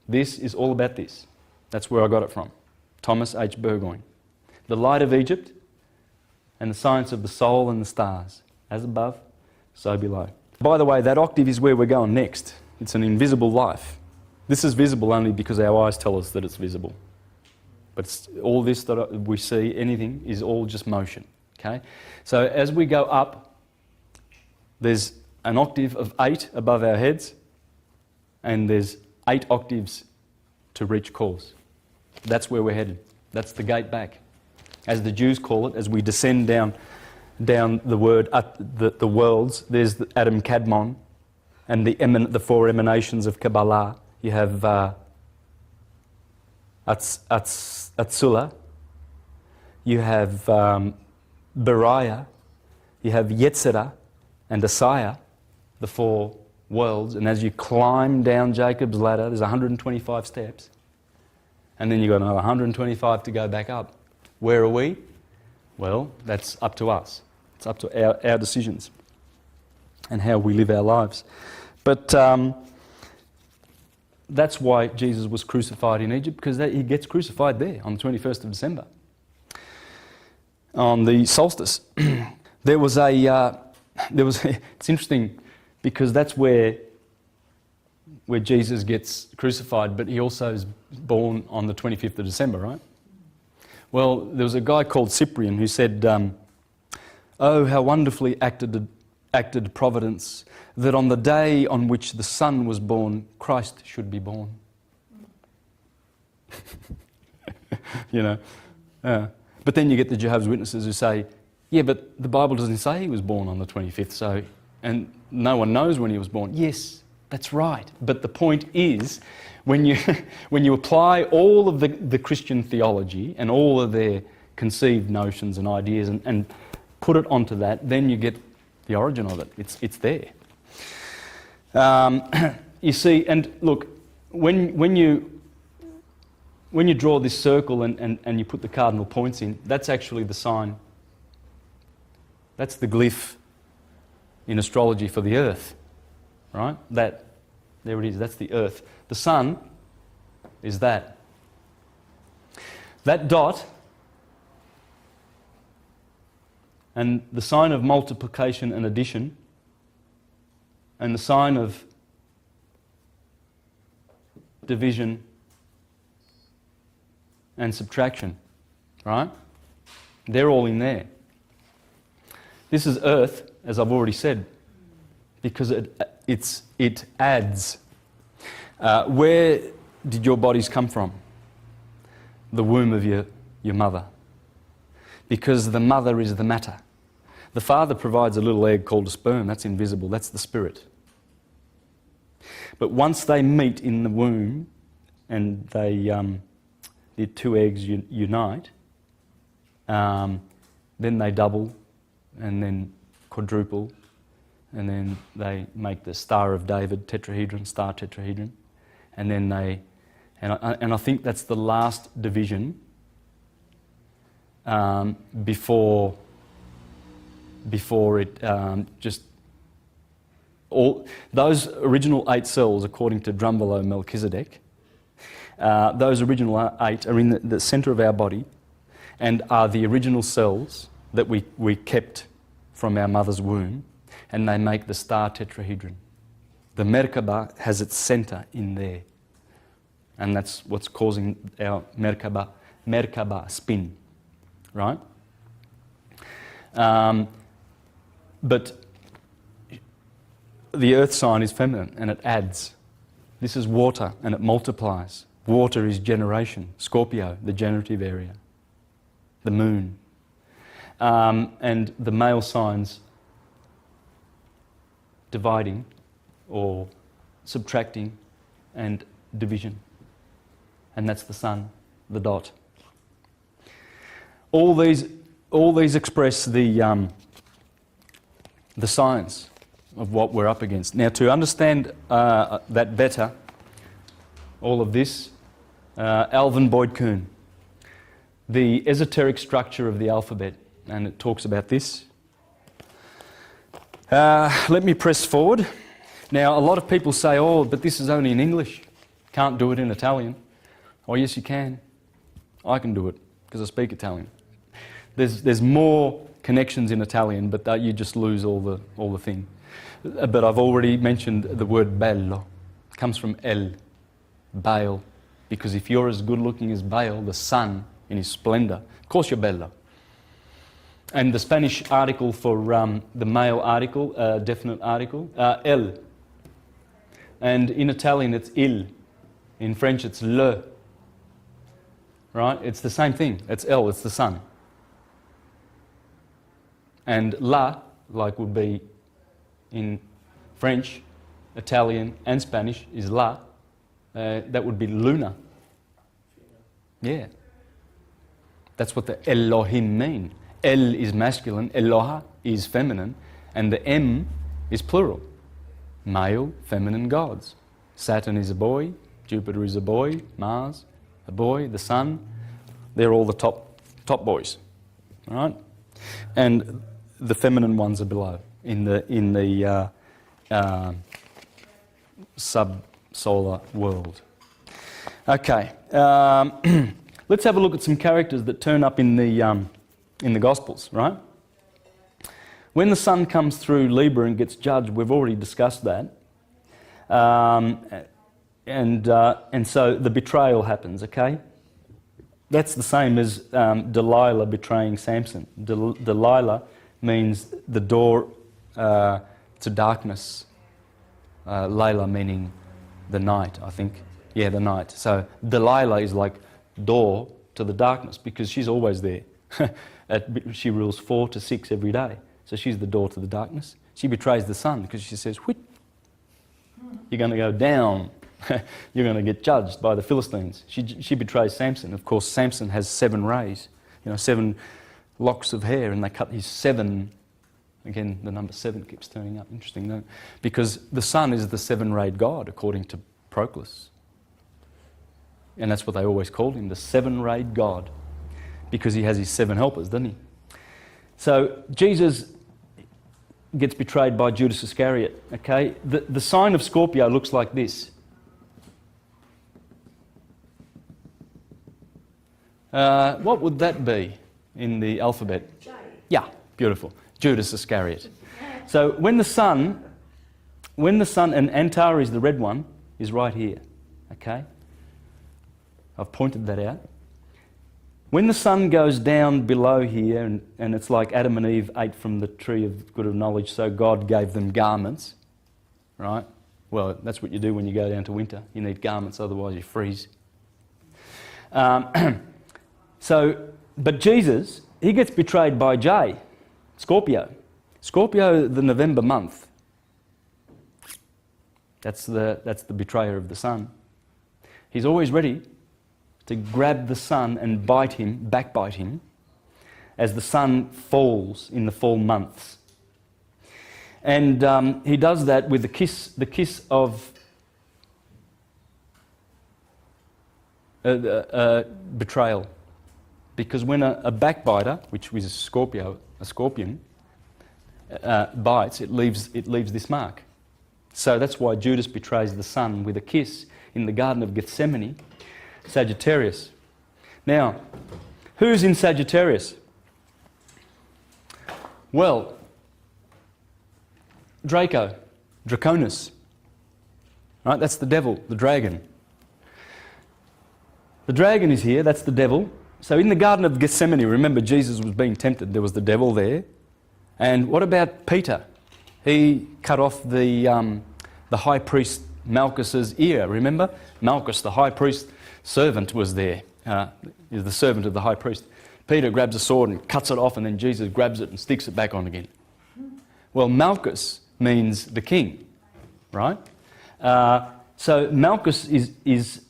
This is all about this. That's where I got it from. Thomas H. Burgoyne. The light of Egypt and the science of the soul and the stars. As above, so below. By the way, that octave is where we're going next. It's an invisible life. This is visible only because our eyes tell us that it's visible. But all this that we see, anything, is all just motion. Okay? So as we go up, there's an octave of 8 above our heads, and there's 8 octaves to reach chorus. That's where we're headed. That's the gate back. As the Jews call it, as we descend down the word, the worlds, there's the Adam Kadmon and the 4 emanations of Kabbalah. You have Atzula, you have Beriah, you have Yetzirah and Asaya, the 4 worlds. And as you climb down Jacob's ladder, there's 125 steps. And then you've got another 125 to go back up. Where are we? Well, that's up to us. It's up to our decisions and how we live our lives. But that's why Jesus was crucified in Egypt, because he gets crucified there on the 21st of December. On the solstice. It's interesting because that's where Jesus gets crucified, but he also is born on the 25th of December, right? Well, there was a guy called Cyprian who said, "Oh, how wonderfully acted Providence, that on the day on which the Son was born, Christ should be born." You know. But then you get the Jehovah's Witnesses who say, "Yeah, but the Bible doesn't say he was born on the 25th, and no one knows when he was born." Yes, that's right. But the point is, when you apply all of the Christian theology and all of their conceived notions and ideas and put it onto that, then you get the origin of it. It's there. You see, and look, when you draw this circle and you put the cardinal points in, that's actually the sign. That's the glyph in astrology for the Earth, right? There it is, that's the Earth. The Sun is that. That dot, and the sign of multiplication and addition, and the sign of division and subtraction, right? They're all in there. This is Earth, as I've already said, because it adds. Where did your bodies come from? The womb of your mother. Because the mother is the matter. The father provides a little egg called a sperm. That's invisible. That's the spirit. But once they meet in the womb and the 2 eggs unite, then they double and then quadruple, and then they make the Star of David tetrahedron, star tetrahedron, and then I think that's the last division before it just all those original 8 cells, according to Drumbelow Melchizedek. Those original 8 are in the centre of our body and are the original cells that we kept from our mother's womb, and they make the star tetrahedron. The Merkaba has its centre in there, and that's what's causing our Merkaba spin, right? But the earth sign is feminine and it adds. This is water and it multiplies. Water is generation, Scorpio, the generative area, the moon. And the male signs dividing or subtracting and division. And that's the sun, the dot. All these express the science of what we're up against. Now, to understand that better, all of this, Alvin Boyd Kuhn, the esoteric structure of the alphabet, and it talks about this. Let me press forward. Now, a lot of people say, "Oh, but this is only in English. Can't do it in Italian." Oh, yes, you can. I can do it because I speak Italian. There's more connections in Italian, but you just lose all the thing. But I've already mentioned the word bello. It comes from el, Baal, because if you're as good looking as Baal, the sun in his splendor, of course you're bello. And the Spanish article for the male article, definite article, el. And in Italian it's il. In French it's le. Right? It's the same thing. It's el, it's the sun. And la, like would be in French, Italian and Spanish, is la. That would be luna. Yeah. That's what the Elohim mean. El is masculine, Eloha is feminine, and the M is plural. Male, feminine gods. Saturn is a boy, Jupiter is a boy, Mars, a boy, the sun. They're all the top boys, all right? And the feminine ones are below in the sub-solar world. Okay, let's have a look at some characters that turn up in the Gospels, right? When the sun comes through Libra and gets judged, we've already discussed that. And so the betrayal happens, okay? That's the same as Delilah betraying Samson. Delilah means the door to darkness. Layla meaning the night, I think. Yeah, the night. So Delilah is like door to the darkness because she's always there. She rules 4 to 6 every day. So she's the door to the darkness. She betrays the sun because she says, "Whit, you're going to go down. You're going to get judged by the Philistines." She betrays Samson. Of course, Samson has 7 rays, 7 locks of hair, and they cut his 7. Again, the number 7 keeps turning up. Interesting, no? Because the sun is the 7-rayed God, according to Proclus. And that's what they always called him, the 7-rayed God, because he has his 7 helpers, doesn't he? So Jesus gets betrayed by Judas Iscariot, okay? The sign of Scorpio looks like this. What would that be in the alphabet? J. Yeah, beautiful. Judas Iscariot. So when the sun, and Antares, the red one, is right here, okay? I've pointed that out. When the sun goes down below here, and it's like Adam and Eve ate from the tree of good of knowledge, so God gave them garments, right? Well, that's what you do when you go down to winter. You need garments, otherwise you freeze. But Jesus, he gets betrayed by J, Scorpio. Scorpio, the November month. That's the betrayer of the sun. He's always ready to grab the sun and backbite him, as the sun falls in the fall months. And he does that with the kiss of betrayal. Because when a backbiter, which was a scorpion, bites, it leaves this mark. So that's why Judas betrays the sun with a kiss in the Garden of Gethsemane, Sagittarius. Now, who's in Sagittarius? Well, Draconus. Right, that's the devil, the dragon. The dragon is here, that's the devil. So in the Garden of Gethsemane, remember Jesus was being tempted, there was the devil there. And what about Peter? He cut off the high priest Malchus's ear, remember? Malchus, the high priest servant, was there. Is the servant of the high priest. Peter grabs a sword and cuts it off, and then Jesus grabs it and sticks it back on again. Well, Malchus means the king, right? So Malchus is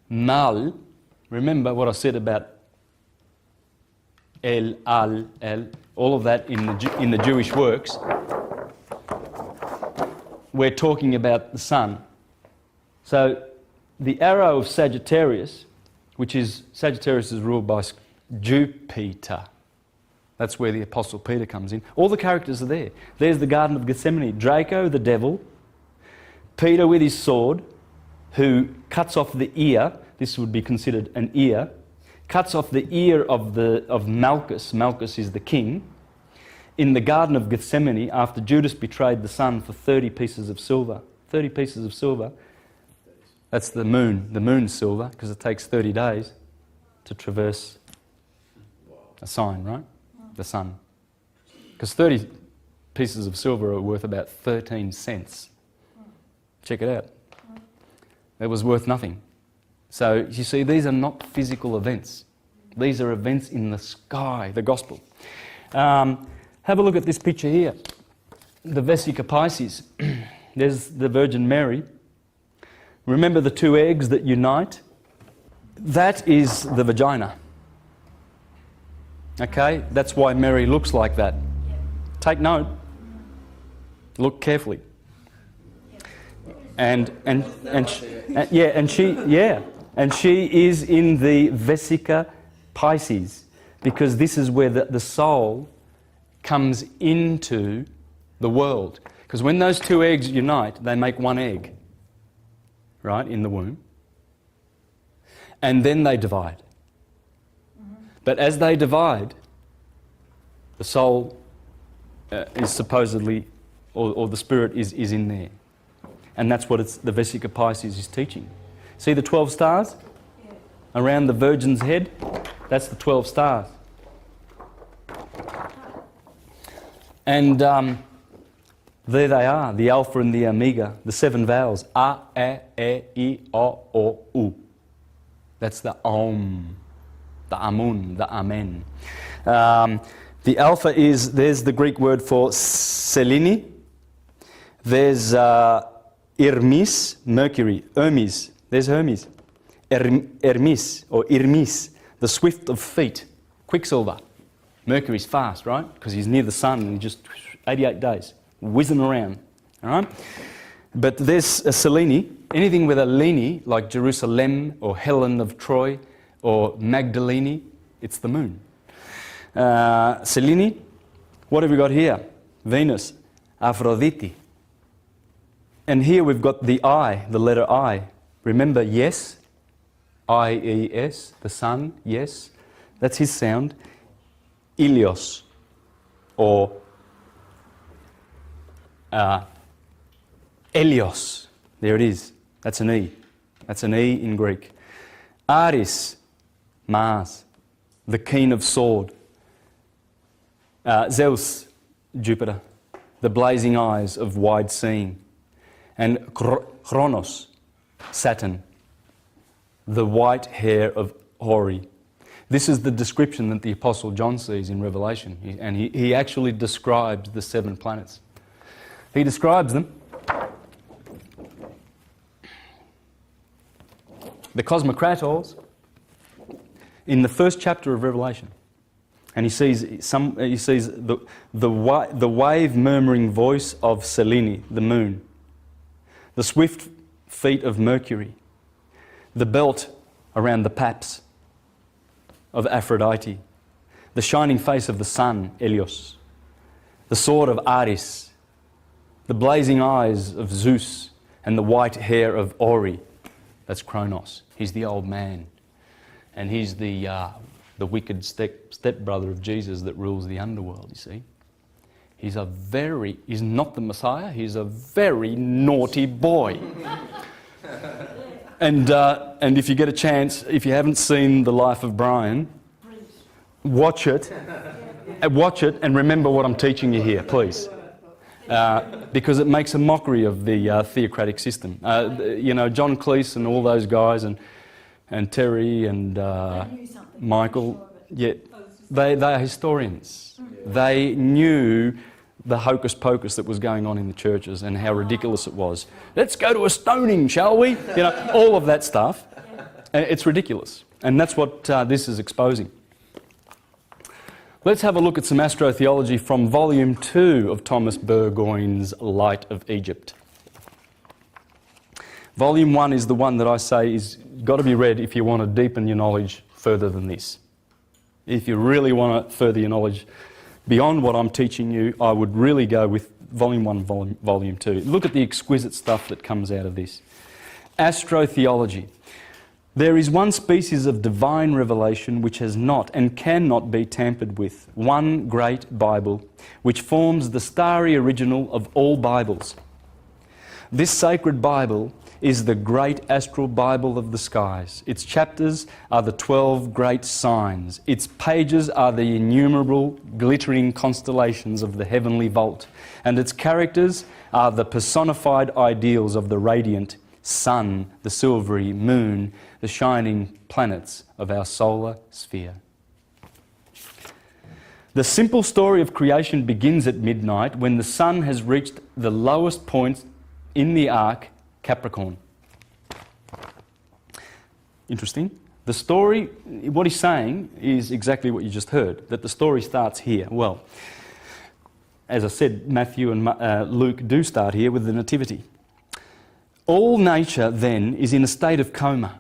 Mal. Remember what I said about El, Al, El, all of that in the Jewish works. We're talking about the sun. So the arrow of Sagittarius, Sagittarius is ruled by Jupiter. That's where the Apostle Peter comes in. All the characters are there. There's the Garden of Gethsemane. Draco, the devil. Peter with his sword, who cuts off the ear. This would be considered an ear. Cuts off the ear of Malchus. Malchus is the king. In the Garden of Gethsemane, after Judas betrayed the sun for 30 pieces of silver. 30 pieces of silver. That's the moon's silver, because it takes 30 days to traverse a sign, right? The sun. Because 30 pieces of silver are worth about 13 cents. Check it out. It was worth nothing. So you see, these are not physical events. These are events in the sky, the gospel. Have a look at this picture here. The Vesica Pisces. There's the Virgin Mary. Remember the two eggs that unite? That is the vagina. Okay? That's why Mary looks like that. Take note. Look carefully. And she is in the Vesica Pisces, because this is where the soul comes into the world. Because when those two eggs unite, they make one egg, right, in the womb. And then they divide. But as they divide, the soul is supposedly, or the spirit is in there. And that's what the Vesica Pisces is teaching. See the 12 stars around the Virgin's head? That's the 12 stars. And there they are, the Alpha and the Omega, the 7 vowels. A, E, I, O, U. That's the Om, the Amun, the Amen. The Alpha is, there's the Greek word for Selene. There's Hermes, Mercury, Hermes. There's Hermes. Hermes, or Irmis, the swift of feet. Quicksilver. Mercury's fast, right? Because he's near the sun and just 88 days, whizzing around, all right? But there's a Selene, anything with a Leni, like Jerusalem or Helen of Troy or Magdalene, it's the moon. Selene, what have we got here? Venus, Aphrodite. And here we've got the I, the letter I. Remember, yes, I-E-S, the sun, yes. That's his sound. Ilios, or Elios. There it is. That's an E. That's an E in Greek. Aris, Mars, the keen of sword. Zeus, Jupiter, the blazing eyes of wide seeing. And Chronos, Saturn, the white hair of Hori. This is the description that the Apostle John sees in Revelation. And he actually describes the 7 planets. He describes them. The Cosmocrators in the first chapter of Revelation. And he sees the wave murmuring voice of Selene, the moon. The swift feet of Mercury. The belt around the paps of Aphrodite, the shining face of the sun, Helios, the sword of Ares, the blazing eyes of Zeus, and the white hair of Ori. That's Kronos. He's the old man, and he's the wicked stepbrother of Jesus that rules the underworld, you see. He's not the Messiah, he's a very naughty boy. And if you get a chance, if you haven't seen The Life of Brian, watch it. Watch it and remember what I'm teaching you here, please. Because it makes a mockery of the theocratic system. John Cleese and all those guys, and Terry and Michael, they are historians. They knew the hocus pocus that was going on in the churches and how ridiculous it was. Let's go to a stoning, shall we? All of that stuff. It's ridiculous. And that's what this is exposing. Let's have a look at some astrotheology from Volume 2 of Thomas Burgoyne's Light of Egypt. Volume 1 is the one that I say is got to be read if you want to deepen your knowledge further than this. If you really want to further your knowledge beyond what I'm teaching you, I would really go with Volume 1, Volume 2. Look at the exquisite stuff that comes out of this. Astrotheology. There is one species of divine revelation which has not and cannot be tampered with. One great Bible, which forms the starry original of all Bibles. This sacred Bible is the great astral Bible of the skies. Its chapters are the 12 great signs. Its pages are the innumerable glittering constellations of the heavenly vault. And its characters are the personified ideals of the radiant sun, the silvery moon, the shining planets of our solar sphere. The simple story of creation begins at midnight when the sun has reached the lowest point in the arc, Capricorn. Interesting. The story, what he's saying is exactly what you just heard, that the story starts here. Well, as I said, Matthew and Luke do start here with the Nativity. All nature then is in a state of coma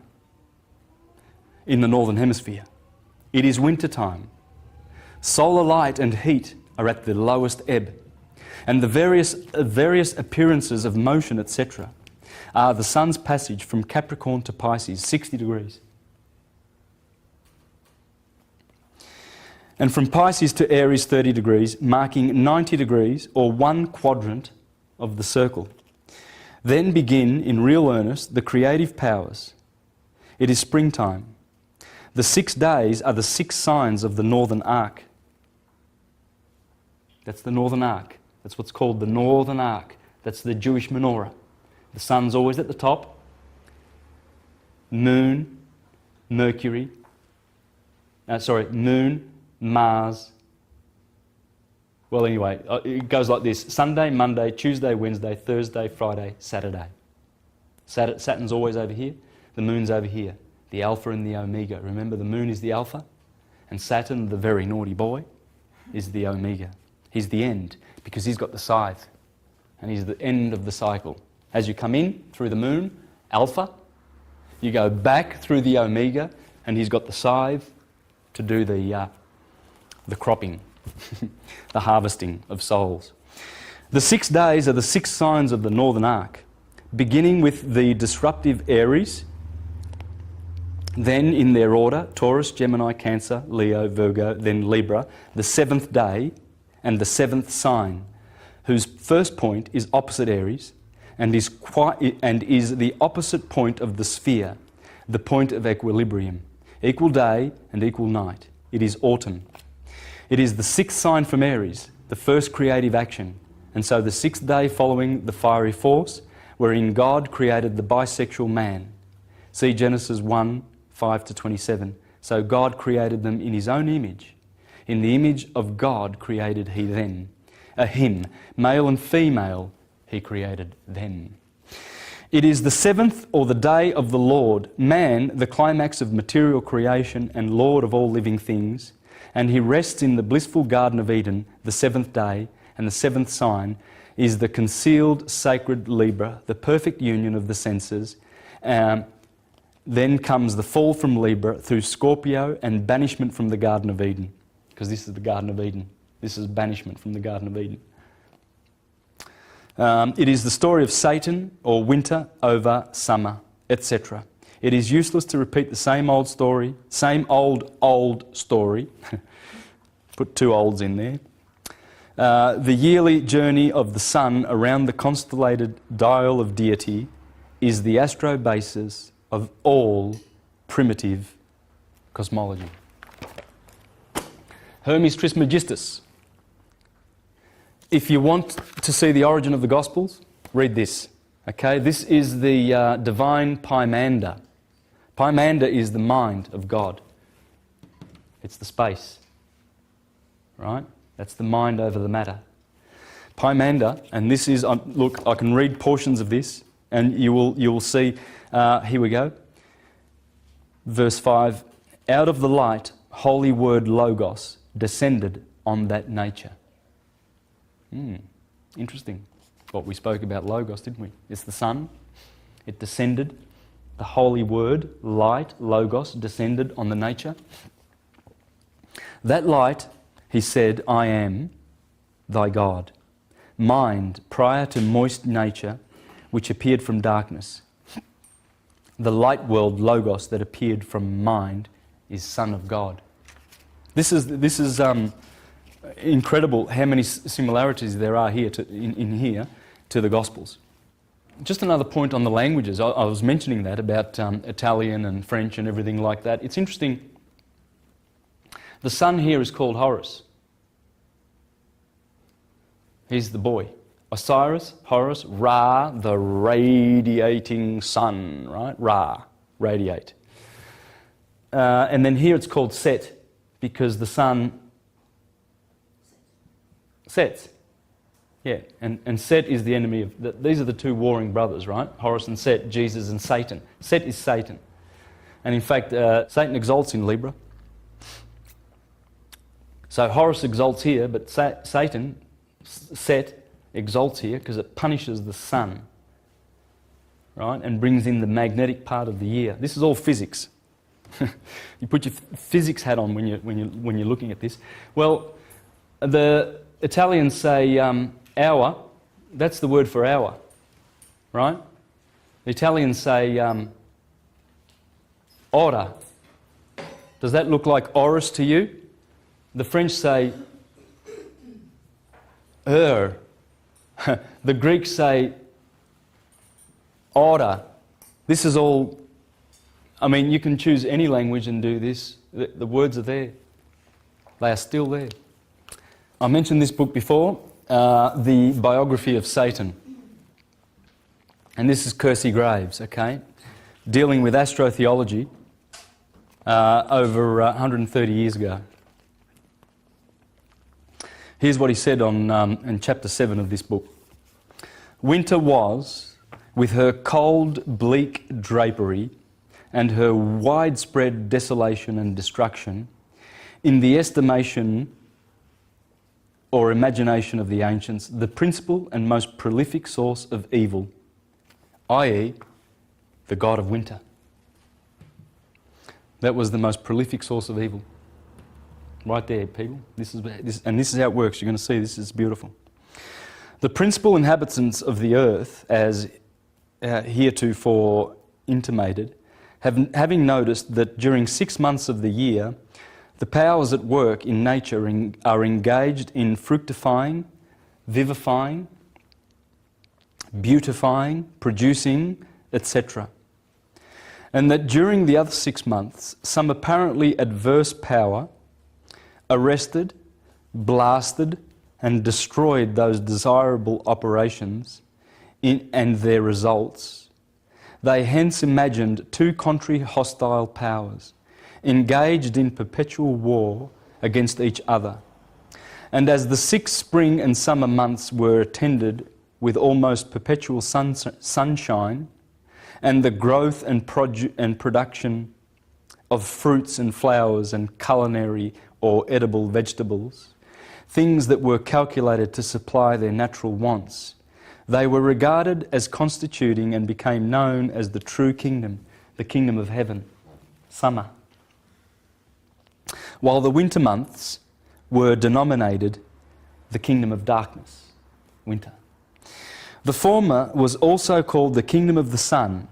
in the Northern Hemisphere. It is winter time. Solar light and heat are at the lowest ebb, and the various appearances of motion, etc., are the sun's passage from Capricorn to Pisces, 60 degrees. And from Pisces to Aries, 30 degrees, marking 90 degrees or one quadrant of the circle. Then begin, in real earnest, the creative powers. It is springtime. The 6 days are the 6 signs of the Northern Arc. That's the Northern Arc. That's what's called the Northern Arc. That's the Jewish menorah. The sun's always at the top. Moon, Mercury. Moon, Mars. Well, anyway, it goes like this. Sunday, Monday, Tuesday, Wednesday, Thursday, Friday, Saturday. Saturn's always over here. The moon's over here. The Alpha and the Omega. Remember, the moon is the Alpha, and Saturn, the very naughty boy, is the Omega. He's the end, because he's got the scythe, and he's the end of the cycle. As you come in through the moon, Alpha, you go back through the Omega, and he's got the scythe to do the cropping, the harvesting of souls. The 6 days are the 6 signs of the Northern Arc, beginning with the disruptive Aries, then in their order, Taurus, Gemini, Cancer, Leo, Virgo, then Libra, the 7th day, and the 7th sign, whose first point is opposite Aries and is the opposite point of the sphere, the point of equilibrium, equal day and equal night. It is autumn. It is the 6th sign from Aries, the first creative action, and so the 6th day following the fiery force, wherein God created the bisexual man. See Genesis 1, 5-27. So God created them in his own image. In the image of God created he them. Him, male and female, he created them. It is the 7th, or the day of the Lord, man, the climax of material creation and Lord of all living things, and he rests in the blissful Garden of Eden, the 7th day, and the 7th sign is the concealed sacred Libra, the perfect union of the senses. Then comes the fall from Libra through Scorpio and banishment from the Garden of Eden. Because this is the Garden of Eden. This is banishment from the Garden of Eden. It is the story of Satan, or winter over summer, etc. It is useless to repeat the same old story, old story. Put 2 olds in there. The yearly journey of the sun around the constellated dial of deity is the astrobasis of all primitive cosmology. Hermes Trismegistus. If you want to see the origin of the Gospels, read this. Okay, this is the divine Pymander. Pymander is the mind of God. It's the space, right? That's the mind over the matter. Pymander, and this is, look, I can read portions of this, and you will see. Here we go. Verse 5. Out of the light, holy word Logos descended on that nature. Interesting. What we spoke about Logos, didn't we? It's the sun. It descended. The holy word, light, Logos, descended on the nature. That light, he said, I am thy God. Mind prior to moist nature, which appeared from darkness. The light world, Logos, that appeared from mind, is Son of God. This is incredible how many similarities there are here in here to the Gospels. just another point on the languages. I was mentioning that about Italian and French and everything like that. It's interesting. The son here is called Horus. He's the boy. Osiris, Horus, Ra, the radiating sun, right? Ra, radiate. And then here it's called Set, because the sun sets. Yeah, and Set is the enemy of... These are the two warring brothers, right? Horus and Set, Jesus and Satan. Set is Satan. And in fact, Satan exalts in Libra. So Horus exalts here, but Satan, Set, exalts here because it punishes the sun, right? And brings in the magnetic part of the year. This is all physics. You put your physics hat on when you're looking at this. Well, the Italians say hour. That's the word for hour, right? The Italians say ora. Does that look like orus to you? The French say heure. The Greeks say ora. This is all... I mean, you can choose any language and do this. The words are there. They are still there. I mentioned this book before, The Biography of Satan. And this is Kersey Graves, okay? Dealing with astrotheology over 130 years ago. Here's what he said in chapter 7 of this book. Winter was, with her cold, bleak drapery and her widespread desolation and destruction, in the estimation or imagination of the ancients, the principal and most prolific source of evil, i.e., the god of winter. That was the most prolific source of evil. Right there, people. This is how it works. You're going to see this is beautiful. The principal inhabitants of the earth, as heretofore intimated, having noticed that during 6 months of the year, the powers at work in nature are engaged in fructifying, vivifying, beautifying, producing, etc. And that during the other 6 months, some apparently adverse power arrested, blasted, and destroyed those desirable operations and their results. They hence imagined two contrary hostile powers, engaged in perpetual war against each other. And as the 6 spring and summer months were attended with almost perpetual sunshine, and the growth and production of fruits and flowers and culinary or edible vegetables, things that were calculated to supply their natural wants, they were regarded as constituting and became known as the true kingdom, the kingdom of heaven, summer. While the winter months were denominated the kingdom of darkness, winter. The former was also called the kingdom of the sun,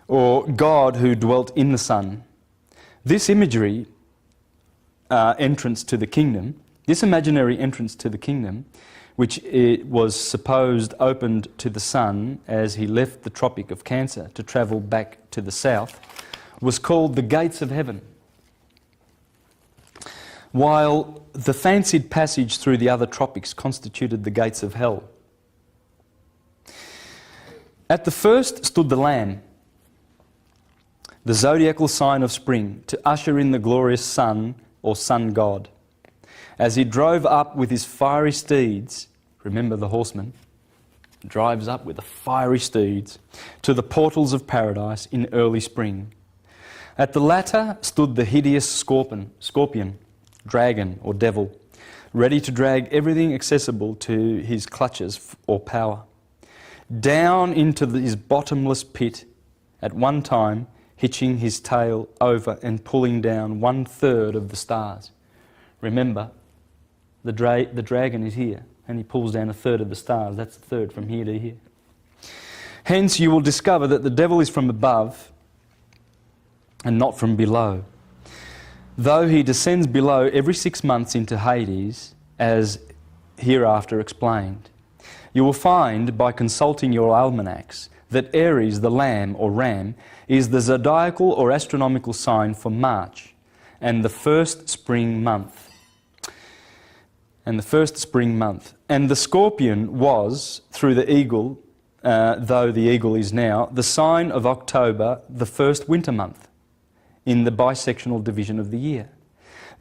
or God who dwelt in the sun. This imagery entrance to the kingdom, this imaginary entrance to the kingdom, which it was supposed opened to the sun as he left the Tropic of Cancer to travel back to the south, was called the gates of heaven, while the fancied passage through the other tropics constituted the gates of hell. At the first stood the Lamb, the zodiacal sign of spring, to usher in the glorious sun or sun god. As he drove up with his fiery steeds, remember the horseman, drives up with the fiery steeds, to the portals of paradise in early spring. At the latter stood the hideous scorpion, dragon or devil, ready to drag everything accessible to his clutches or power, down into his bottomless pit, at one time hitching his tail over and pulling down 1/3 of the stars. Remember, the dragon is here, and he pulls down 1/3 of the stars. That's 1/3 from here to here. Hence you will discover that the devil is from above and not from below, though he descends below every 6 months into Hades, as hereafter explained. You will find by consulting your almanacs that Aries, the lamb or ram, is the zodiacal or astronomical sign for March and the first spring month. And the scorpion was, through the eagle, though the eagle is now, the sign of October, the first winter month, in the bisectional division of the year.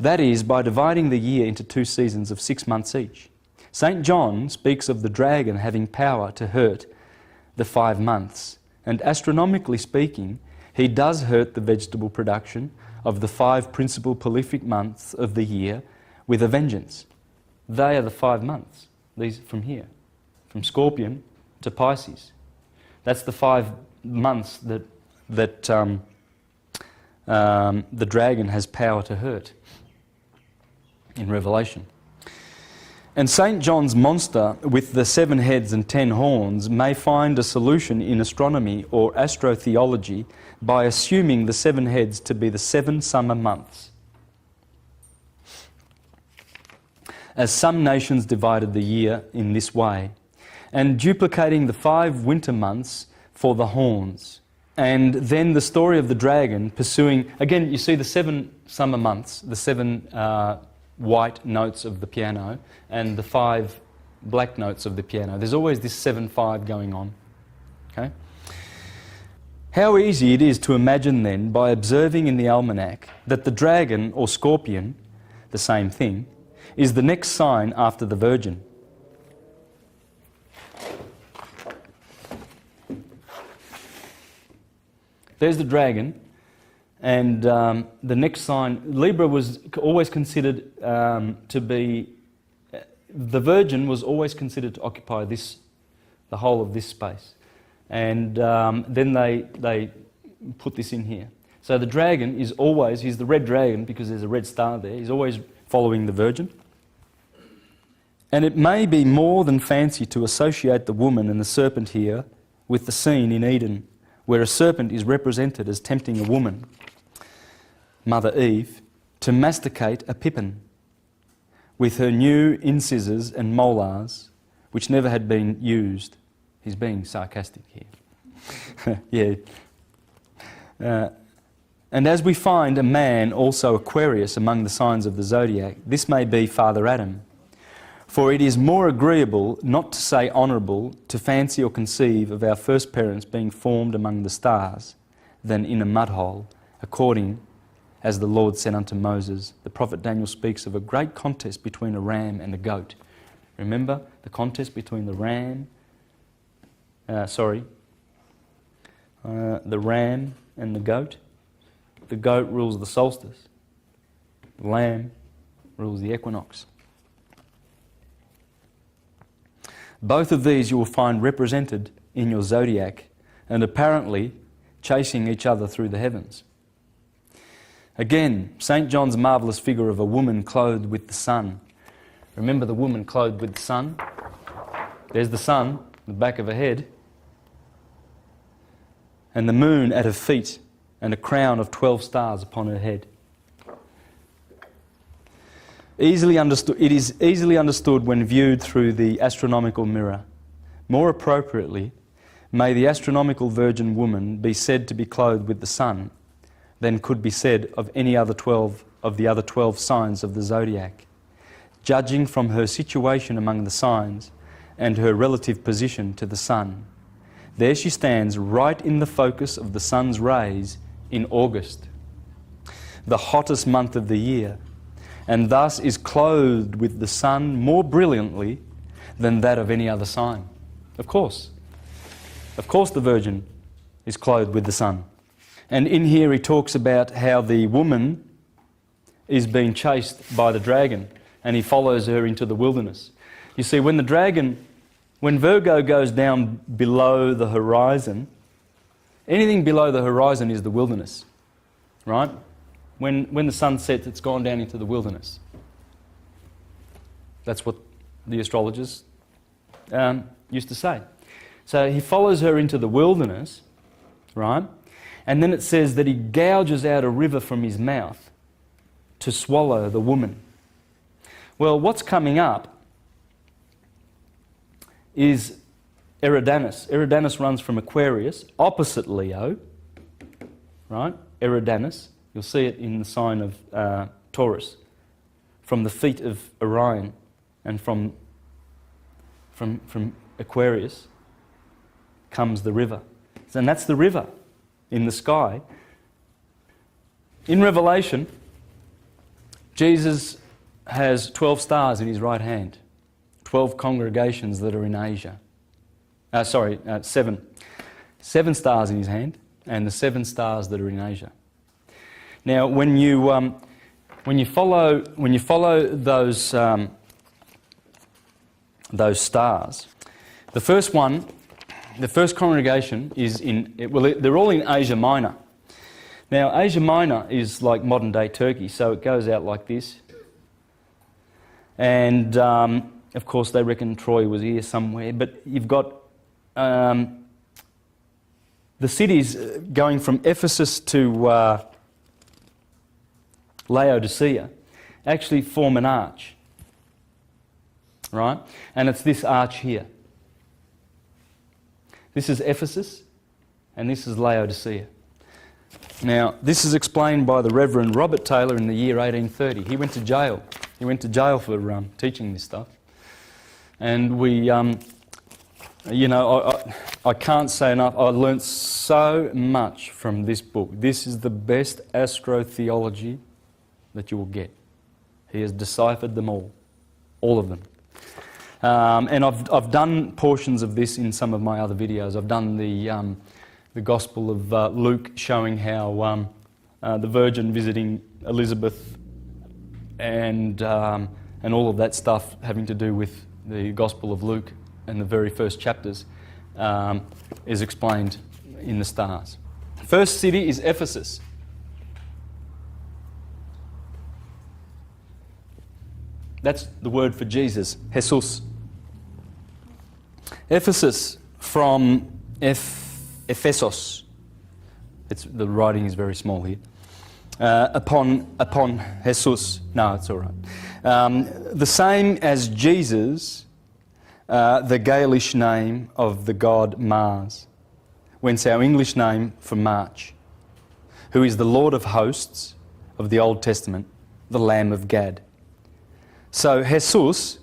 That is, by dividing the year into 2 seasons of 6 months each. St. John speaks of the dragon having power to hurt the 5 months, and astronomically speaking, he does hurt the vegetable production of the 5 principal prolific months of the year with a vengeance. They are the 5 months, these from here, from Scorpion to Pisces. That's the 5 months that the dragon has power to hurt in Revelation. And St. John's monster with the 7 heads and 10 horns may find a solution in astronomy or astrotheology by assuming the 7 heads to be the 7 summer months, as some nations divided the year in this way, and duplicating the 5 winter months for the horns. And then the story of the dragon pursuing, again, you see the 7 summer months, the 7 white notes of the piano and the 5 black notes of the piano. There's always this 7-5 going on. Okay? How easy it is to imagine then, by observing in the almanac, that the dragon or scorpion, the same thing, is the next sign after the Virgin. There's the dragon, and the next sign, Libra was always considered to be, the Virgin was always considered to occupy this, the whole of this space. And then they put this in here. So the dragon is always, he's the red dragon because there's a red star there, he's always following the Virgin. And it may be more than fancy to associate the woman and the serpent here with the scene in Eden, where a serpent is represented as tempting a woman, Mother Eve, to masticate a pippin with her new incisors and molars, which never had been used. He's being sarcastic here. Yeah. And as we find a man, also Aquarius, among the signs of the zodiac, this may be Father Adam. For it is more agreeable, not to say honourable, to fancy or conceive of our first parents being formed among the stars than in a mud hole, according as the Lord said unto Moses. The prophet Daniel speaks of a great contest between a ram and a goat. Remember the contest between the ram, the ram and the goat? The goat rules the solstice. The lamb rules the equinox. Both of these you will find represented in your zodiac and apparently chasing each other through the heavens. Again, St. John's marvellous figure of a woman clothed with the sun. Remember the woman clothed with the sun? There's the sun, the back of her head, and the moon at her feet, and a crown of 12 stars upon her head. It is easily understood when viewed through the astronomical mirror. More appropriately, may the astronomical virgin woman be said to be clothed with the sun than could be said of any other 12 of the other 12 signs of the zodiac, judging from her situation among the signs and her relative position to the sun. There she stands right in the focus of the sun's rays in August, the hottest month of the year, and thus is clothed with the sun more brilliantly than that of any other sign. Of course the Virgin is clothed with the sun. And in here he talks about how the woman is being chased by the dragon and he follows her into the wilderness. You see, when Virgo goes down below the horizon, anything below the horizon is the wilderness, right? When the sun sets, it's gone down into the wilderness. That's what the astrologers used to say. So he follows her into the wilderness, right? And then it says that he gouges out a river from his mouth to swallow the woman. Well, what's coming up is Eridanus. Eridanus runs from Aquarius, opposite Leo, right? Eridanus. You'll see it in the sign of Taurus. From the feet of Orion and from Aquarius comes the river. And that's the river in the sky. In Revelation, Jesus has 12 stars in his right hand, 12 congregations that are in Asia. Seven. 7 stars in his hand, and the 7 stars that are in Asia. Now, when you follow those stars, the first congregation is they're all in Asia Minor. Now, Asia Minor is like modern-day Turkey, so it goes out like this. And, of course, they reckon Troy was here somewhere. But you've got the cities going from Ephesus to Laodicea actually form an arch, right? And it's this arch here. This is Ephesus, and this is Laodicea. Now, this is explained by the Reverend Robert Taylor in the year 1830. He went to jail. He went to jail for teaching this stuff. And we, I can't say enough. I learnt so much from this book. This is the best astrotheology that you will get. He has deciphered them all of them. And I've done portions of this in some of my other videos. I've done the Gospel of Luke, showing how the Virgin visiting Elizabeth and all of that stuff having to do with the Gospel of Luke and the very first chapters is explained in the stars. First city is Ephesus. That's the word for Jesus, Jesus. Ephesus from Ephesos. The writing is very small here. Upon Jesus. No, it's all right. The same as Jesus, the Gaelic name of the god Mars, whence our English name for March, who is the Lord of hosts of the Old Testament, the Lamb of Gad. So Jesus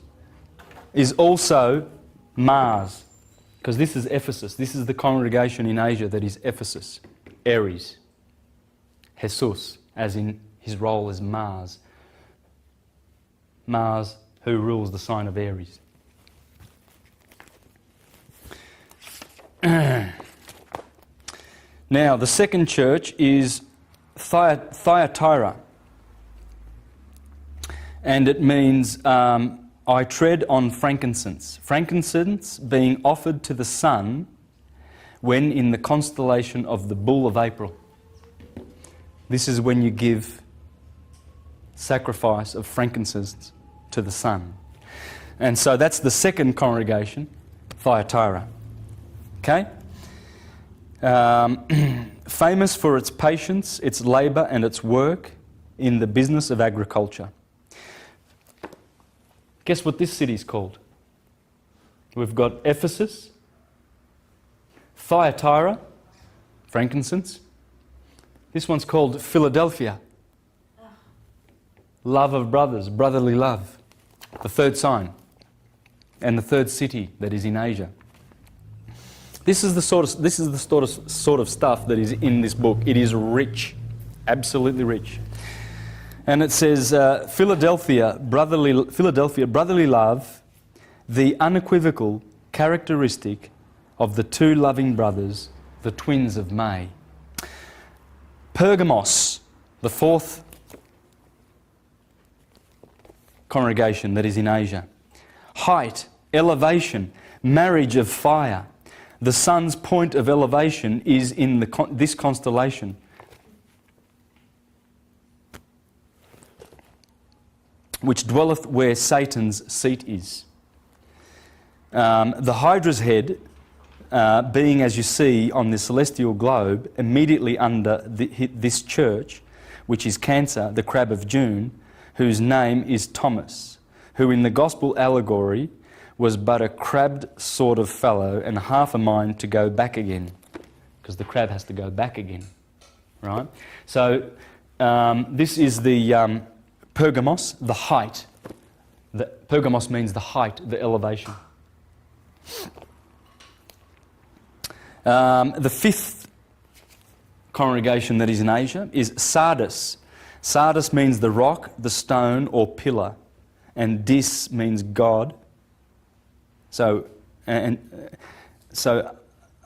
is also Mars, because this is Ephesus. This is the congregation in Asia that is Ephesus, Aries. Jesus, as in his role as Mars. Mars, who rules the sign of Aries. Now, the second church is Thyatira. And it means, I tread on frankincense. Frankincense being offered to the sun when in the constellation of the Bull of April. This is when you give sacrifice of frankincense to the sun. And so that's the second congregation, Thyatira. Okay? Famous for its patience, its labour and its work in the business of agriculture. Guess what this city is called? We've got Ephesus, Thyatira, frankincense. This one's called Philadelphia. Love of brothers, brotherly love. The third sign. And the third city that is in Asia. This is the sort of stuff that is in this book. It is rich, absolutely rich. And it says, Philadelphia, brotherly love, the unequivocal characteristic of the two loving brothers, the twins of May. Pergamos, the fourth congregation that is in Asia. Height, elevation, marriage of fire. The sun's point of elevation is in this constellation. Which dwelleth where Satan's seat is. The Hydra's head, being as you see on the celestial globe, immediately under this church, which is Cancer, the crab of June, whose name is Thomas, who in the gospel allegory was but a crabbed sort of fellow and half a mind to go back again. Because the crab has to go back again, right? So this is the Pergamos, the height. Pergamos means the height, the elevation. The fifth congregation that is in Asia is Sardis. Sardis means the rock, the stone or pillar, and dis means God. So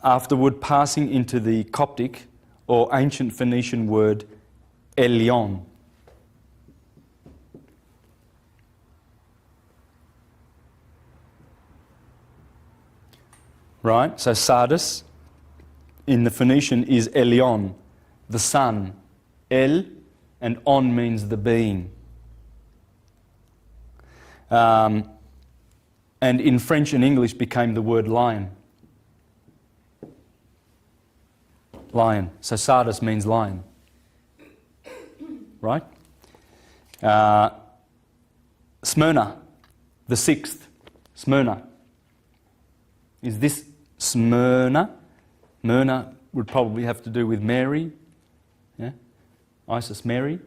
afterward passing into the Coptic or ancient Phoenician word Elion. Right? So Sardis in the Phoenician is Elion, the sun. El and on means the being. And in French and English became the word lion. Lion. So Sardis means lion. Right? Smyrna, the sixth. Smyrna. Is this Smyrna? Myrna would probably have to do with Mary. Yeah? Isis Mary.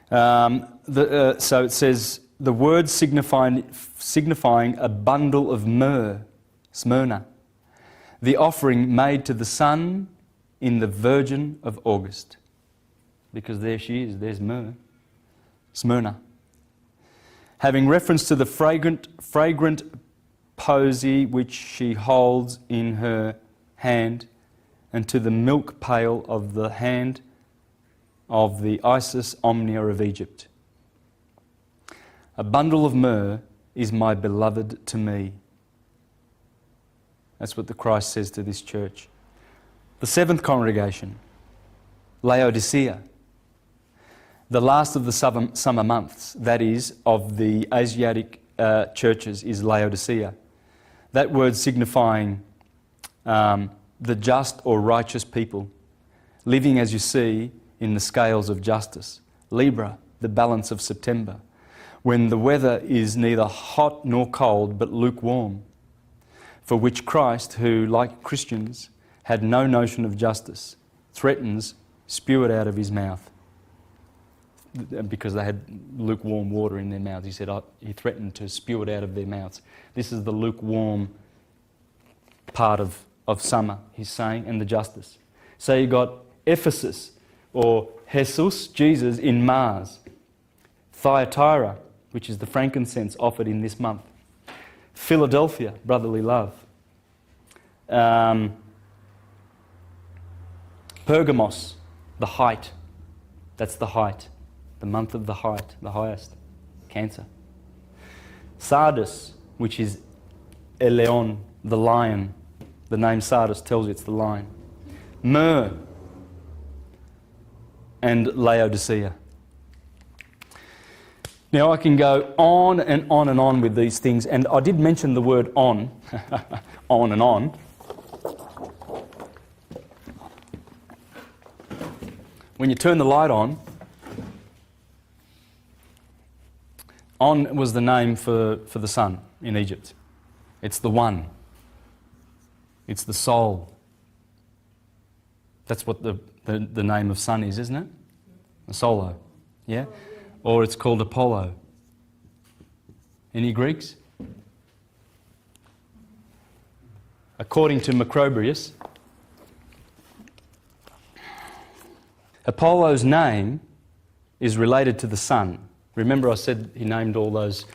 So it says, the word signifying a bundle of myrrh, Smyrna. The offering made to the sun in the Virgin of August. Because there she is, there's myrrh. Smyrna. Having reference to the fragrant posy which she holds in her hand, and to the milk pail of the hand of the Isis Omnia of Egypt. A bundle of myrrh is my beloved to me. That's what the Christ says to this church. The seventh congregation, Laodicea. The last of the summer months, that is, of the Asiatic churches, is Laodicea. That word signifying the just or righteous people, living as you see in the scales of justice. Libra, the balance of September, when the weather is neither hot nor cold but lukewarm, for which Christ, who, like Christians, had no notion of justice, threatens, spew it out of his mouth. Because they had lukewarm water in their mouths. He said, he threatened to spew it out of their mouths. This is the lukewarm part of summer, he's saying, and the justice. So you got Ephesus, or Jesus, Jesus in Mars. Thyatira, which is the frankincense offered in this month. Philadelphia, brotherly love. Pergamos, the height. That's the height. The month of the height, the highest. Cancer. Sardis, which is Eleon, the lion. The name Sardis tells you it's the lion. Myrrh and Laodicea. Now I can go on and on and on with these things, and I did mention the word on, on and on. When you turn the light on was the name for the sun in Egypt. It's the one. It's the soul. That's what the name of sun is, isn't it? The solo. Yeah? Or it's called Apollo. Any Greeks? According to Macrobius, Apollo's name is related to the sun. Remember I said he named all those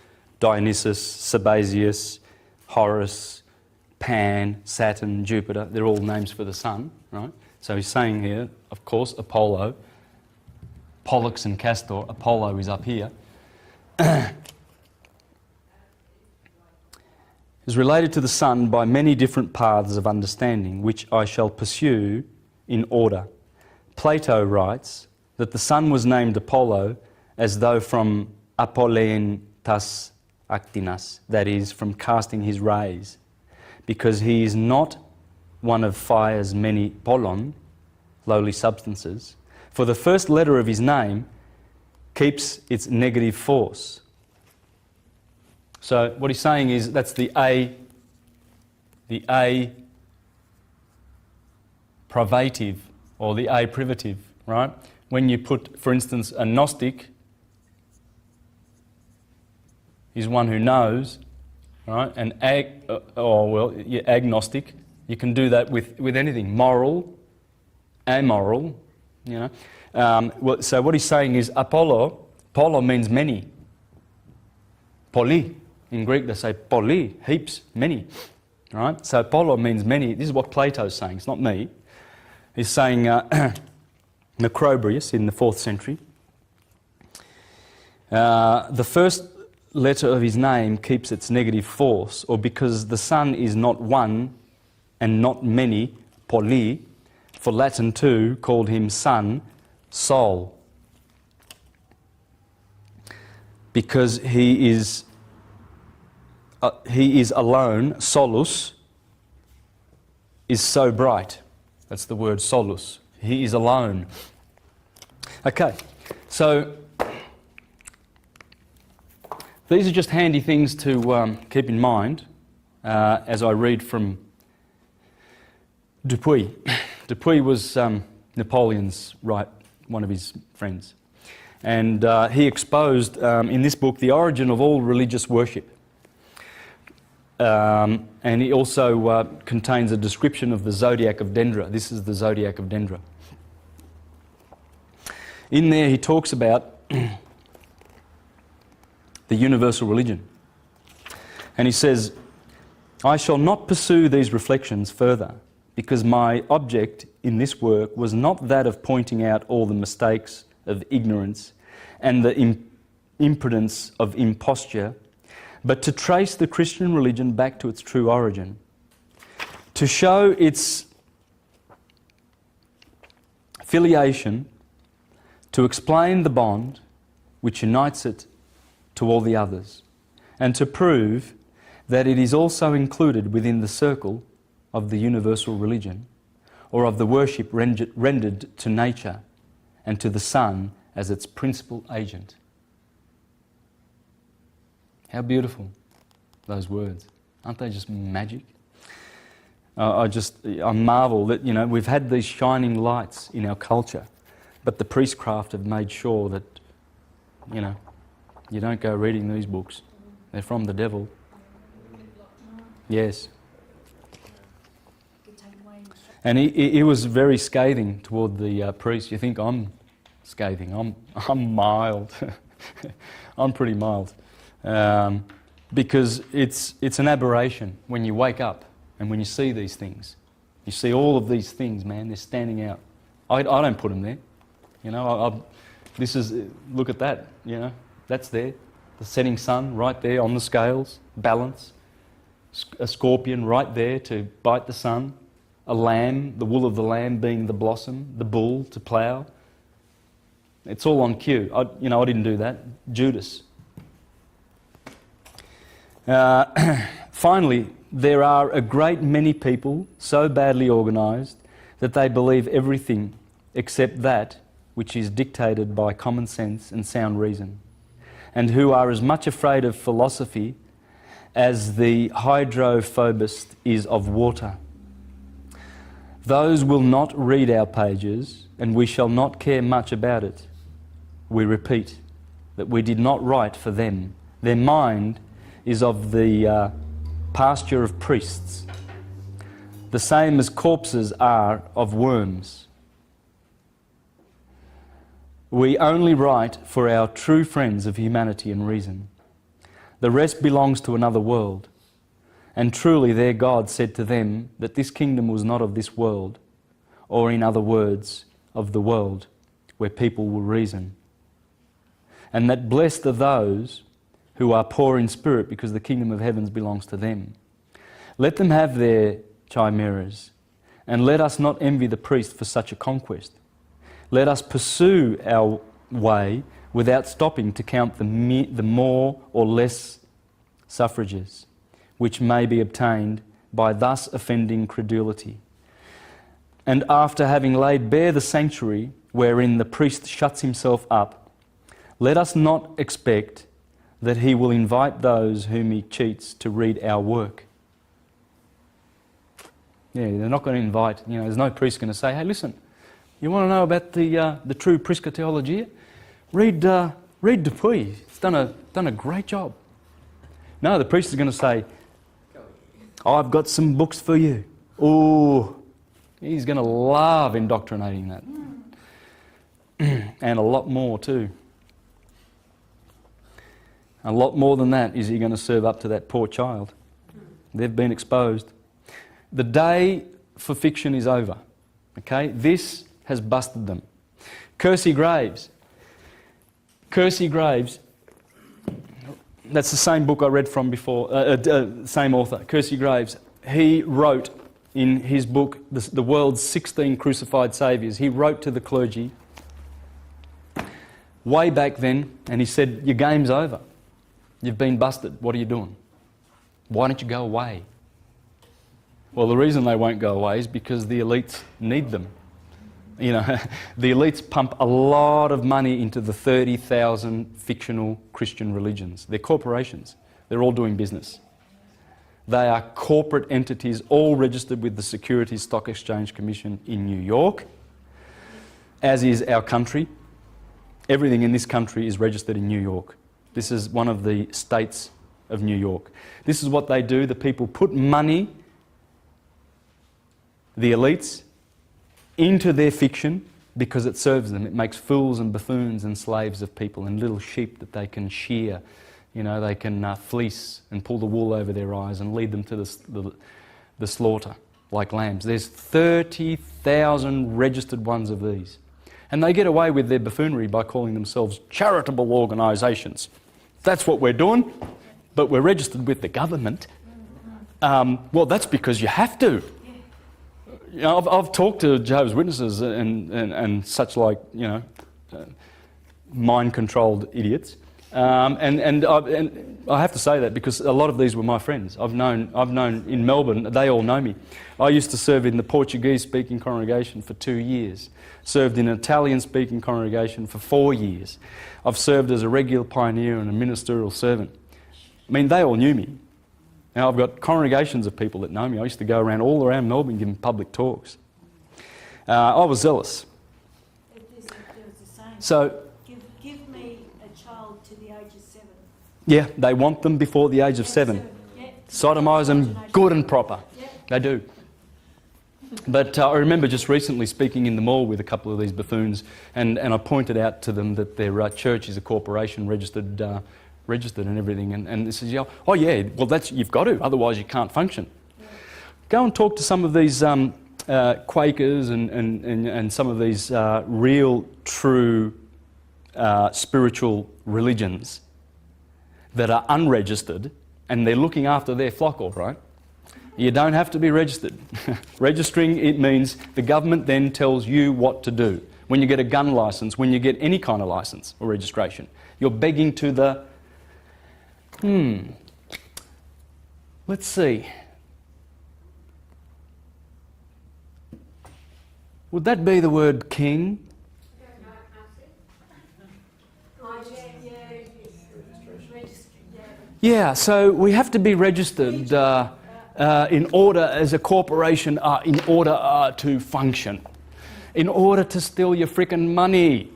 Dionysus, Sabazius, Horus, Pan, Saturn, Jupiter. They're all names for the sun, right? So he's saying here, of course, Apollo, Pollux and Castor. Apollo is up here. Is related to the sun by many different paths of understanding, which I shall pursue in order. Plato writes that the sun was named Apollo as though from apollein tas actinas, that is, from casting his rays, because he is not one of fire's many polon, lowly substances, for the first letter of his name keeps its negative force. So what he's saying is that's the A privative or the A privative, right? When you put, for instance, a Gnostic is one who knows, right? And agnostic, you can do that with anything, moral, amoral, you know. So what he's saying is polo means many. Poly, in Greek they say poly, heaps, many, right? So polo means many. This is what Plato's saying, it's not me. He's saying Macrobrius in the 4th century. The first letter of his name keeps its negative force, or because the Son is not one and not many, poly, for Latin too called him Son, Sol, because he is alone. Solus is so bright. That's the word solus. He is alone. Okay, so these are just handy things to keep in mind as I read from Dupuy. Dupuy was Napoleon's one of his friends. And he exposed in this book the origin of all religious worship. And he also contains a description of the zodiac of Dendra. This is the zodiac of Dendra. In there he talks about the universal religion. And he says, I shall not pursue these reflections further, because my object in this work was not that of pointing out all the mistakes of ignorance and the impudence of imposture, but to trace the Christian religion back to its true origin, to show its filiation, to explain the bond which unites it to all the others, and to prove that it is also included within the circle of the universal religion, or of the worship rendered to nature and to the Son as its principal agent. How beautiful, those words. Aren't they just magic? I marvel that, you know, we've had these shining lights in our culture, but the priestcraft have made sure that, you know, you don't go reading these books. They're from the devil. Yes. And he was very scathing toward the priest. You think I'm scathing? I'm mild. I'm pretty mild. Because it's an aberration when you wake up and when you see these things. You see all of these things, man, they're standing out. I don't put them there. You know, look at that, you know, that's there. The setting sun right there on the scales, balance. A scorpion right there to bite the sun. A lamb, the wool of the lamb being the blossom, the bull to plough. It's all on cue. I didn't do that. Judas. Finally, there are a great many people so badly organised that they believe everything except that which is dictated by common sense and sound reason, and who are as much afraid of philosophy as the hydrophobist is of water. Those will not read our pages, and we shall not care much about it. We repeat that we did not write for them. Their mind is of the pasture of priests, the same as corpses are of worms. We only write for our true friends of humanity and reason. The rest belongs to another world. And truly their God said to them that this kingdom was not of this world, or in other words, of the world, where people will reason. And that blessed are those who are poor in spirit, because the kingdom of heavens belongs to them. Let them have their chimeras, and let us not envy the priest for such a conquest. Let us pursue our way without stopping to count the more or less suffrages which may be obtained by thus offending credulity. And after having laid bare the sanctuary wherein the priest shuts himself up, let us not expect that he will invite those whom he cheats to read our work. Yeah, they're not going to invite, there's no priest going to say, hey, listen, you want to know about the true Prisca Theology? Read Dupuy. He's done a great job. No, the priest is going to say, I've got some books for you. Oh, he's going to love indoctrinating that. And a lot more too. A lot more than that is he going to serve up to that poor child. They've been exposed. The day for fiction is over. Okay? This has busted them. Kersey Graves. Kersey Graves, that's the same book I read from before, same author, Kersey Graves. He wrote in his book, The World's 16 Crucified Saviours, he wrote to the clergy way back then, and he said, your game's over. You've been busted. What are you doing? Why don't you go away? Well, the reason they won't go away is because the elites need them. The elites pump a lot of money into the 30,000 fictional Christian religions. They're corporations. They're all doing business. They are corporate entities, all registered with the Securities Stock Exchange Commission in New York, as is our country. Everything in this country is registered in New York. This is one of the states of New York. This is what they do. The people put money, the elites, into their fiction because it serves them. It makes fools and buffoons and slaves of people and little sheep that they can shear. They can fleece and pull the wool over their eyes and lead them to the slaughter like lambs. There's 30,000 registered ones of these. And they get away with their buffoonery by calling themselves charitable organisations. That's what we're doing, but we're registered with the government. Well, that's because you have to. I've talked to Jehovah's Witnesses and such like, mind-controlled idiots. And I have to say that because a lot of these were my friends. I've known in Melbourne, they all know me. I used to serve in the Portuguese-speaking congregation for 2 years. Served in an Italian-speaking congregation for 4 years. I've served as a regular pioneer and a ministerial servant. I mean, they all knew me. Now, I've got congregations of people that know me. I used to go all around Melbourne giving public talks. I was zealous. So, give me a child to the age of 7. Yeah, they want them before the age of 7. Yeah. Sodomise them good and proper. Yeah. They do. But I remember just recently speaking in the mall with a couple of these buffoons, and I pointed out to them that their church is a corporation registered and everything, and they says, oh yeah, well you've got to, otherwise you can't function. Yeah. Go and talk to some of these Quakers and some of these real, true spiritual religions that are unregistered, and they're looking after their flock all right. You don't have to be registered. Registering, it means the government then tells you what to do. When you get a gun licence, when you get any kind of licence or registration, you're begging to the let's see. Would that be the word king? Yeah, so we have to be registered in order, as a corporation, in order to function. In order to steal your frickin' money.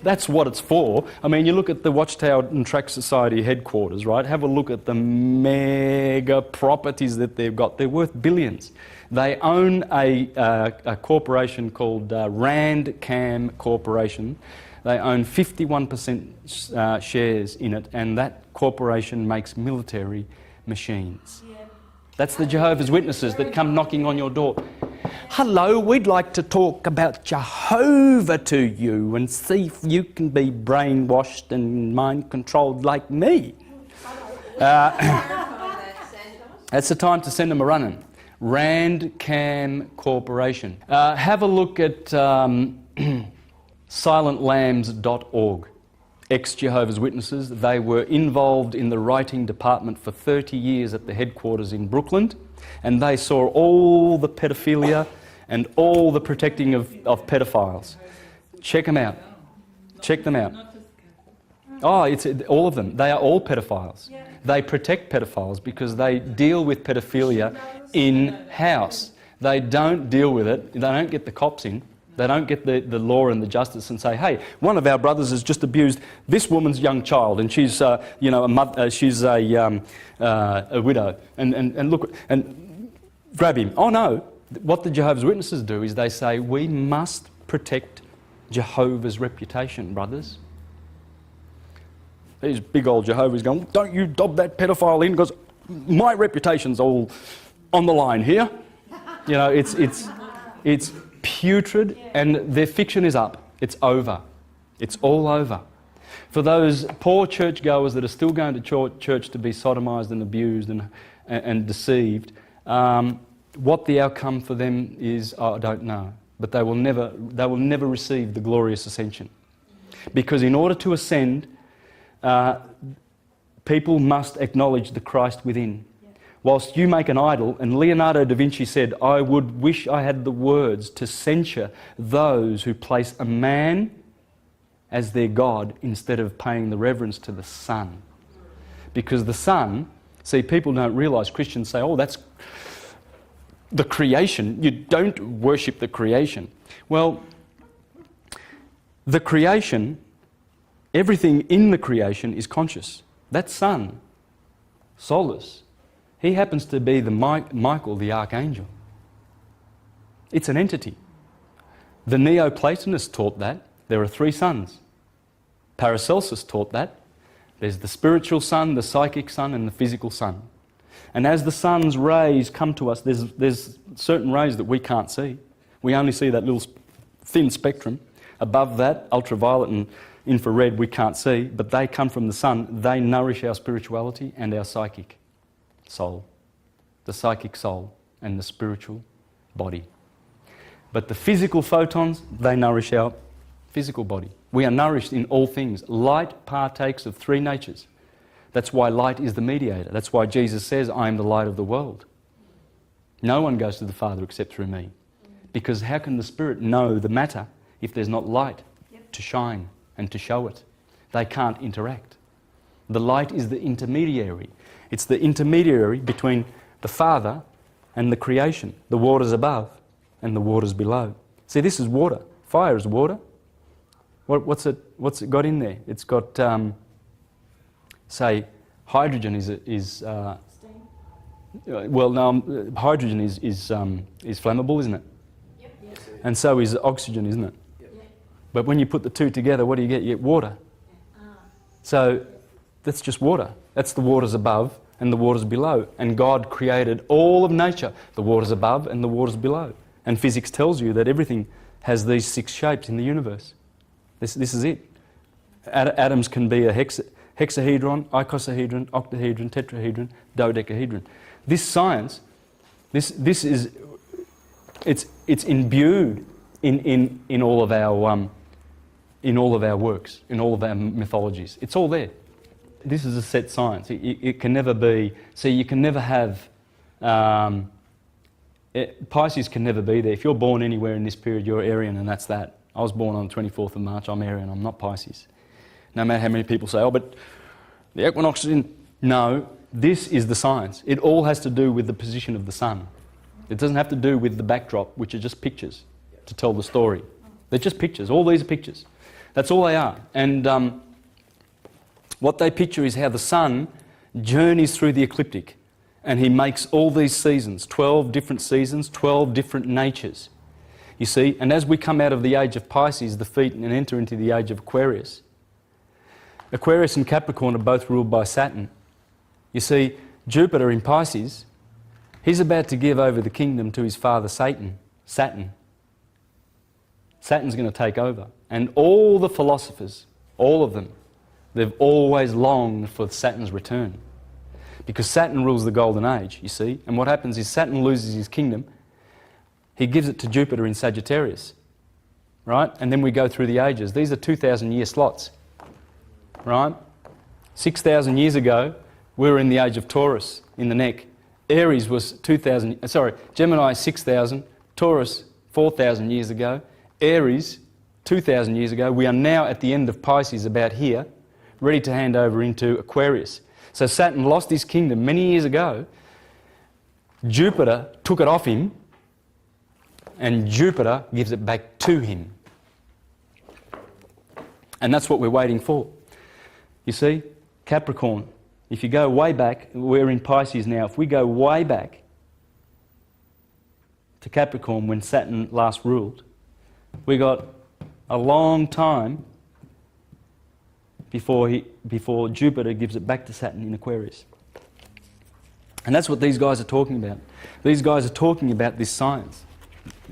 That's what it's for. I mean, you look at the Watchtower and Tract Society headquarters, right? Have a look at the mega properties that they've got. They're worth billions. They own a corporation called Rand Cam Corporation. They own 51% shares in it, and that corporation makes military machines. Yeah. That's the Jehovah's Witnesses that come knocking on your door. Hello, we'd like to talk about Jehovah to you and see if you can be brainwashed and mind-controlled like me. That's the time to send them a running. Rand Cam Corporation. Have a look at silentlambs.org. Ex-Jehovah's Witnesses. They were involved in the writing department for 30 years at the headquarters in Brooklyn, and they saw all the pedophilia and all the protecting of pedophiles. Check them out. Check them out. Oh, it's all of them. They are all pedophiles. Yeah. They protect pedophiles because they deal with pedophilia in-house. They don't deal with it. They don't get the cops in. They don't get the law and the justice and say, hey, one of our brothers has just abused this woman's young child and she's, you know, a mother, she's a widow. And look, and grab him. Oh, no. What the Jehovah's Witnesses do is they say, we must protect Jehovah's reputation, brothers. These big old Jehovah's going, don't you dob that pedophile in because my reputation's all on the line here. You know, it's putrid and their fiction is up. It's over. It's all over. For those poor churchgoers that are still going to church to be sodomised and abused and deceived, what the outcome for them is, I don't know. But they will never receive the glorious ascension. Because in order to ascend, people must acknowledge the Christ within. Whilst you make an idol, and Leonardo da Vinci said, I would wish I had the words to censure those who place a man as their God instead of paying the reverence to the Son. Because the Son, see, people don't realise, Christians say, oh, that's the creation. You don't worship the creation. Well, the creation, everything in the creation is conscious. That Son, Solus, he happens to be the Michael, the archangel. It's an entity. The Neoplatonists taught that. There are three sons. Paracelsus taught that. There's the spiritual son, the psychic son, and the physical son. And as the sun's rays come to us, there's certain rays that we can't see. We only see that little thin spectrum. Above that, ultraviolet and infrared, we can't see, but they come from the sun. They nourish our spirituality and our psychic soul. The psychic soul and the spiritual body. But the physical photons, they nourish our physical body. We are nourished in all things. Light partakes of three natures. That's why light is the mediator. That's why Jesus says, I am the light of the world. No one goes to the Father except through me. Because how can the Spirit know the matter if there's not light to shine and to show it? They can't interact. The light is the intermediary. It's the intermediary between the Father and the creation, the waters above and the waters below. See, this is water. Fire is water. What's it got in there? It's got, say, hydrogen is well, no, hydrogen is flammable, isn't it? Yep. Yes. And so is oxygen, isn't it? Yep. But when you put the two together, what do you get? You get water. So that's just water. That's the waters above and the waters below. And God created all of nature, the waters above and the waters below. And physics tells you that everything has these 6 shapes in the universe. This is it. Atoms can be a hexahedron, icosahedron, octahedron, tetrahedron, dodecahedron. This science, this is, it's imbued in all of our works, in all of our mythologies. It's all there. This is a set science. It can never be. See, you can never have. Pisces can never be there. If you're born anywhere in this period, you're Arian, and that's that. I was born on the 24th of March. I'm Arian. I'm not Pisces. No matter how many people say, oh, but the equinox is in. No, this is the science. It all has to do with the position of the sun. It doesn't have to do with the backdrop, which are just pictures to tell the story. They're just pictures. All these are pictures. That's all they are. And what they picture is how the sun journeys through the ecliptic and he makes all these seasons, 12 different seasons, 12 different natures. You see, and as we come out of the age of Pisces, the feet, and enter into the age of Aquarius, Aquarius and Capricorn are both ruled by Saturn. You see, Jupiter in Pisces, he's about to give over the kingdom to his father Saturn. Saturn's going to take over. And all the philosophers, all of them, they've always longed for Saturn's return. Because Saturn rules the golden age, you see. And what happens is Saturn loses his kingdom. He gives it to Jupiter in Sagittarius. Right? And then we go through the ages. These are 2,000-year slots. Right? 6,000 years ago, we were in the age of Taurus, in the neck. Aries was Gemini 6,000, Taurus 4,000 years ago, Aries 2,000 years ago. We are now at the end of Pisces, about here, ready to hand over into Aquarius. So Saturn lost his kingdom many years ago. Jupiter took it off him, and Jupiter gives it back to him. And that's what we're waiting for. You see, Capricorn, if you go way back, we're in Pisces now, if we go way back to Capricorn when Saturn last ruled, we got a long time before Jupiter gives it back to Saturn in Aquarius. And that's what these guys are talking about. These guys are talking about this science.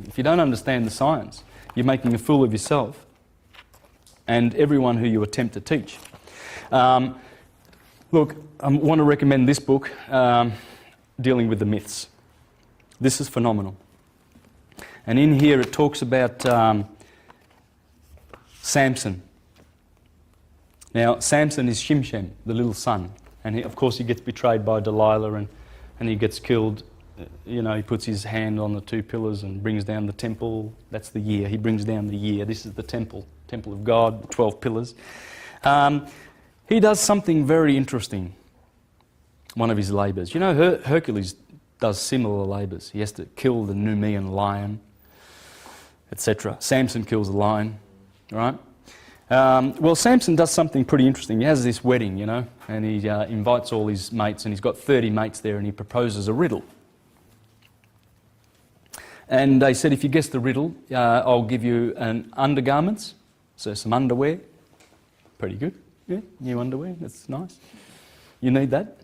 If you don't understand the science, you're making a fool of yourself and everyone who you attempt to teach. Look, I want to recommend this book, Dealing with the Myths. This is phenomenal. And in here it talks about Samson. Now, Samson is Shimshem, the little son. And of course he gets betrayed by Delilah and he gets killed. You know, he puts his hand on the two pillars and brings down the temple. That's the year. He brings down the year. This is the temple of God, the 12 pillars. He does something very interesting, one of his labours. You know, Hercules does similar labours. He has to kill the Numidian lion, etc. Samson kills the lion, right? Well, Samson does something pretty interesting. He has this wedding, you know, and he invites all his mates, and he's got 30 mates there, and he proposes a riddle. And they said, if you guess the riddle, I'll give you an undergarments, so some underwear. Pretty good. Yeah, new underwear, that's nice. You need that.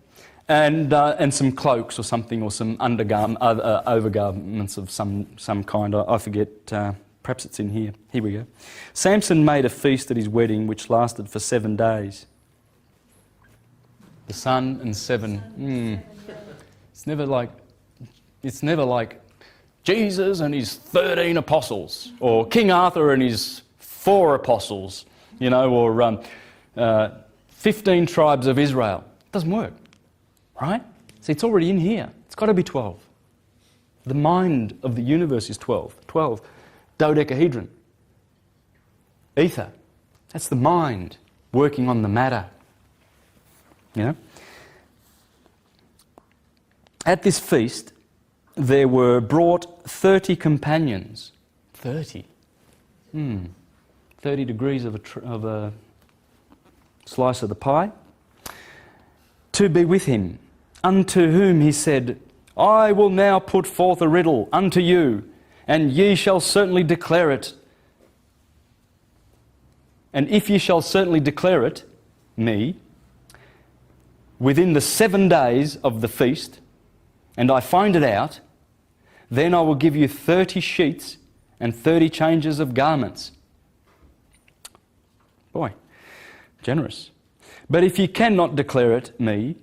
And some cloaks or something, or some overgarments of some kind. I forget, perhaps it's in here. Here we go. Samson made a feast at his wedding which lasted for 7 days. The sun and seven. It's never like Jesus and his 13 apostles, or King Arthur and his 4 apostles, you know, or 15 tribes of Israel. It doesn't work, right? See, it's already in here. It's got to be 12. The mind of the universe is 12. 12. Dodecahedron. Ether. That's the mind working on the matter. You know? At this feast, there were brought 30 companions. 30. 30 degrees of a slice of the pie, to be with him, unto whom he said, I will now put forth a riddle unto you, and ye shall certainly declare it. And if ye shall certainly declare it, me, within the 7 days of the feast, and I find it out, then I will give you 30 sheets and 30 changes of garments. Boy, generous. But if ye cannot declare it me,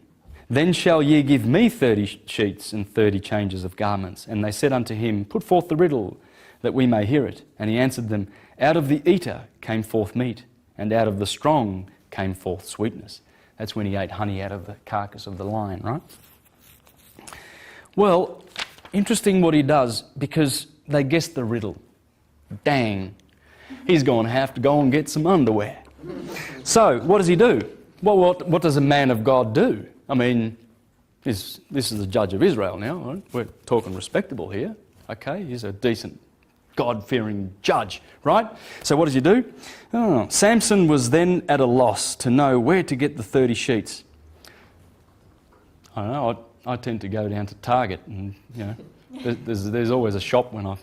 then shall ye give me 30 sheets and 30 changes of garments. And they said unto him, Put forth the riddle, that we may hear it. And he answered them, Out of the eater came forth meat, and out of the strong came forth sweetness. That's when he ate honey out of the carcass of the lion, right? Well, interesting what he does, because they guessed the riddle. Dang, he's going to have to go and get some underwear. So, what does he do? Well, what does a man of God do? I mean, this is the judge of Israel now, right? We're talking respectable here. Okay, he's a decent, God-fearing judge, right? So what does he do? Oh, Samson was then at a loss to know where to get the 30 sheets. I don't know, I tend to go down to Target, and, you know, there's always a shop when I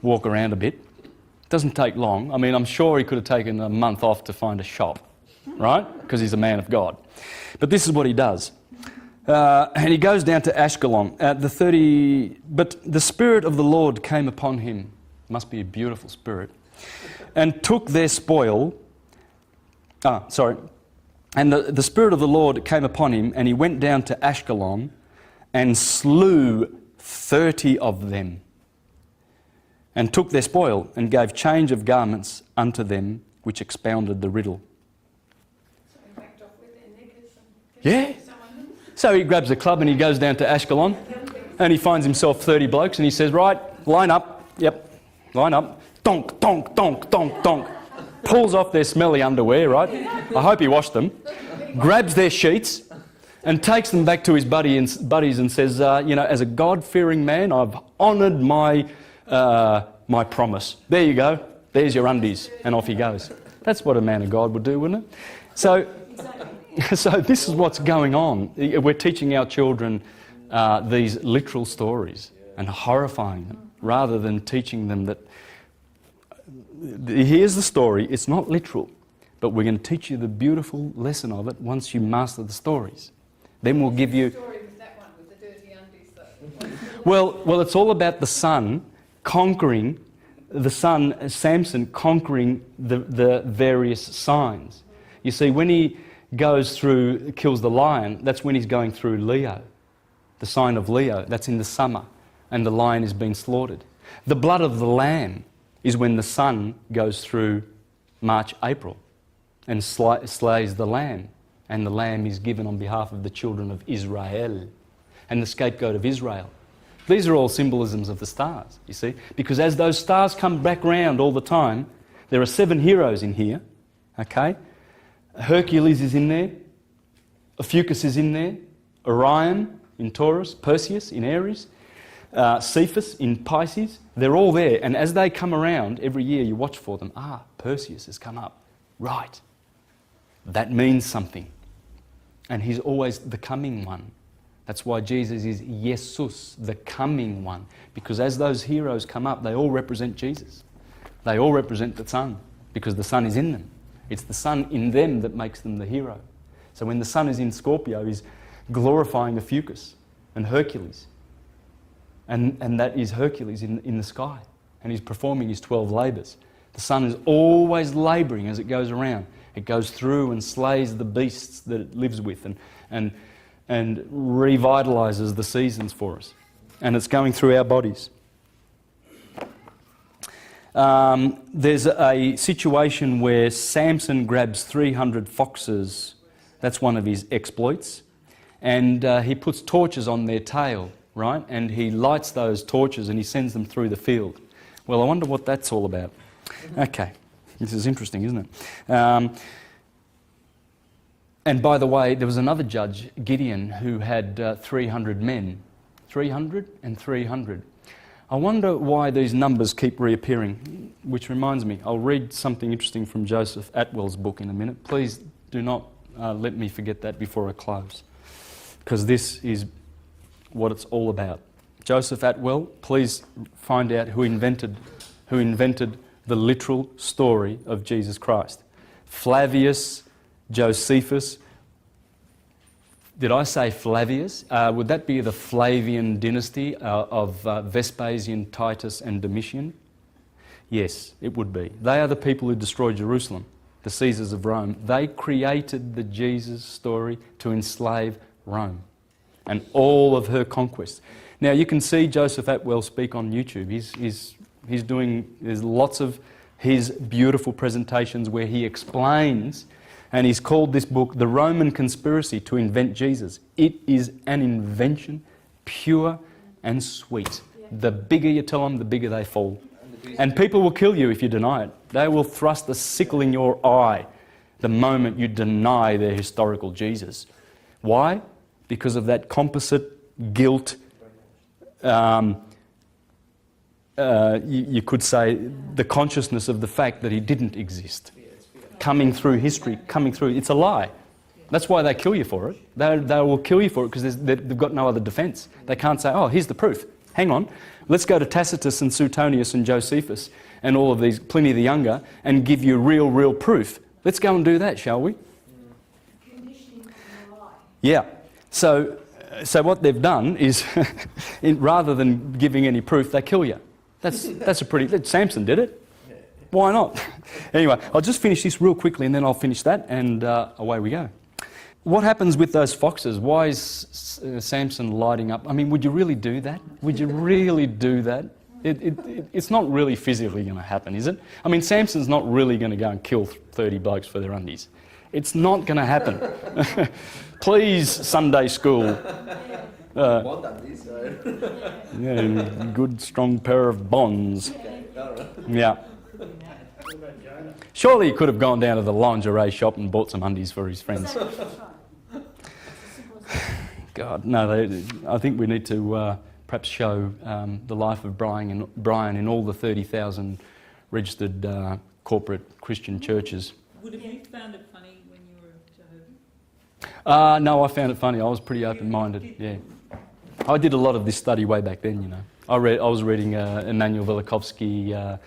walk around a bit. It doesn't take long. I mean, I'm sure he could have taken a month off to find a shop, right? Because he's a man of God. But this is what he does. And he goes down to Ashkelon. But the Spirit of the Lord came upon him. Must be a beautiful spirit. And took their spoil. And the Spirit of the Lord came upon him, and he went down to Ashkelon and slew 30 of them, and took their spoil, and gave change of garments unto them, which expounded the riddle. So he backed off with their knickers and Yeah. So he grabs a club and he goes down to Ashkelon, and he finds himself 30 blokes, and he says, right, line up. Yep, line up. Donk, donk, donk, donk, donk. Pulls off their smelly underwear, right? I hope he washed them. Grabs their sheets and takes them back to his buddies and says, as a God-fearing man, I've honoured my promise. There you go. There's your undies. And off he goes. That's what a man of God would do, wouldn't it? So this is what's going on. We're teaching our children these literal stories and horrifying them, rather than teaching them that here's the story, it's not literal, but we're going to teach you the beautiful lesson of it once you master the stories. Then we'll give you... The story was that one with the dirty undies, though. Well, it's all about the son conquering, Samson conquering the various signs. You see, when he kills the lion, that's when he's going through Leo, the sign of Leo. That's in the summer, and the lion is being slaughtered. The blood of the lamb is when the sun goes through March, April, and slays the lamb. And the lamb is given on behalf of the children of Israel and the scapegoat of Israel. These are all symbolisms of the stars, you see, because as those stars come back round all the time, there are 7 heroes in here, okay? Hercules is in there, Ophiuchus is in there, Orion in Taurus, Perseus in Aries, Cephas in Pisces. They're all there, and as they come around every year, you watch for them. Perseus has come up. Right. That means something. And he's always the coming one. That's why Jesus is Jesus, the coming one. Because as those heroes come up, they all represent Jesus. They all represent the Son, because the Son is in them. It's the Son in them that makes them the hero. So when the Son is in Scorpio, he's glorifying Ophiuchus and Hercules. And that is Hercules in the sky. And he's performing his 12 labours. The sun is always labouring as it goes around. It goes through and slays the beasts that it lives with and revitalises the seasons for us. And it's going through our bodies. There's a situation where Samson grabs 300 foxes. That's one of his exploits. And he puts torches on their tail, right? And he lights those torches and he sends them through the field. Well, I wonder what that's all about. Okay, this is interesting, isn't it? And by the way, there was another judge, Gideon, who had 300 men. 300 and 300. I wonder why these numbers keep reappearing, which reminds me, I'll read something interesting from Joseph Atwell's book in a minute. Please do not let me forget that before I close, because this is what it's all about. Joseph Atwell, please find out who invented the literal story of Jesus Christ. Flavius Josephus. Did I say Flavius? Would that be the Flavian dynasty of Vespasian, Titus and Domitian? Yes, it would be. They are the people who destroyed Jerusalem, the Caesars of Rome. They created the Jesus story to enslave Rome and all of her conquests. Now you can see Joseph Atwell speak on YouTube. There's lots of his beautiful presentations where he explains, and he's called this book The Roman Conspiracy to Invent Jesus. It is an invention, pure and sweet. The bigger you tell them, the bigger they fall. And people will kill you if you deny it. They will thrust a sickle in your eye the moment you deny their historical Jesus. Why? Because of that composite guilt. You could say the consciousness of the fact that he didn't exist. Coming through history, it's a lie. That's why they kill you for it. They will kill you for it because they've got no other defence. They can't say, oh, here's the proof. Hang on, let's go to Tacitus and Suetonius and Josephus and all of these, Pliny the Younger, and give you real proof. Let's go and do that, shall we? Yeah. So what they've done is, rather than giving any proof, they kill you. That's a pretty... Samson did it. Why not? Anyway, I'll just finish this real quickly and then I'll finish that and away we go. What happens with those foxes? Why is Samson lighting up? I mean, would you really do that? Would you really do that? It's not really physically going to happen, is it? I mean, Samson's not really going to go and kill 30 blokes for their undies. It's not going to happen. Please, Sunday school. Good, strong pair of bonds. Yeah. Surely he could have gone down to the lingerie shop and bought some undies for his friends. Exactly, that's right. It's as simple as that. God, no, I think we need to perhaps show the life of Brian in all the 30,000 registered corporate Christian churches. Would have you found it funny when you were Jehovah? No, I found it funny. I was pretty open-minded, yeah. I did a lot of this study way back then, you know. I was reading Immanuel Velikovsky,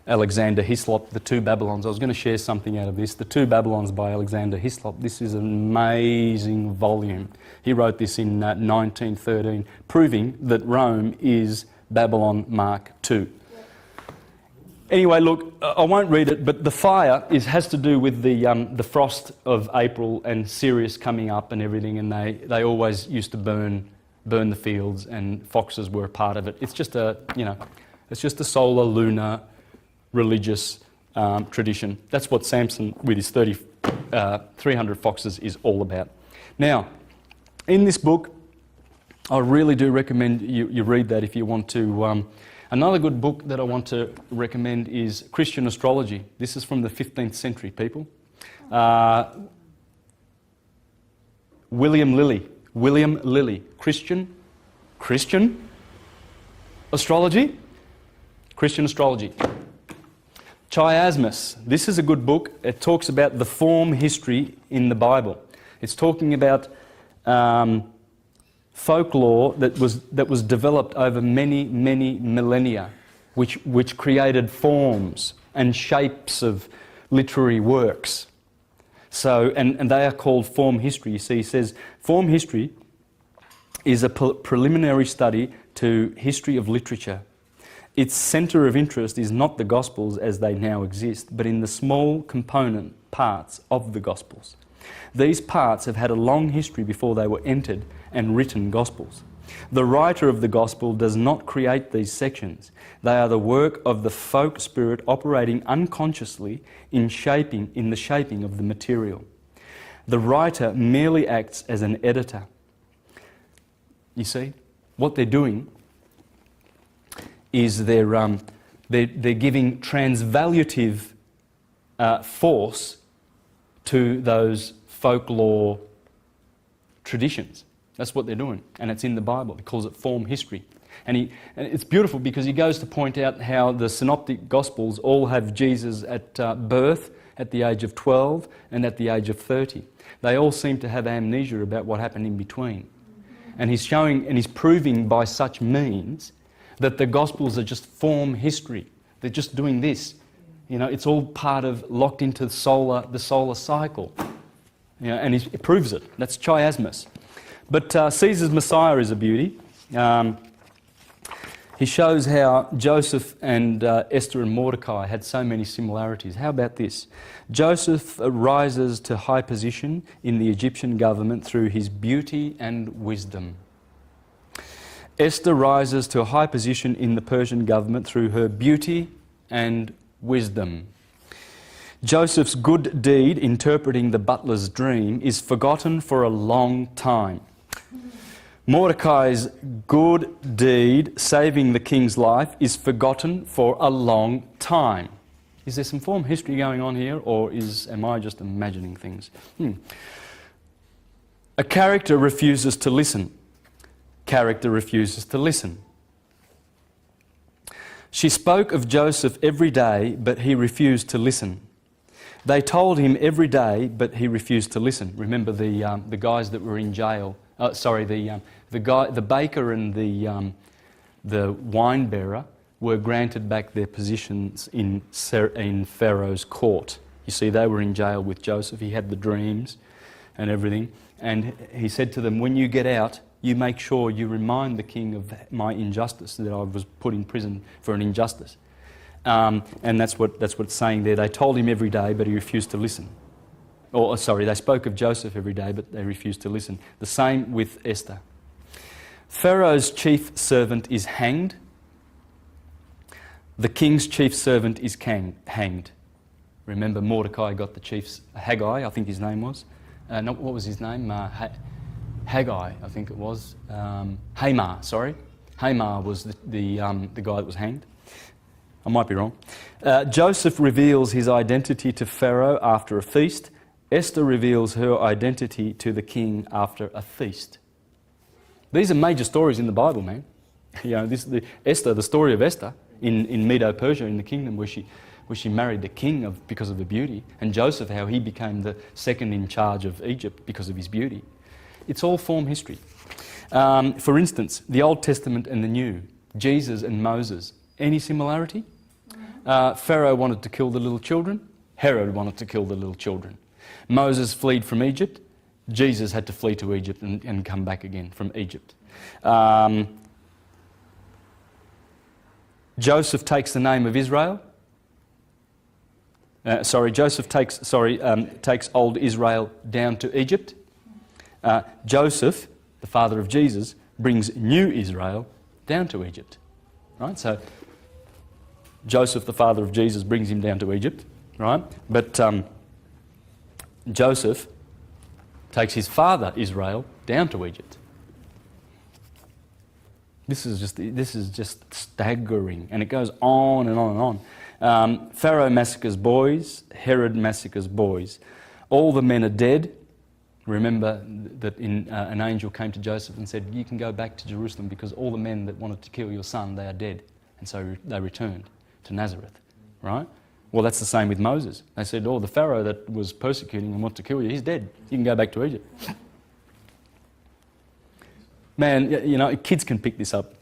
Alexander Hislop, The Two Babylons. I was going to share something out of this. The Two Babylons by Alexander Hislop. This is an amazing volume. He wrote this in 1913, proving that Rome is Babylon Mark II. Anyway, look, I won't read it, but the fire has to do with the frost of April and Sirius coming up and everything, and they always used to burn the fields, and foxes were a part of it. It's just a solar, lunar, religious tradition. That's what Samson, with his 300 foxes, is all about. Now, in this book, I really do recommend you read that if you want to. Another good book that I want to recommend is Christian Astrology. This is from the 15th century, people. William Lilly. Christian Astrology? Christian Astrology. Chiasmus. This is a good book. It talks about the form history in the Bible. It's talking about folklore that was developed over many millennia, which created forms and shapes of literary works. So, and they are called form history. You see, he says form history is a preliminary study to history of literature. Its centre of interest is not the Gospels as they now exist, but in the small component parts of the Gospels. These parts have had a long history before they were entered and written Gospels. The writer of the Gospel does not create these sections. They are the work of the folk spirit operating unconsciously in the shaping of the material. The writer merely acts as an editor. You see, what they're doing is they're giving transvaluative force to those folklore traditions. That's what they're doing, and it's in the Bible. He calls it form history. And it's beautiful because he goes to point out how the synoptic Gospels all have Jesus at birth, at the age of 12 and at the age of 30. They all seem to have amnesia about what happened in between. And he's showing and he's proving by such means that the Gospels are just form history. They're just doing this. You know, it's all part of, locked into the solar cycle. You know, and he proves it. That's chiasmus. But Caesar's Messiah is a beauty. He shows how Joseph and Esther and Mordecai had so many similarities. How about this? Joseph rises to high position in the Egyptian government through his beauty and wisdom. Esther rises to a high position in the Persian government through her beauty and wisdom. Joseph's good deed, interpreting the butler's dream, is forgotten for a long time. Mordecai's good deed, saving the king's life, is forgotten for a long time. Is there some form history going on here, or am I just imagining things? A character refuses to listen. Character refuses to listen. She spoke of Joseph every day, but he refused to listen. They told him every day, but he refused to listen. Remember the guys that were in jail. The baker and the wine bearer were granted back their positions in Pharaoh's court. You see, they were in jail with Joseph. He had the dreams and everything. And he said to them, when you get out, you make sure you remind the king of my injustice, that I was put in prison for an injustice. And that's what it's saying there. They told him every day, but he refused to listen. They spoke of Joseph every day, but they refused to listen. The same with Esther. Pharaoh's chief servant is hanged. The king's chief servant is hanged. Remember, Mordecai got the chief's Haggai, I think his name was. What was his name? Haggai, I think it was. Hamar, sorry. Hamar was the guy that was hanged. I might be wrong. Joseph reveals his identity to Pharaoh after a feast. Esther reveals her identity to the king after a feast. These are major stories in the Bible, man. You know, the story of Esther in Medo-Persia, in the kingdom where she married the king because of her beauty, and Joseph, how he became the second in charge of Egypt because of his beauty. It's all form history. For instance, the Old Testament and the New, Jesus and Moses. Any similarity? Pharaoh wanted to kill the little children. Herod wanted to kill the little children. Moses fled from Egypt. Jesus had to flee to Egypt and come back again from Egypt. Joseph takes the name of Israel. Joseph takes old Israel down to Egypt. Joseph, the father of Jesus, brings new Israel down to Egypt. Right? So Joseph, the father of Jesus, brings him down to Egypt. Right? But Joseph takes his father Israel down to Egypt. This is just staggering, and it goes on and on and on. Pharaoh massacres boys. Herod massacres boys. All the men are dead. Remember that an angel came to Joseph and said, "You can go back to Jerusalem because all the men that wanted to kill your son, they are dead." And so they returned to Nazareth, right? Well, that's the same with Moses. They said, "Oh, the Pharaoh that was persecuting and wanted to kill you, he's dead. You can go back to Egypt." Man, you know, kids can pick this up.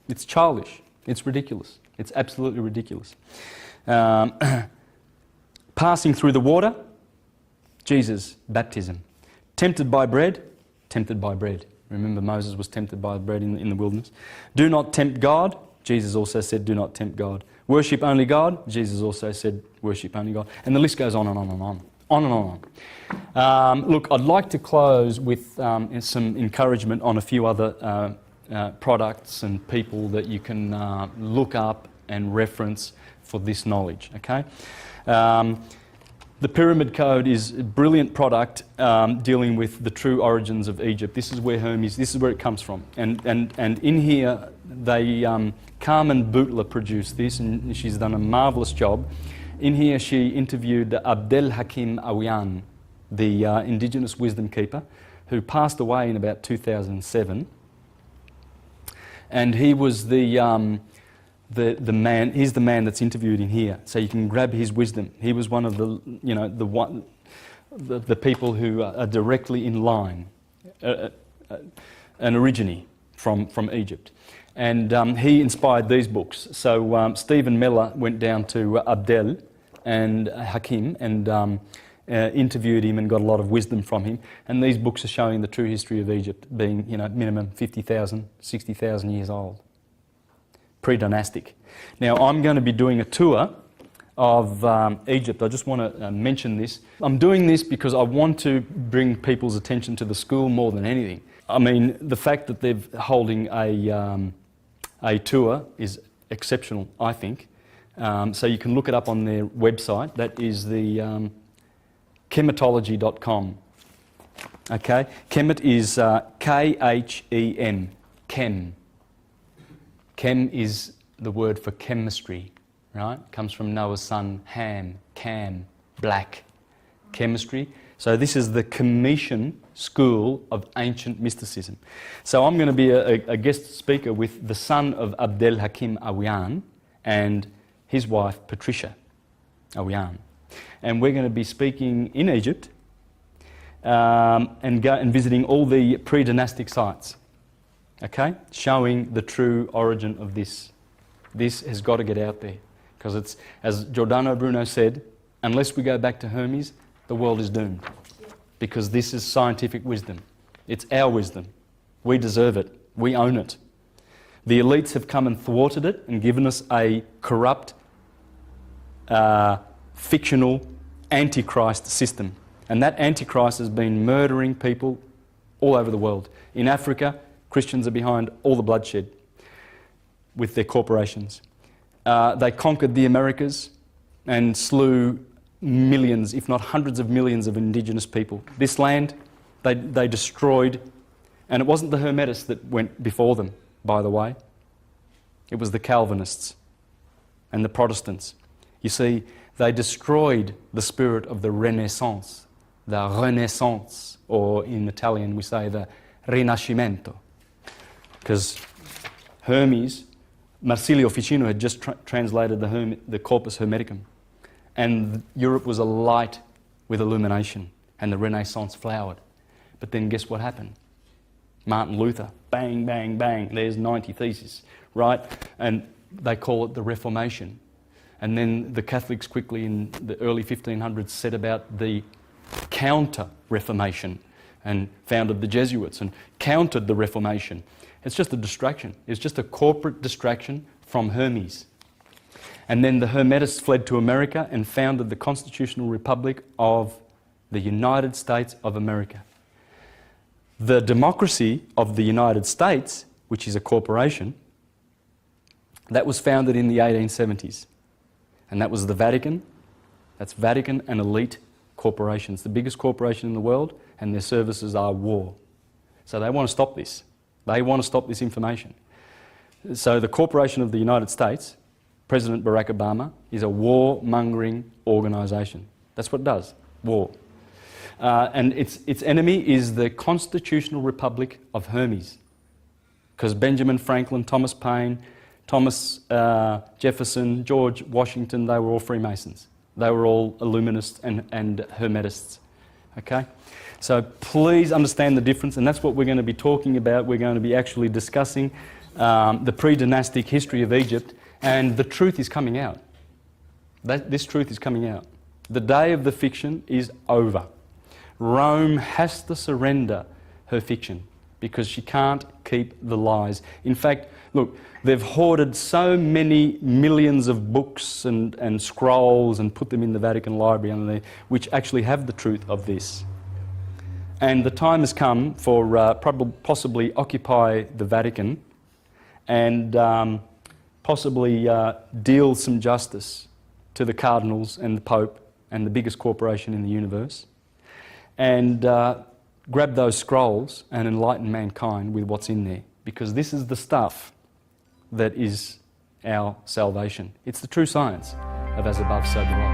It's childish. It's ridiculous. It's absolutely ridiculous. Passing through the water, Jesus' baptism. Tempted by bread, tempted by bread. Remember, Moses was tempted by bread in the wilderness. Do not tempt God. Jesus also said, do not tempt God. Worship only God. Jesus also said, worship only God. And the list goes on and on and on. On and on. Look, I'd like to close with some encouragement on a few other products and people that you can look up and reference for this knowledge, okay? The Pyramid Code is a brilliant product dealing with the true origins of Egypt. This is where Hermes, this is where it comes from. And in here, Carmen Bootler produced this, and she's done a marvellous job. In here, she interviewed Abdel Hakim Awian, the indigenous wisdom keeper, who passed away in about 2007. And he was the man. He's the man that's interviewed in here, so you can grab his wisdom. He was one of the people who are directly in line, an origine from Egypt. And he inspired these books. So Stephen Miller went down to Abdel and Hakim and interviewed him and got a lot of wisdom from him. And these books are showing the true history of Egypt being, minimum 50,000, 60,000 years old. Pre-dynastic. Now, I'm going to be doing a tour of Egypt. I just want to mention this. I'm doing this because I want to bring people's attention to the school more than anything. I mean, the fact that they're holding a tour is exceptional, I think. So you can look it up on their website. That is the chematology.com. Okay? Kemet is K-H-E-M. Chem. Chem is the word for chemistry, right? It comes from Noah's son Ham, Cam, black. Chemistry. So this is the Commission School of Ancient Mysticism. So I'm going to be a guest speaker with the son of Abdel Hakim Awian and his wife Patricia Awian. And we're going to be speaking in Egypt and visiting all the pre-dynastic sites. Okay? Showing the true origin of this. This has got to get out there. Because it's, as Giordano Bruno said, unless we go back to Hermes, the world is doomed. Because this is scientific wisdom. It's our wisdom. We deserve it. We own it. The elites have come and thwarted it and given us a corrupt, fictional, antichrist system. And that antichrist has been murdering people all over the world. In Africa, Christians are behind all the bloodshed with their corporations. They conquered the Americas and slew millions, if not hundreds of millions of indigenous people. This land, they destroyed, and it wasn't the Hermetists that went before them, by the way. It was the Calvinists. and the Protestants. You see, they destroyed the spirit of the Renaissance, or in Italian we say the Rinascimento, because Hermes, Marsilio Ficino had just translated the Corpus Hermeticum, and Europe was alight with illumination, and the Renaissance flowered. But then guess what happened? Martin Luther, bang, bang, bang, there's 90 theses, right? And they call it the Reformation. And then the Catholics quickly in the early 1500s set about the counter-Reformation and founded the Jesuits and countered the Reformation. It's just a distraction. It's just a corporate distraction from Hermes. And then the Hermetists fled to America and founded the Constitutional Republic of the United States of America. The democracy of the United States, which is a corporation, that was founded in the 1870s. And that was the Vatican. That's Vatican and elite corporations, the biggest corporation in the world, and their services are war. So they want to stop this. They want to stop this information. So the Corporation of the United States, President Barack Obama, is a war-mongering organisation. That's what it does, war. And its enemy is the Constitutional Republic of Hermes, because Benjamin Franklin, Thomas Paine, Thomas Jefferson, George Washington, they were all Freemasons. They were all Illuminists and Hermetists. Okay? So please understand the difference, and that's what we're going to be talking about. We're going to be actually discussing the pre-dynastic history of Egypt, and the truth is coming out. This truth is coming out. The day of the fiction is over. Rome has to surrender her fiction because she can't keep the lies. In fact, look, they've hoarded so many millions of books and scrolls and put them in the Vatican Library, which actually have the truth of this. And the time has come for possibly occupy the Vatican and possibly deal some justice to the cardinals and the Pope and the biggest corporation in the universe, and grab those scrolls and enlighten mankind with what's in there, because this is the stuff that is our salvation. It's the true science of as above, so below.